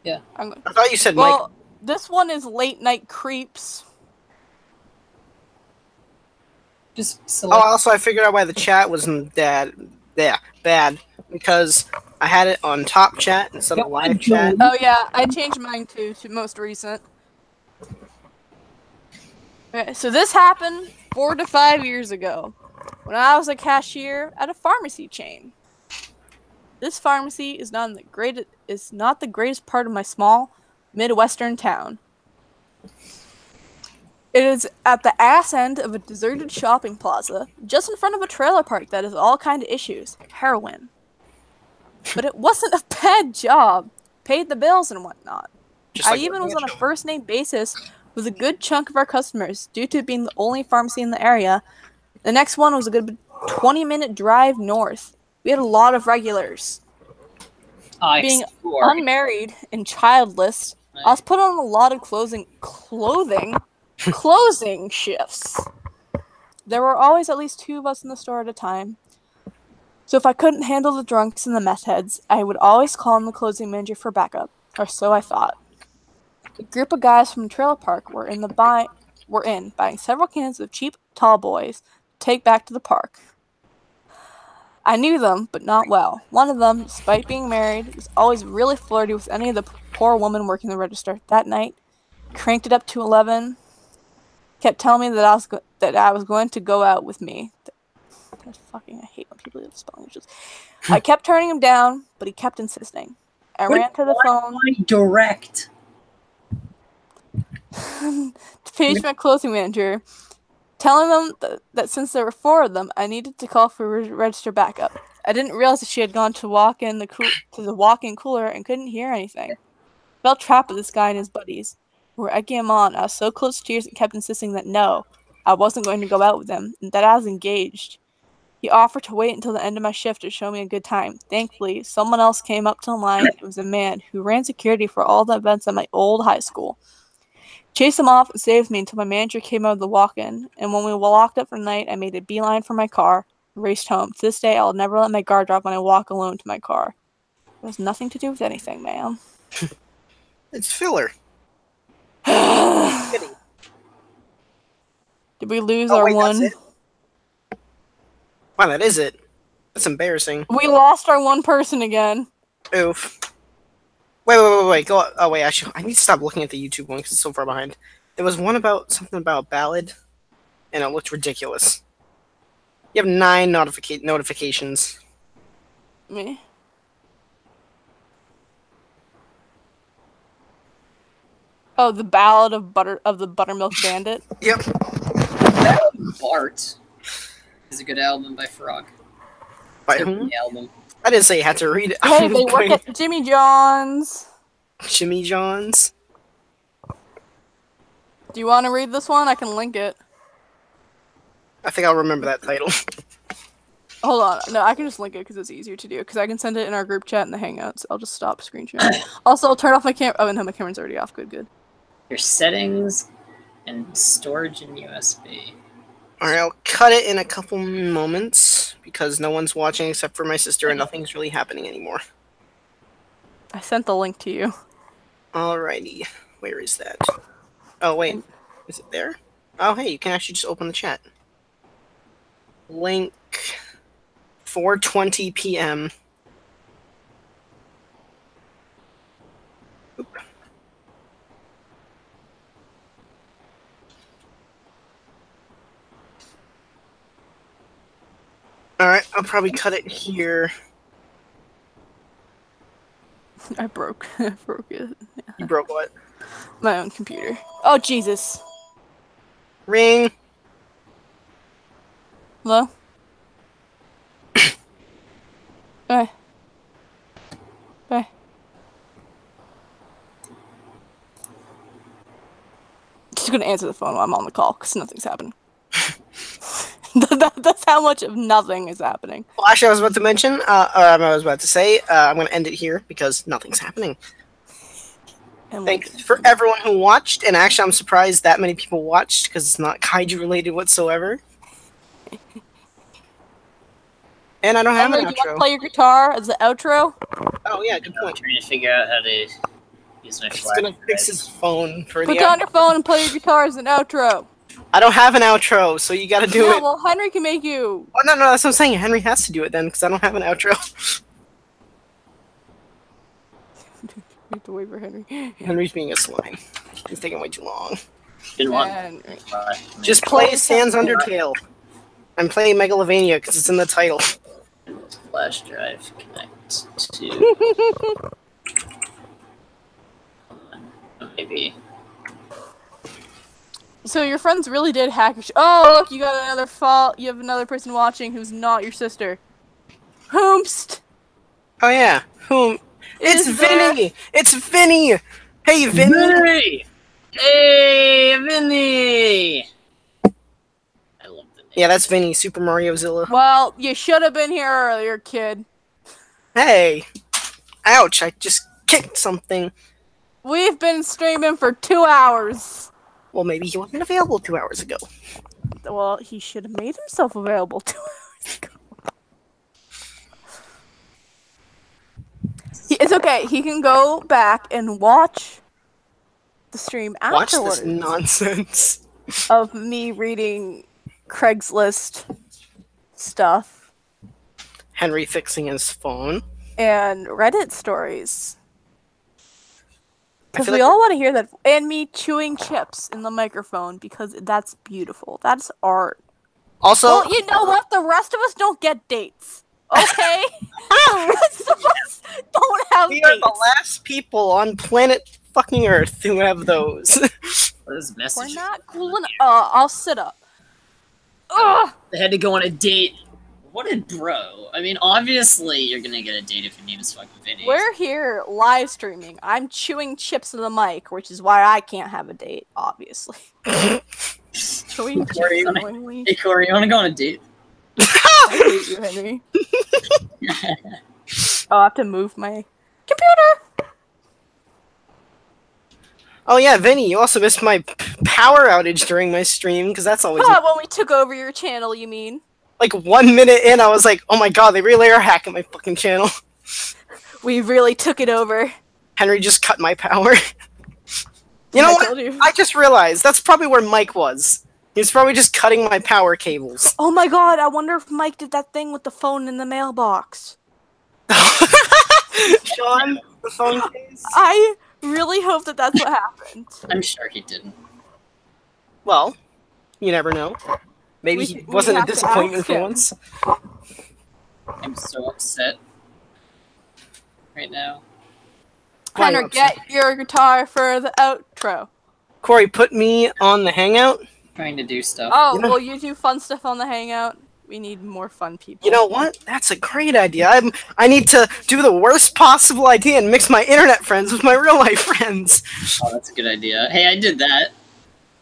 Yeah. I thought you said Mike. Well, this one is Late Night Creeps. Just select. Oh, also I figured out why the chat wasn't bad. Because I had it on top chat instead of live chat. Oh yeah, I changed mine too to most recent. Okay, so this happened 4 to 5 years ago, when I was a cashier at a pharmacy chain. This pharmacy is not the greatest part of my small Midwestern town. It is at the ass end of a deserted shopping plaza, just in front of a trailer park that has all kind of issues, heroin. But it wasn't a bad job. Paid the bills and whatnot. I even was on a first-name basis with a good chunk of our customers, due to it being the only pharmacy in the area. The next one was a good 20-minute drive north. We had a lot of regulars. Being unmarried and childless, I was put on a lot of closing shifts. There were always at least 2 of us in the store at a time. So if I couldn't handle the drunks and the meth heads, I would always call on the closing manager for backup, or so I thought. A group of guys from a trailer park were in buying several cans of cheap tall boys to take back to the park. I knew them, but not well. One of them, despite being married, was always really flirty with any of the poor women working the register. That night, cranked it up to 11. Kept telling me that I was going to go out with me. That's fucking. I hate when people do spelling issues. I kept turning him down, but he kept insisting. I ran to the phone. Direct. To page my clothing manager, telling them that since there were 4 of them, I needed to call for register backup. I didn't realize that she had gone to the walk-in cooler and couldn't hear anything. I felt trapped with this guy and his buddies. We were egging him on. I was so close to tears and kept insisting that no, I wasn't going to go out with him, and that I was engaged. He offered to wait until the end of my shift to show me a good time. Thankfully, someone else came up to the line. It was a man who ran security for all the events at my old high school. Chased him off and saved me until my manager came out of the walk-in, and when we were locked up for the night, I made a beeline for my car and raced home. To this day, I'll never let my guard drop when I walk alone to my car. It has nothing to do with anything, ma'am. It's filler. Did we lose our wait, one? that's it? Wow, that is it. That's embarrassing. We lost our one person again. Oof. Wait. Go. Oh, wait, actually, I need to stop looking at the YouTube one because it's so far behind. There was one about something about a ballad, and it looked ridiculous. You have 9 notifications. Me? Oh, the Ballad of the Buttermilk Bandit? Yep. Bart is a good album by Frog. By whom? The album. I didn't say you had to read it. Hey, they work at Jimmy John's. Jimmy John's. Do you want to read this one? I can link it. I think I'll remember that title. Hold on. No, I can just link it because it's easier to do. Because I can send it in our group chat in the Hangouts. I'll just stop screen sharing. Also, I'll turn off my camera. Oh, no, my camera's already off. Good. Your settings and storage in USB. Alright, I'll cut it in a couple moments because no one's watching except for my sister and nothing's really happening anymore. I sent the link to you. Alrighty. Where is that? Oh, wait. Is it there? Oh, hey, you can actually just open the chat. Link 4:20 p.m. Oop. Alright, I'll probably cut it here. I broke it. You broke what? My own computer. Oh, Jesus. Ring. Hello? Bye. Just gonna answer the phone while I'm on the call, because nothing's happening. That's how much of nothing is happening. Well, actually, I was about to mention, I was about to say, I'm going to end it here because nothing's happening. And Thanks for everyone who watched, and actually, I'm surprised that many people watched because it's not kaiju related whatsoever. And I don't have an do you want to outro. play your guitar as the outro? Oh yeah, good I'm point. trying to figure out how to use my He's flash gonna fix drive. his phone for Put the down your phone and play your guitar as an outro. I don't have an outro, so you gotta do Yeah, it. well, Henry can make you. Oh, no, that's what I'm saying. Henry has to do it then, because I don't have an outro. You have to wait for Henry. Henry's being a slime. He's taking way too long. Didn't want Henry. Just play Sans Undertale. I'm playing Megalovania because it's in the title. flash drive connect to maybe. So your friends really did hack your Oh, look, you got another fault. You have another person watching who's not your sister. Whomst? Oh yeah, whom? It's Vinny! It's Vinny! Hey, Vinny! Vinny! Hey, Vinny! I love the name. Yeah, that's Vinny, Super Mario Zilla. Well, you should have been here earlier, kid. Hey! Ouch, I just kicked something. We've been streaming for 2 hours. Well, maybe he wasn't available 2 hours ago. Well, he should have made himself available 2 hours ago. It's okay. He can go back and watch the stream Watch afterwards this nonsense. of me reading Craigslist stuff Henry fixing his phone. and Reddit stories. I Because feel we like all want to hear that. And me chewing chips in the microphone because that's beautiful. That's art. also, Well, you know what? The rest of us don't get dates. Okay? The rest of us don't have we dates. are the last people on planet fucking Earth who have those. Those We're messages. not cool enough. I'll sit up. Ugh! They had to go on a date. What a bro. I mean, obviously you're gonna get a date if your name is fucking Vinny. We're here live streaming. I'm chewing chips in the mic, which is why I can't have a date, obviously. Chewing chips Corey, annoyingly. Hey Corey, you wanna go on a date? I hate you, Henry. Oh, I have to move my computer. Oh yeah, Vinny, you also missed my power outage during my stream, because that's always... When we took over your channel, you mean? Like 1 minute in, I was like, oh my god, they really are hacking my fucking channel. We really took it over. Henry just cut my power. You know I what? told you. I just realized, that's probably where Mike was. He was probably just cutting my power cables. Oh my god, I wonder if Mike did that thing with the phone in the mailbox. Sean, the phone case? I really hope that that's what happened. I'm sure he didn't. Well, you never know. Maybe We- he we wasn't a have to disappointment ask for him. once. I'm so upset right now. Why are you Henry, upset? get your guitar for the outro. Corey, put me on the hangout. Trying to do stuff. Oh, You know- well, you do fun stuff on the Hangout. We need more fun people. You know what? That's a great idea. I need to do the worst possible idea and mix my internet friends with my real life friends. Oh, that's a good idea. Hey, I did that.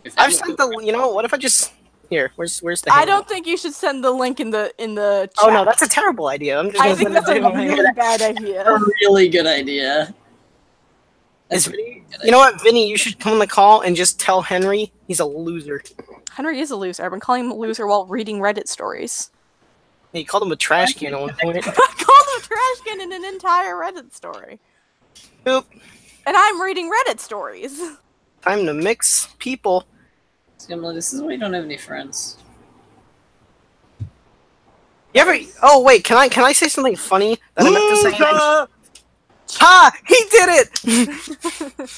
If I've anyone- sent the. You know what? If I just here, where's the? I hangout? don't think you should send the link in the chat. Oh no, that's a terrible idea. I'm just I gonna think send that's it a to my really bad idea. a really good idea. That's Is- a really good You know what, Vinny? You should come on the call and just tell Henry he's a loser. Henry is a loser. I've been calling him a loser while reading Reddit stories. He called him a trash can at one point. I called him a trash can in an entire Reddit story. Oop. And I'm reading Reddit stories. Time to mix people. idea. This is why you don't have any friends. You ever? Oh wait, can I say something funny that I meant to say? Ha! He did it!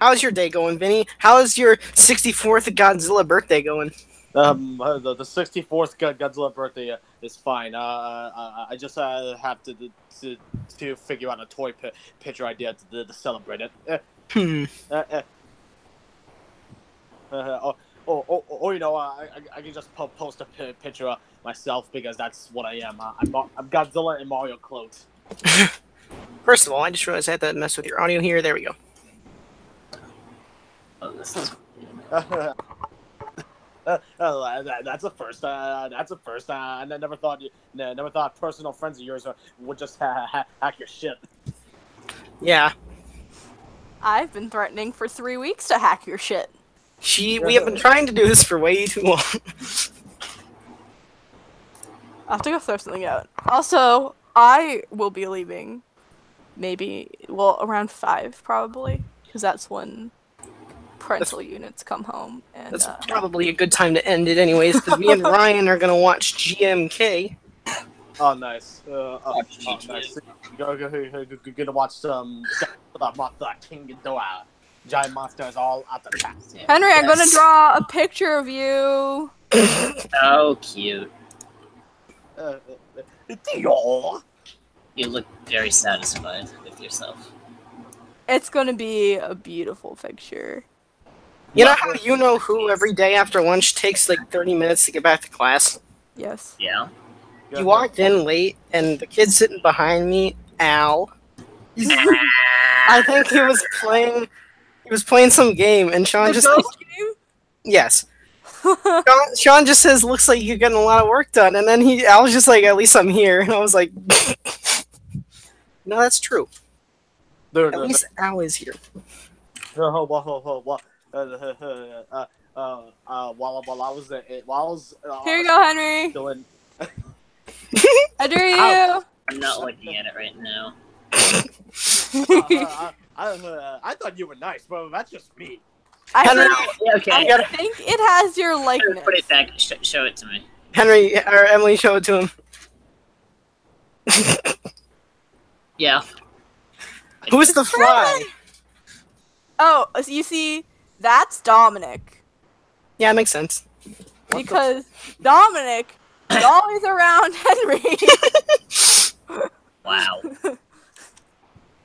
How's your day going, Vinny? How is your 64th Godzilla birthday going? The 64th Godzilla birthday is fine. I just have to figure out a toy picture idea to celebrate it. You know, I can just post a picture of myself because that's what I am. I'm Godzilla in Mario clothes. First of all, I just realized I had to mess with your audio here. There we go. Oh, this is... That's a first. That's a first. I never thought personal friends of yours would just hack your shit. Yeah. I've been threatening for 3 weeks to hack your shit. We have been trying to do this for way too long. I'll have to go throw something out. Also, I will be leaving. Maybe, well, around 5 probably. Because that's when parental units come home. And That's probably a good time to end it anyways, because me and Ryan are gonna watch GMK. Oh, nice. GG. Nice. Gonna watch some King Ghidorah. Giant monsters all at the top. Henry, I'm gonna Yes. draw a picture of you. So cute. Theo. You look very satisfied with yourself. It's gonna be a beautiful picture. You know how you know who every day after lunch takes like 30 minutes to get back to class? Yes. Yeah. You walked in late, and the kid sitting behind me, Al. I think he was playing. He was playing some game, and Sean just yes. Sean just says, "Looks like you're getting a lot of work done," and then Al was just like, "At least I'm here," and I was like, "No, that's true. At least Al is here." While I was Here you go, Henry. doing I drew you. I'm not looking at it right now. I thought you were nice, but that's just me. Henry, Okay. I think it has your likeness. Put it back. Show it to me. Henry or Emily, show it to him. Yeah. Who's the fly? Oh, so you see, that's Dominic. Yeah, it makes sense. Because Dominic is always around Henry. Wow.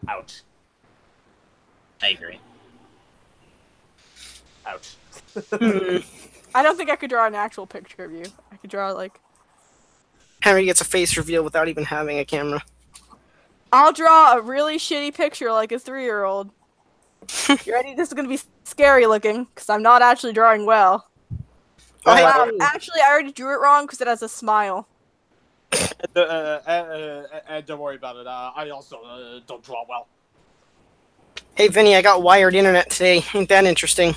Ouch. I agree. Ouch. I don't think I could draw an actual picture of you. I could draw, like... Henry gets a face reveal without even having a camera. I'll draw a really shitty picture like a 3-year-old. You ready? This is gonna be scary looking, because I'm not actually drawing well. Oh, hey, Wow, actually, I already drew it wrong because it has a smile. And don't worry about it. I also don't draw well. hey, Vinny, I got wired internet today. Ain't that interesting?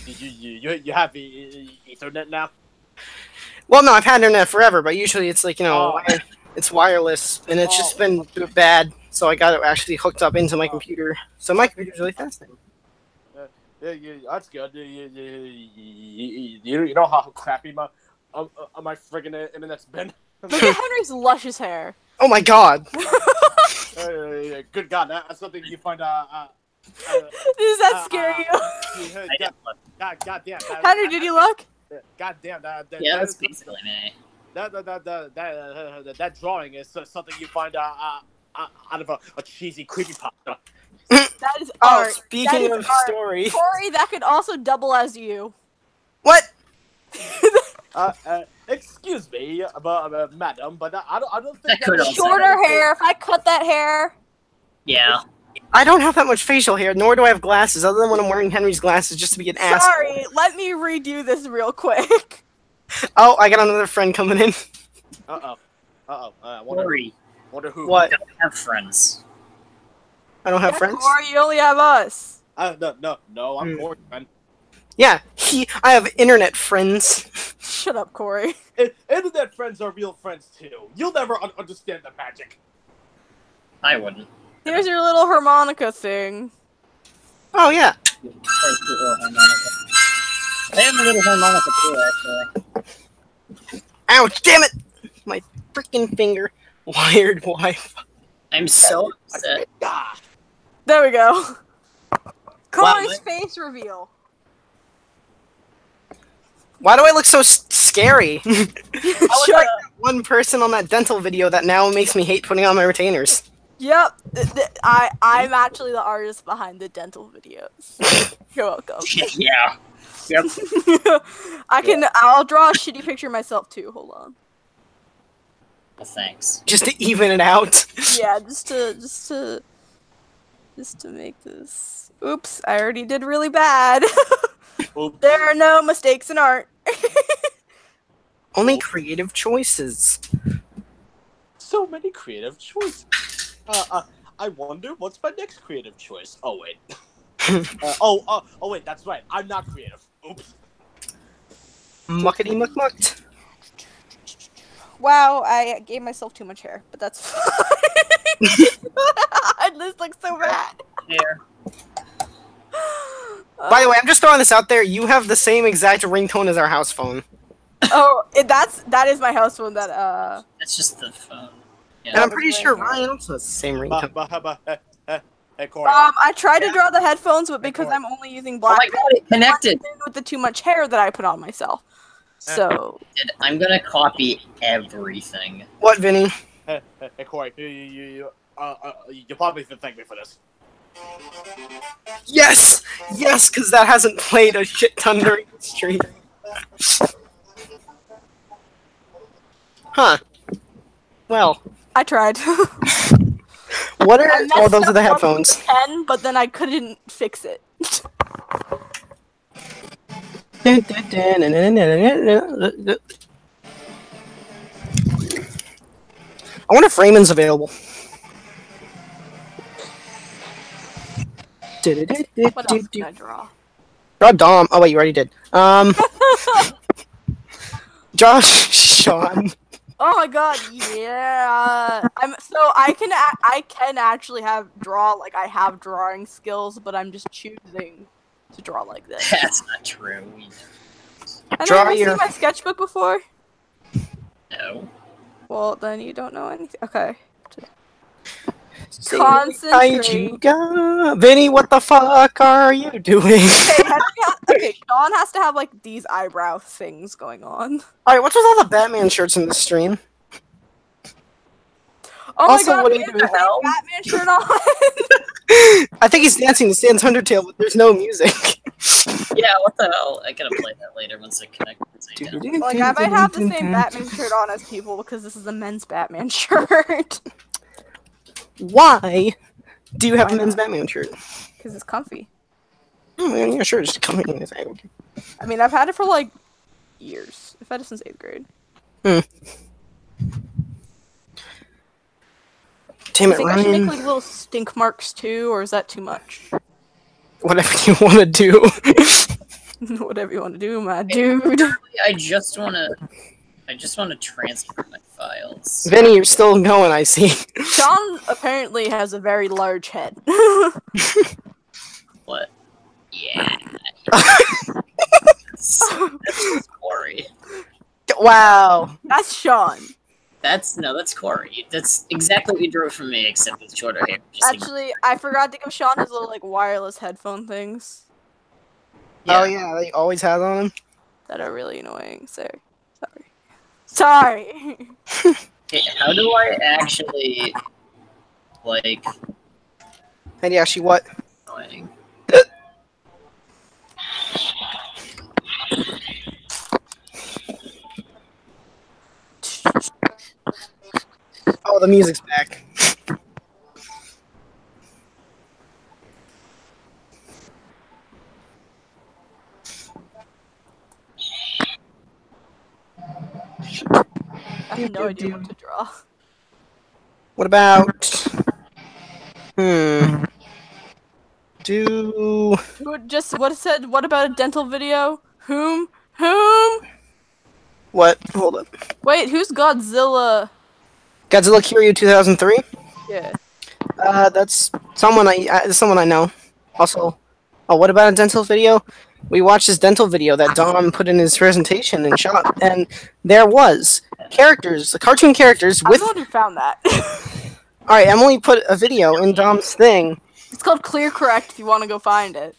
You have Ethernet now? Well, no, I've had internet forever, but usually it's like, you know, Oh. it's wireless, and it's just been bad, so I got it actually hooked up into my computer. So my computer's really fast now. Yeah, that's good. You know how crappy my friggin' internet's been? Look at Henry's luscious hair. Oh my god! Good God, that's something you find Does that scare you? I didn't look. God damn. Henry, did you look? God damn. Yeah, that's basically me. That drawing is something you find out of a cheesy creepypasta. That is Oh, art. speaking That of is art. story. Corey, that could also double as you. What? Excuse me, madam, but I don't think That could also- Shorter hair. If I cut that hair. Yeah. I don't have that much facial hair, nor do I have glasses, other than when I'm wearing Henry's glasses just to be an asshole. Sorry, let me redo this real quick. Oh, I got another friend coming in. Corey, Wonder who. What? I don't have friends. I don't have Yeah, friends? Corey, you only have us. No, I'm Corey, man. Yeah, I have internet friends. Shut up, Corey. Internet friends are real friends too. You'll never understand the magic. I wouldn't. Here's your little harmonica thing. Oh, yeah. I have a little harmonica too, actually. Ouch, damn it! My freaking finger. Wired Wi-Fi. I'm so upset. Ah, There we go. Corey's Wow. face reveal. Why do I look so scary? I look Shut like up. that one person on that dental video that now makes me hate putting on my retainers. Yep, I'm actually the artist behind the dental videos. You're welcome. Yeah. Yep. I'll draw a shitty picture myself too. Hold on. Well, thanks. Just to even it out. Yeah, just to make this. Oops, I already did really bad. oops. There are no mistakes in art. Only creative choices. So many creative choices. I wonder what's my next creative choice. Oh wait. Oh wait, that's right. I'm not creative. Oops. Muckety muck mucked. Wow, I gave myself too much hair, but that's fine. This looks so bad. Here. By the way, I'm just throwing this out there. You have the same exact ringtone as our house phone. That is my house phone. That That's just the phone. Yeah. And I'm pretty sure Ryan also has the same ringtone. Hey Corey. I tried to draw the headphones, but because I'm only using Oh black, my god, it connected! with the too much hair that I put on myself. So Dude, I'm gonna copy everything. What, Vinny? Hey Corey. You probably should thank me for this. Yes! Yes, because that hasn't played a shit ton during the stream. Huh. Well. I tried. What are... I messed Oh, those are the up one headphones. with the pen, but then I couldn't fix it. I wonder if Raymond's available. What else can I draw? Draw Dom. Oh wait, you already did. Josh, Sean. Oh my god, yeah. I can actually draw like I have drawing skills, but I'm just choosing to draw like this. That's not true. And have you seen my sketchbook before? No. Well, then you don't know anything. Okay. Concentrate. Vinny, what the fuck are you doing? Okay, Sean has to have like these eyebrow things going on. Alright, what's with all the Batman shirts in the stream? Oh Also, my god, what he are you has doing? the Batman shirt on! I think he's dancing to Stan's Undertale, but there's no music. Yeah, what the hell? I gotta play that later once I connect. Like, I might have the same Batman shirt on as people because this is a men's Batman shirt. Why do you have a men's Batman shirt? Because it's comfy. Oh man, yeah, sure, just come in. I mean, I've had it for like years. I've had it since 8th grade. Damn it, I should make like little stink marks too, or is that too much? Whatever you want to do. Whatever you want to do, my dude. I just want to transfer my files. Vinny, you're still going, I see. Sean apparently has a very large head. What? Yeah. That's Corey. Wow. That's Sean. That's Corey. That's exactly what you drew from me, except with shorter hair. Actually, I forgot to give Sean his little like wireless headphone things. Yeah. Oh yeah, they always has on him. That are really annoying. Sorry. Okay, how do I actually like? How do you actually what? Annoying. Oh, the music's back. I have no idea what to draw. What about? What about a dental video? Whom? What? Hold up. Wait, who's Godzilla? Godzilla Kiryu 2003? Yeah. That's someone I know. Also, oh, what about a dental video? We watched this dental video that Dom put in his presentation and shot, and there was characters, the cartoon characters with. I'm the one who found that. All right, Emily put a video in Dom's thing. It's called Clear Correct. If you want to go find it.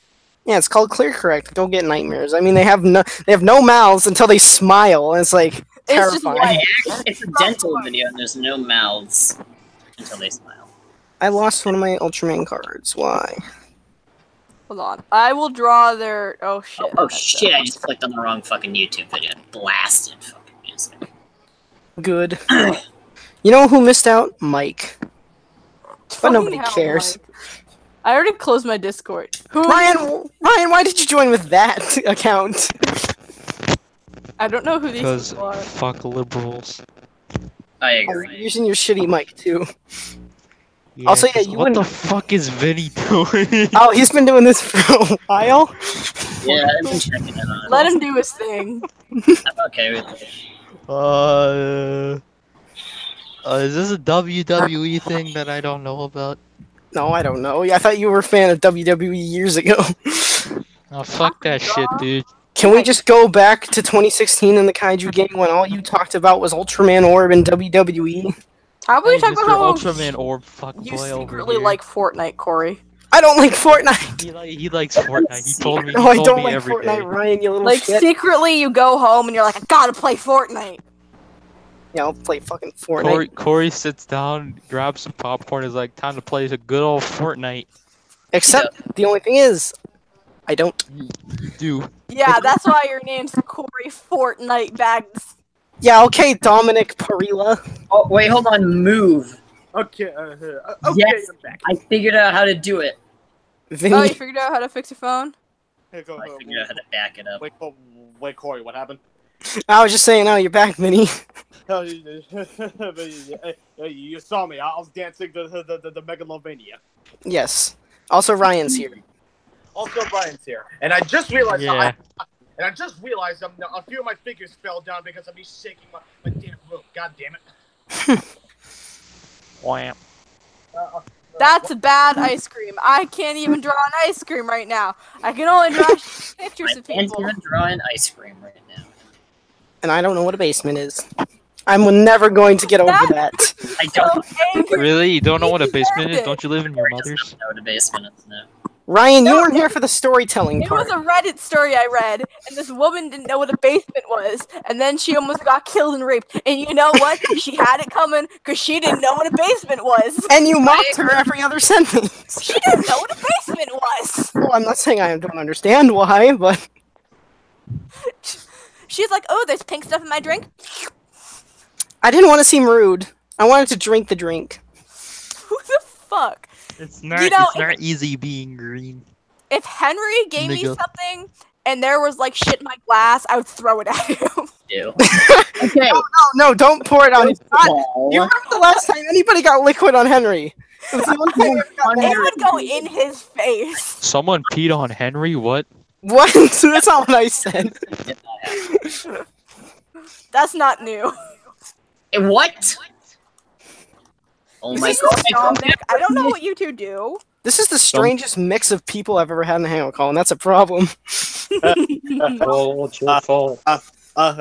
Yeah, it's called Clear Correct. Go get nightmares. I mean, they have no mouths until they smile, and it's like terrifying. It's a dental video, and there's no mouths until they smile. I lost one of my Ultraman cards. Why? Hold on. I will draw their. Oh shit. Oh shit! I just clicked on the wrong fucking YouTube video and blasted fucking music. Good. You know who missed out? Mike. But nobody cares. Mike. I already closed my Discord. Ryan, why did you join with that account? I don't know who these people are. Fuck liberals. I agree. You're using your shitty mic too. Yeah, also, yeah, what the fuck is Vinny doing? Oh, he's been doing this for a while. Yeah, I've been checking it on. Let him do his thing. I'm okay with it. Is this a WWE thing that I don't know about? No, I don't know. I thought you were a fan of WWE years ago. Oh, fuck that shit, dude. Can we just go back to 2016 in the Kaiju game when all you talked about was Ultraman Orb and WWE? How about we talk about how Ultraman Orb fuck you boy secretly like Fortnite, Corey? I don't like Fortnite. He likes Fortnite. He told me. No, I don't like Fortnite, Ryan. You little shit. Secretly, you go home and you're like, I gotta play Fortnite. Yeah, I'll play fucking Fortnite. Corey sits down, grabs some popcorn, is like, time to play a good old Fortnite. Except the only thing is, I don't. You do. Yeah, that's why your name's Corey Fortnite Bags. Yeah, okay, Dominic Parilla. Oh wait, hold on. Move. Okay. Yes, I'm back. I figured out how to do it. Vinny. Oh, you figured out how to fix your phone? Hey, go, I figured out how to back it up. Wait, Corey, what happened? I was just saying, oh, you're back, Vinny. You saw me. I was dancing the megalovania. Yes. Also, Ryan's here. Also, Brian's here, and I just realized. Yeah. and I just realized a few of my figures fell down because of me shaking my damn room. God damn it. Wham. That's bad ice cream. I can't even draw an ice cream right now. I can only draw pictures I of can't people. even draw an ice cream right now. And I don't know what a basement is. I'm never going to get over that. I don't Angry. Really? You don't know what a You basement is? deserved Don't you live in your I just mother's? don't know what a basement is now. Ryan, you weren't here for the storytelling It part. was a Reddit story I read, and this woman didn't know what a basement was, and then she almost got killed and raped. And you know what? She had it coming because she didn't know what a basement was. And you mocked her every other sentence. She didn't know what a basement was. Well, I'm not saying I don't understand why, but She's like, "Oh, there's pink stuff in my drink." I didn't want to seem rude. I wanted to drink the drink. Who the fuck? It's not. You know, it's not easy being green. If Henry gave me Nigga. something and there was like shit in my glass, I would throw it at him. Ew. Okay. No, don't pour it on his Ball. You remember the last time anybody got liquid on Henry? It was the only time I ever got It liquid. would go in his face. Someone peed on Henry. What? What? That's not what I said. That's not new. What? Oh my This is god. Dominic. I don't know what you two do. This is the strangest mix of people I've ever had in a hangout call, and that's a problem. Oh, it's your fault. Hey, hold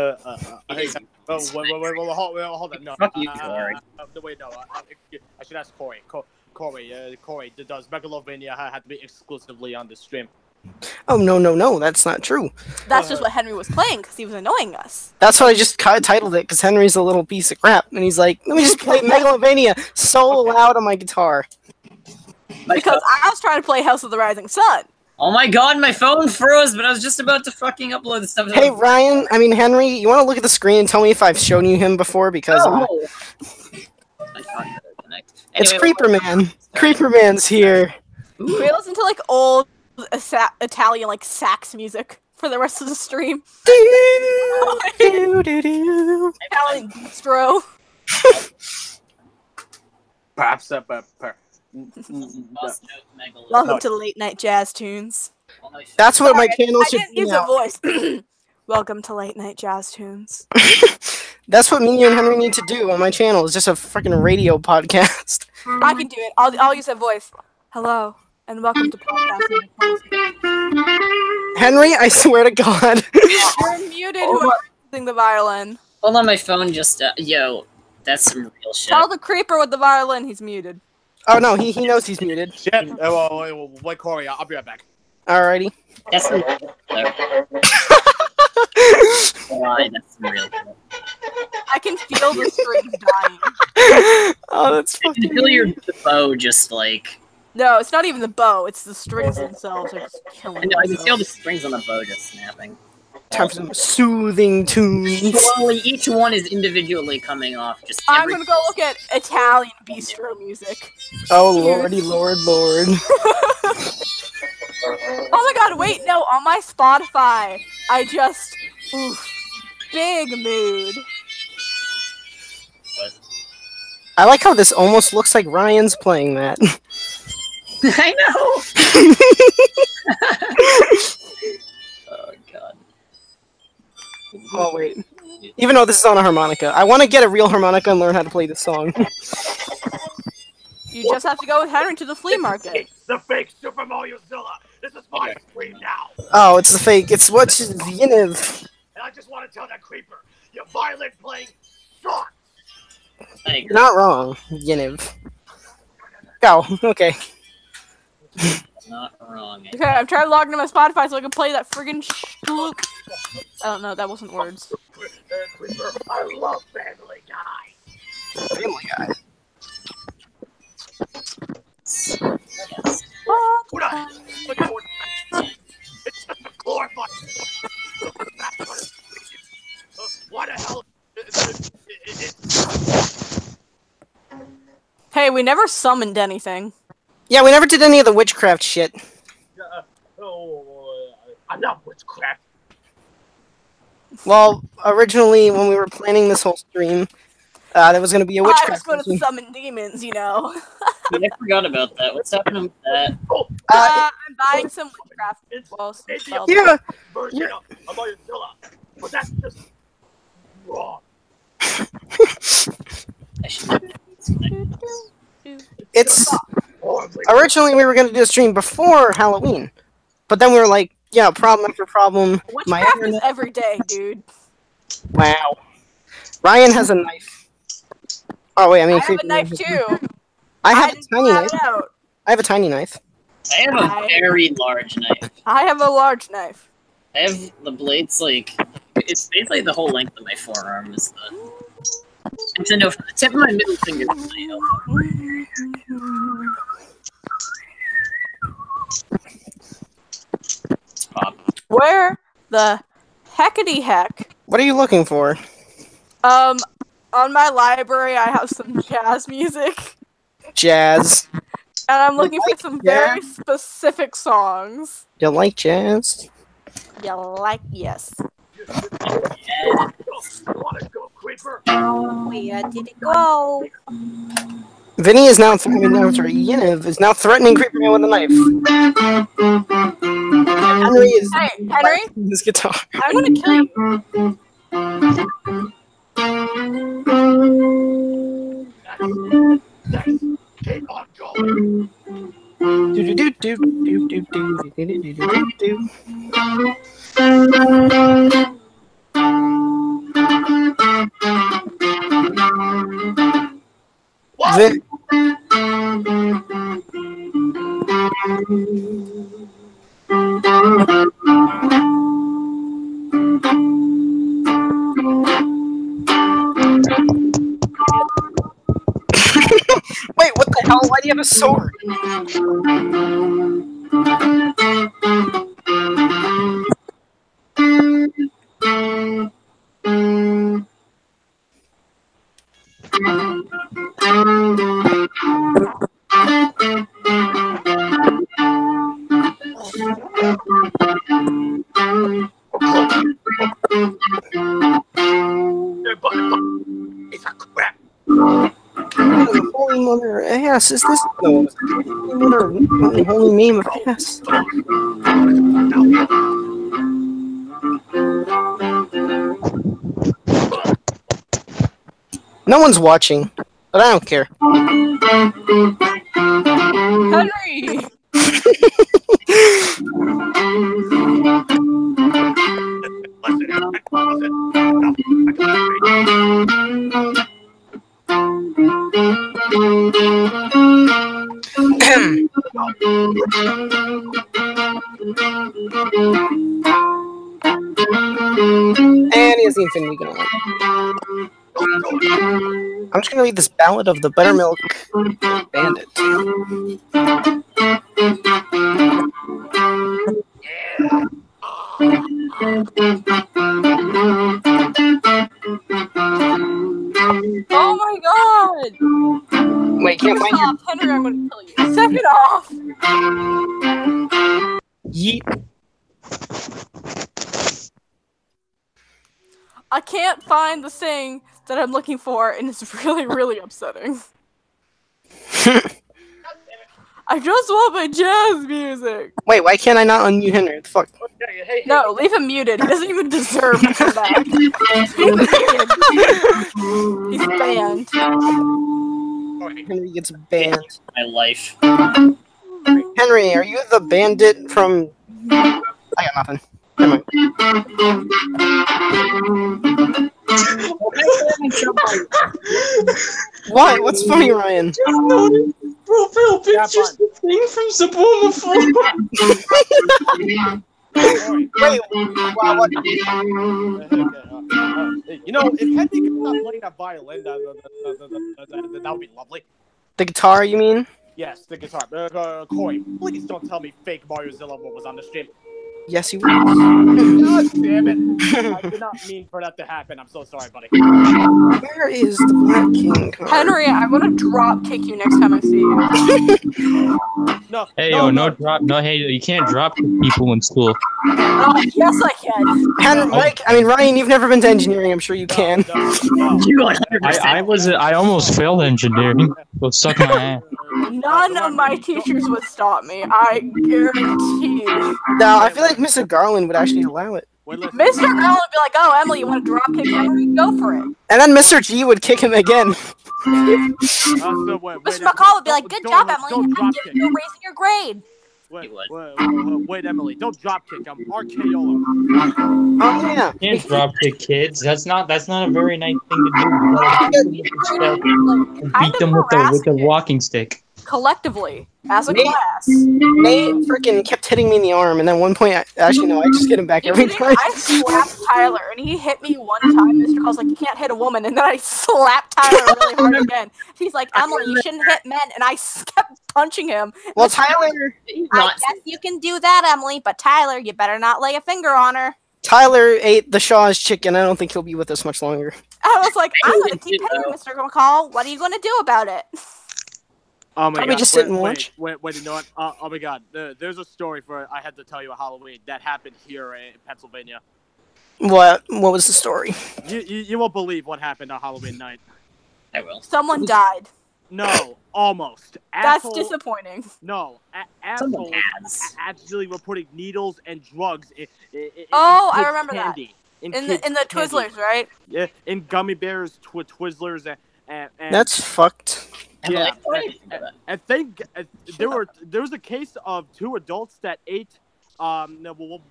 on. No, Fuck you, Corey. Wait, no. I should ask Corey. Corey, does Megalovania have to be exclusively on the stream? Oh, no, that's not true. That's just what Henry was playing because he was annoying us. That's why I just titled it, because Henry's a little piece of crap, and he's like, let me just play Megalovania so loud on my guitar. Because I was trying to play House of the Rising Sun. Oh my god, my phone froze, but I was just about to fucking upload the stuff. Hey, Henry, you want to look at the screen and tell me if I've shown you him before, because I can't connect. it's Anyway, Creeper Man. Creeper Man's here. We listen to like old Italian like sax music for the rest of the stream. Italian bistro. Perhaps Welcome to Late Night Jazz Tunes. That's what my channel I should didn't be use now. a voice. Welcome to Late Night Jazz Tunes. That's what me and Henry need to do on my channel. Is just a freaking radio podcast. I can do it. I'll use that voice. Hello and welcome to podcasting. Henry, I swear to God. You're muted. Whoever's using the violin. Hold on, my phone just. Yo, that's some real shit. Tell the creeper with the violin he's muted. Oh no, he knows he's muted. Shit. Wait, Corey, I'll be right back. Alrighty. That's some. Why? That's some real shit. I can feel the strings dying. Oh, that's I can fucking. feel your bow just like. No, it's not even the bow. It's the strings themselves are just killing. I know, I can themselves. feel the strings on the bow just snapping. Time for some soothing tunes. Slowly, each one is individually coming off. Just. I'm every- gonna go look at Italian bistro music. Oh lordy, lord. Oh my god, wait, no, on my Spotify, I just, big mood. I like how this almost looks like Ryan's playing that. I know. Oh god. Oh wait. Even though this is on a harmonica, I want to get a real harmonica and learn how to play this song. You just have to go with Henry to the flea market. It's the fake Super Mario Zilla. This is my stream now. Oh, it's the fake. It's what's Yiniv. And I just want to tell that creeper, your violin playing sucks. I agree. You're not wrong, Yiniv. Oh, okay. Not wrong. Okay, I'm trying to log into my Spotify so I can play that friggin' shlook. I don't know, that wasn't words. Creeper, I love Family Guy. Family Guy. Yes. What up? It's just a glorified. What the hell? Hey, we never summoned anything. Yeah, we never did any of the witchcraft shit. I'm not witchcraft. Well, originally when we were planning this whole stream, there was going to be a I was witchcraft. going to session. summon demons, you know. I forgot about that. What's happening with that? I'm buying some witchcraft balls. Yeah. Version of Godzilla, but that's just wrong. I should It's originally we were gonna do a stream before Halloween, but then we were like, yeah, problem after problem. My Witchcraft is internet. every day, dude. Wow. Ryan has a knife. Oh wait, I mean, I have a knife too. I have a didn't tiny have knife. it out. I have a tiny knife. I have a very large knife. I have a large knife. I have the blades like it's basically the whole length of my forearm is the Nintendo from the tip of my middle finger to my elbow. Pop. Where the heckity heck? What are you looking for? On my library, I have some jazz music, Jazz. and I'm looking for some very jazz? specific songs. You like jazz? You like yes. Yeah. Wanna go, Creeper? Where did it go? Vinny is now, Yiniv is now threatening Creeper Man with a knife. Henry is Hey, Henry, his guitar. I'm gonna kill you. Keep on going. Do do do do do do do do do do. Vin- Wait, what the hell? Why do you have a sword? It's a crap. The holy mother of ass, is this? No, it's the holy name of ass. No one's watching, but I don't care. Henry! And he has the infinity gun. I'm just gonna read this ballad of the Buttermilk Bandit. Oh my god! Wait, can't find Stop, Henry, I'm gonna kill you. Second off! your yeet. I can't find the thing that I'm looking for, and it's really, really upsetting. I just want my jazz music! Wait, why can't I not unmute Henry? What the fuck? No, leave him muted. He doesn't even deserve to come back. He's banned. Henry gets banned. My life. Henry, are you the bandit from... I got nothing. Never mind. What? What's funny, Ryan? Profile picture's the thing from Subliminal 4. Wait, wow, what? You know, if Henry could stop playing that violin, that would be lovely. The guitar, you mean? Yes, the guitar. Corey, please don't tell me fake Mariozilla was on the stream. Yes, he was. God damn it. I did not mean for that to happen. I'm so sorry, buddy. Where is the Black King card? Henry, I'm gonna drop kick you next time I see you. No. Hey, yo, no drop. No, hey, you can't drop people in school. Yes, I can. Ryan, you've never been to engineering. I'm sure you can. No. You 100%. I almost failed engineering. Go suck my ass. None of my teachers would stop me. I guarantee you. No, I feel like Mr. Garland would actually allow it. Mr. Garland would be like, "Oh, Emily, you want to drop kick Henry? Go for it." And then Mr. G would kick him again. So Mr. McCall would be like, "Good job, Emily. You're raising your grade." Wait, Emily, don't drop kick him. RKO. Oh yeah. You can't drop kick kids. That's not a very nice thing to do. You gotta beat them with the walking stick. Collectively, as a class. Nate freaking kept hitting me in the arm, and then one point, I just get him back every time. I slapped Tyler, and he hit me one time. Mr. Call's like, "You can't hit a woman," and then I slapped Tyler really hard again. He's like, "Emily, you shouldn't hit men," and I kept punching him. Well, Tyler, I guess you can do that, Emily, but Tyler, you better not lay a finger on her. Tyler ate the Shaw's chicken. I don't think he'll be with us much longer. I was like, "I'm gonna keep hitting you, Mr. McCall. What are you gonna do about it?" Oh my Probably god! just sit and watch. Wait, you know what? Oh my god! There's a story I had to tell you at Halloween that happened here in Pennsylvania. What was the story? You won't believe what happened on Halloween night. I will. Someone died. No, almost. That's disappointing. No, assholes actually were putting needles and drugs in I remember candy, that. In the Twizzlers, right? Yeah, in gummy bears, Twizzlers, and That's fucked. yeah. I think there was a case of 2 adults that ate one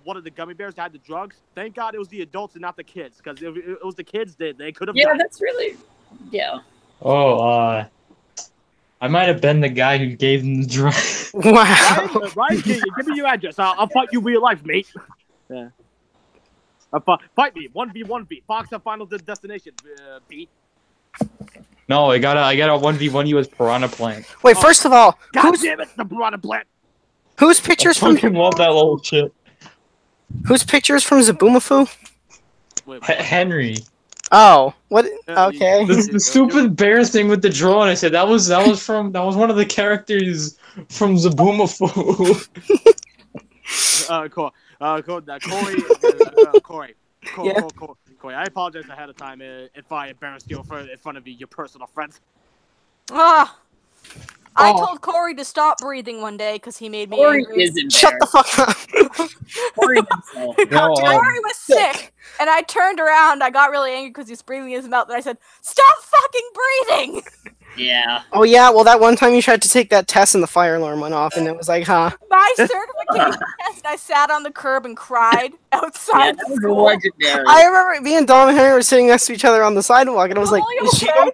of the gummy bears that had the drugs. Thank God it was the adults and not the kids, because if it was the kids, they could have. Yeah, died. that's really. Yeah. Oh, I might have been the guy who gave them the drug. Wow. Ryan, give me your address. I'll fight you real life, mate. Yeah. Fight me. 1v1 Fox at Final Destination. B. No, I gotta 1v1 you as Piranha Plant. Wait, first of all, God damn it, the Piranha Plant. Whose pictures I from fucking love that little shit. Whose pictures from Zaboomafoo? Henry. Oh, what? Okay. The stupid embarrassing thing with the drone. I said that was one of the characters from Zaboomafoo. Corey, I apologize ahead of time if I embarrassed you in front of your personal friends. I told Corey to stop breathing one day because he made me Corey angry. is Shut the fuck up. Corey himself. Corey was sick, and I turned around. I got really angry because he was breathing in his mouth, and I said, "Stop fucking breathing!" Yeah. Oh yeah, well that one time you tried to take that test and the fire alarm went off, and it was like, huh? My certification test, I sat on the curb and cried outside Yeah, that was legendary. I remember me and Dom and Henry were sitting next to each other on the sidewalk, and I was like, "Is she?" I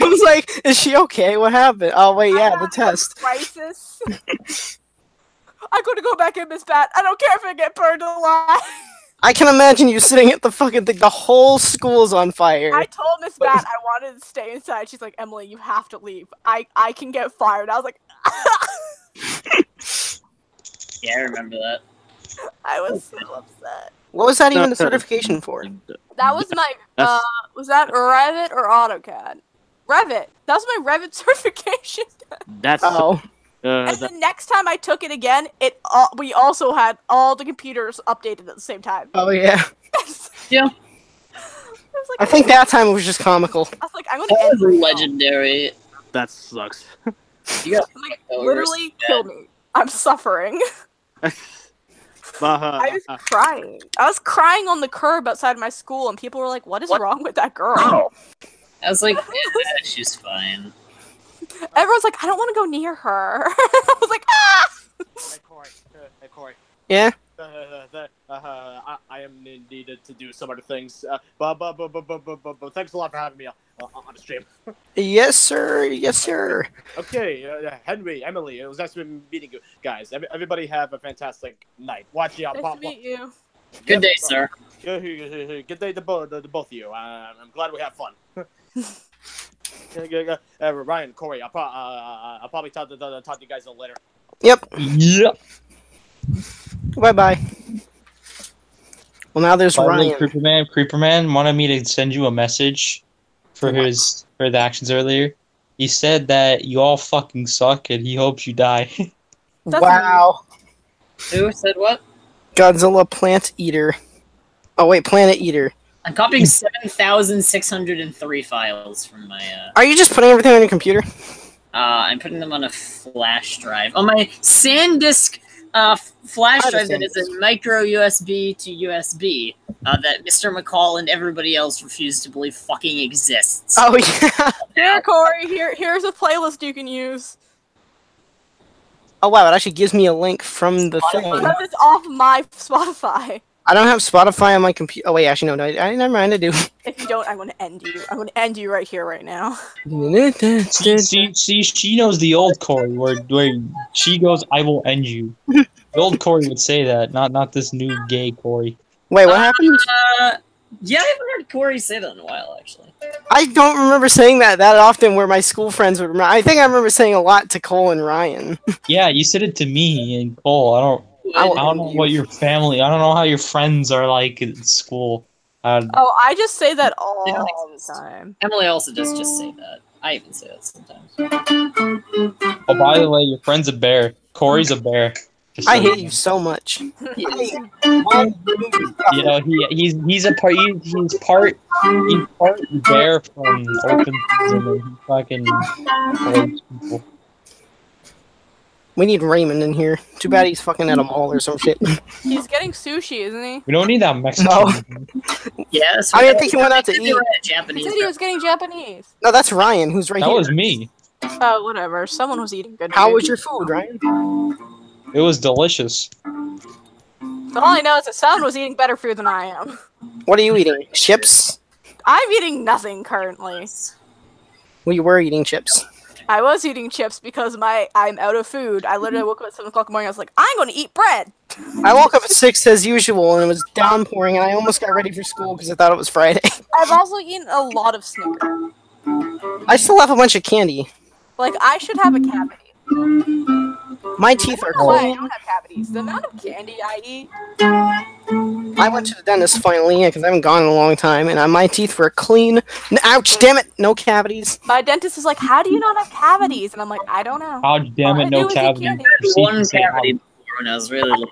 was like, "Is she okay? What happened?" Oh wait, yeah, the test. Crisis. I'm gonna go back in, Miss Bat. I don't care if I get burned alive. I can imagine you sitting at the fucking thing. The whole school's on fire. I told Miss Bat I wanted to stay inside. She's like, "Emily, you have to leave. I can get fired." I was like, Yeah, I remember that. I was so upset. What was that even the certification for? That was my, was that Revit or AutoCAD? Revit. That was my Revit certification. That's and the next time I took it again, we also had all the computers updated at the same time. Oh yeah. Yeah. I think that time it was just comical. I was like, I'm gonna That end was this legendary. That sucks. You got like, literally kill me. I'm suffering. I was crying. I was crying on the curb outside my school, and people were like, "What is wrong with that girl?" I was like, yeah, she's fine. Everyone's like, "I don't want to go near her." I was like, "Ah!" Hey Corey. Yeah. I am needed to do some other things. But thanks a lot for having me on the stream. Yes, sir. Yes, sir. Okay, Henry, Emily, it was nice meeting you guys. Everybody have a fantastic night. Watch out. Nice to meet you. Good day, sir. Good day to both of you. I'm glad we have fun. Ryan, Corey, I'll probably talk to you guys later. Yep. Yep. Bye. Well, now there's Ryan. Creeperman wanted me to send you a message for the actions earlier. He said that you all fucking suck and he hopes you die. Wow. Who said what? Godzilla Plant Eater. Oh wait, Planet Eater. I'm copying 7,603 files from my. Are you just putting everything on your computer? I'm putting them on a flash drive. On my SanDisk flash drive that is a micro USB to USB that Mr. McCall and everybody else refuse to believe fucking exists. Oh yeah. Here, Corey. Here's a playlist you can use. Oh wow, it actually gives me a link from the thing. Because it's off my Spotify. I don't have Spotify on my computer. Oh wait, actually no, I never mind. I do. If you don't, I'm gonna end you. I'm gonna end you right here, right now. See, she knows the old Corey, where she goes, "I will end you." The old Corey would say that, not this new gay Corey. Wait, what happened? Yeah, I haven't heard Corey say that in a while, actually. I don't remember saying that often where my school friends would remember. I think I remember saying a lot to Cole and Ryan. Yeah, you said it to me and Cole. I don't know what your family, I don't know how your friends are like at school. Oh, I just say that all the time. Emily also does just say that. I even say that sometimes. Oh, by the way, your friend's a bear. Corey's a bear. I hate you so much. You know, he's part bear from Open Season, and he fucking hates people. We need Raymond in here. Too bad he's fucking at a mall or some shit. He's getting sushi, isn't he? We don't need that Mexican. No. Yes. I didn't think he went out to eat. Japanese. He said he was getting Japanese. No, that's Ryan, who's right That here. was me. Oh, whatever. Someone was eating good food. How was your food, Ryan? It was delicious. All I know is that someone was eating better food than I am. What are you eating? Chips? I'm eating nothing currently. Well, you were eating chips. I was eating chips because I'm out of food. I literally woke up at 7 o'clock in the morning. I was like, I'm going to eat bread. I woke up at 6 as usual, and it was downpouring, and I almost got ready for school because I thought it was Friday. I've also eaten a lot of Snickers. I still have a bunch of candy. Like, I should have a cavity. My teeth are No way, I clean. don't have cavities. The amount of candy I eat. I went to the dentist finally, because I haven't gone in a long time, and my teeth were clean. Ouch, damn it, no cavities. My dentist is like, how do you not have cavities? And I'm like, I don't know. Oh, damn it, no cavity. One cavity before when I was really little.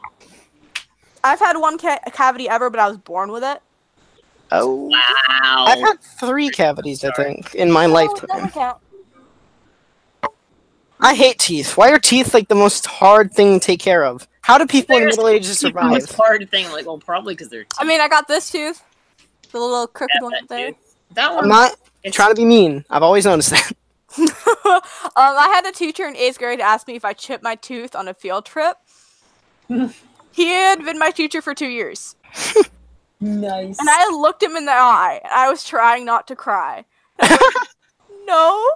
I've had one cavity ever, but I was born with it. Oh. Wow. I've had 3 cavities, I think, in my Oh, it lifetime. doesn't count. I hate teeth. Why are teeth like the most hard thing to take care of? How do people in the Middle Ages The survive? most hard thing, like, well, probably because they're. I mean, I got this tooth. The little crooked Yeah, one up there. That one. I'm not trying to be mean. I've always noticed that. I had a teacher in 8th grade ask me if I chipped my tooth on a field trip. He had been my teacher for 2 years. Nice. And I looked him in the eye, and I was trying not to cry. No,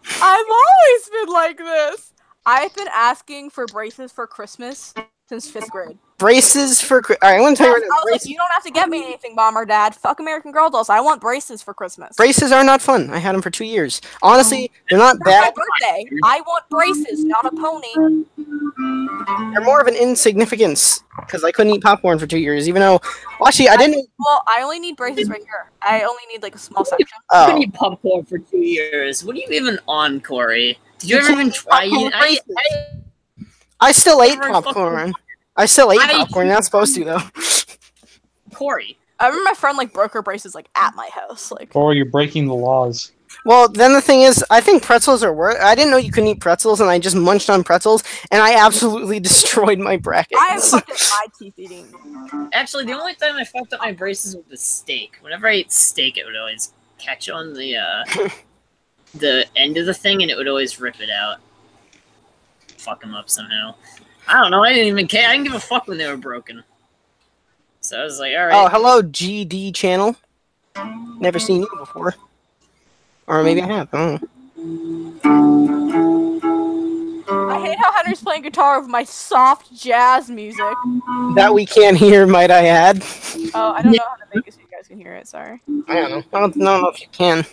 I've always been like this. I've been asking for braces for Christmas since 5th grade. Braces for... Alright, I'm going to tell you right I now. was like, you don't have to get me anything, Mom or Dad. Fuck American Girl dolls. I want braces for Christmas. Braces are not fun. I had them for 2 years. Honestly, they're not For my bad. birthday, I want braces, not a pony. They're more of an insignificance, because I couldn't eat popcorn for 2 years, even though... Well, actually, I didn't... Well, I only need braces right here. I only need like a small section. I've Oh. been eating popcorn for 2 years. What are you even on, Corey? Did you ever even try eating? I still ate Never popcorn. I still ate popcorn. You're not supposed to, though. Corey. I remember my friend like broke her braces like at my house. Like, Or you're breaking the laws. Well, then the thing is, I think pretzels are worth. I didn't know you couldn't eat pretzels, and I just munched on pretzels, and I absolutely destroyed my brackets. I have fucked up my teeth eating. Actually, the only time I fucked up my braces was with steak. Whenever I ate steak, it would always catch on the end of the thing, and it would always rip it out. Fuck them up somehow. I don't know. I didn't even care. I didn't give a fuck when they were broken. So I was like, all right. Oh, hello, GD channel. Never seen you before. Or maybe I have. I don't know. I hate how Henry's playing guitar with my soft jazz music. That we can't hear, might I add. Oh, I don't know how to make it so you guys can hear it. Sorry. I don't know. I don't know if you can.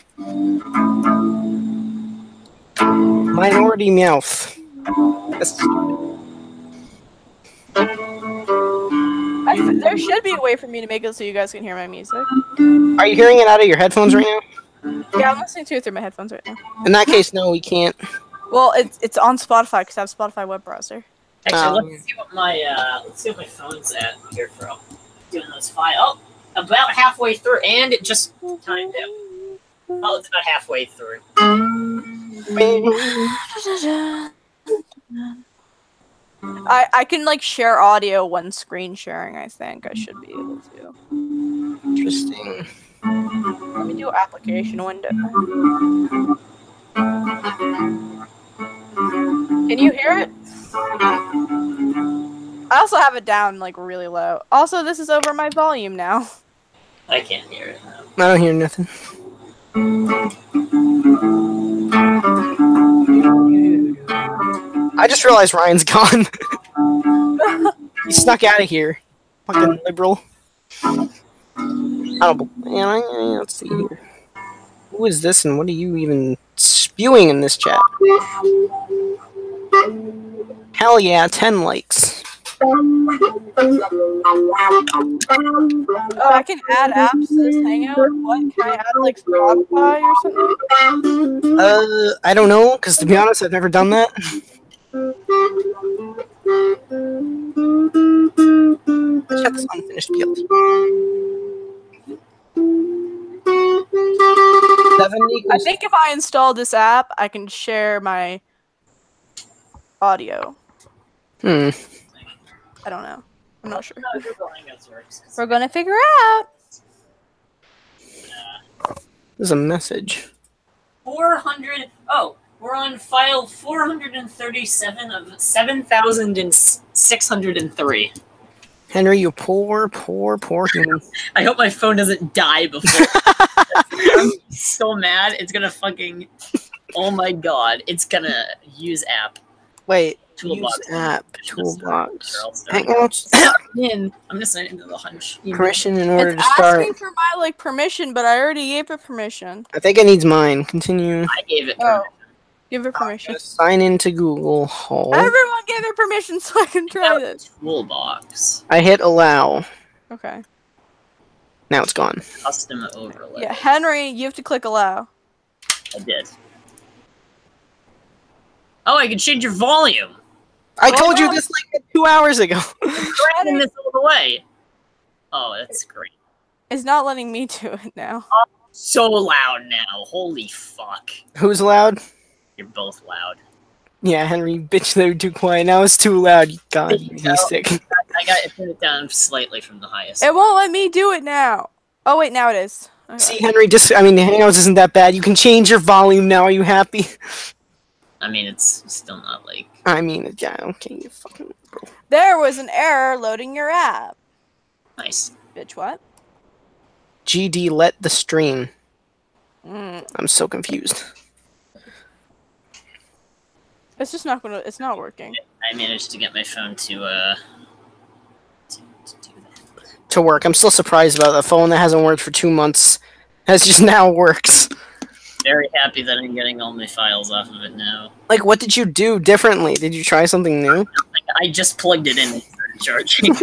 Minority mouth. That's stupid. There should be a way for me to make it so you guys can hear my music. Are you hearing it out of your headphones right now? Yeah, I'm listening to it through my headphones right now. In that case, no, we can't. Well, it's on Spotify because I have Spotify web browser. Actually, let's see what my phone's at here for doing those files. Oh, about halfway through, and it just timed out. Oh, it's about halfway through. I can like share audio when screen sharing. I think I should be able to. Interesting. Let me do application window. Can you hear it? I also have it down like really low. Also, this is over my volume now. I can't hear it now. I don't hear nothing. I just realized Ryan's gone. He snuck out of here. Fucking liberal. I don't. Let's see here. Who is this, and what are you even spewing in this chat? Hell yeah, 10 likes. I can add apps to this Hangout. What? Can I add like Spotify or something? I don't know, because to be honest, I've never done that. Check this unfinished build. 7 I equals. think if I install this app, I can share my audio. Hmm. I don't know. I'm not sure. No, Google Hangouts works. We're gonna figure out. There's a message. 400. Oh, we're on file 437 of 7,603. Henry, you poor human. I hope my phone doesn't die before. I'm so mad. It's gonna fucking. Oh my god. It's gonna use app. Wait. Toolbox. Use app. Toolbox. I'm Hangouts. gonna sign into the hunch. Permission in order It's to start. asking for my like permission, but I already gave it permission. I think it needs mine. Continue. I gave it. Oh, give it permission. Sign into Google. Hold. Everyone give it permission so I can try this. Toolbox. I hit allow. Okay. Now it's gone. Custom overlay. Yeah, Henry, you have to click allow. I did. Oh, I can change your volume. I told you this like 2 hours ago. Dragging this all the way. Oh, that's great. It's not letting me do it now. So loud now. Holy fuck. Who's loud? You're both loud. Yeah, Henry, bitch, they were too quiet. Now it's too loud. God, he's sick. I got to put it down slightly from the highest. It won't let me do it now. Oh wait, now it is. Okay. See, Henry, just, I mean, the Hangouts isn't that bad. You can change your volume now. Are you happy? I mean, it's still not like... I mean, yeah, okay, you fucking... There was an error loading your app. Nice. Bitch, what? GD let the stream. I'm so confused. It's just not gonna. It's not working. I managed to get my phone to do that. To work. I'm still surprised about the phone that hasn't worked for 2 months. Has just now works. Very happy that I'm getting all my files off of it now. Like, what did you do differently? Did you try something new? I just plugged it in and started charging.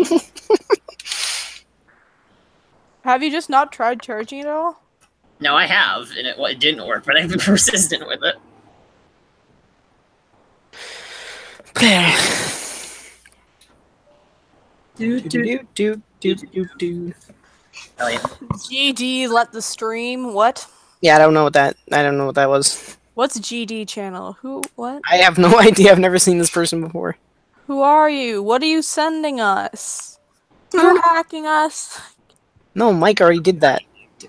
Have you just not tried charging it at all? No, I have, and it didn't work, but I've been persistent with it. Oh, yeah. GD let the stream. What? Yeah, I don't know what that was. What's GD channel? Who? What? I have no idea. I've never seen this person before. Who are you? What are you sending us? You're hacking us. No, Mike already did that.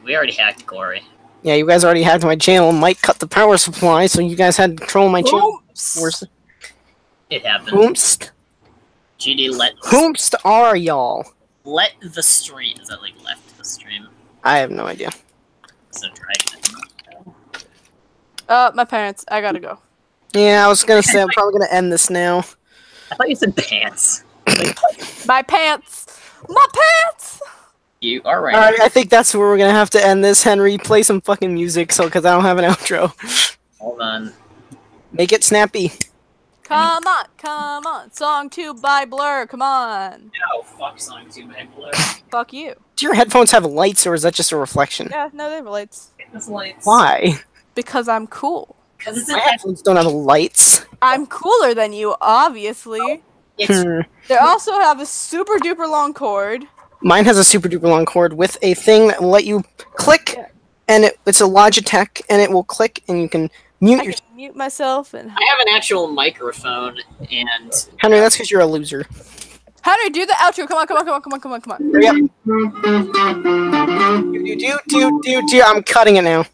We already hacked Corey. Yeah, you guys already hacked my channel. Mike cut the power supply, so you guys had control of my channel. Oops. It happened. Whomst? GD let... Whomst are y'all? Let the stream. Is that like left the stream? I have no idea. So dragging it. My parents. I gotta go. Yeah, I was gonna say I'm probably gonna end this now. I thought you said pants. My pants. My pants. You are right. Alright, I think that's where we're gonna have to end this. Henry, play some fucking music, so because I don't have an outro. Hold on. Make it snappy. Come on. Song 2 by Blur. Come on. No, fuck song 2 by Blur. Fuck you. Do your headphones have lights, or is that just a reflection? Yeah, no, they have lights. It's lights. Why? Because I'm cool. Because it's My an headphones don't have lights. I'm cooler than you, obviously. It's They also have a super duper long cord. Mine has a super duper long cord with a thing that will let you click, and it's a Logitech, and it will click, and you can Mute I your. can mute myself and. I have an actual microphone, and Henry, that's because you're a loser. Henry, do the outro. Come on. Hurry up. I'm cutting it now.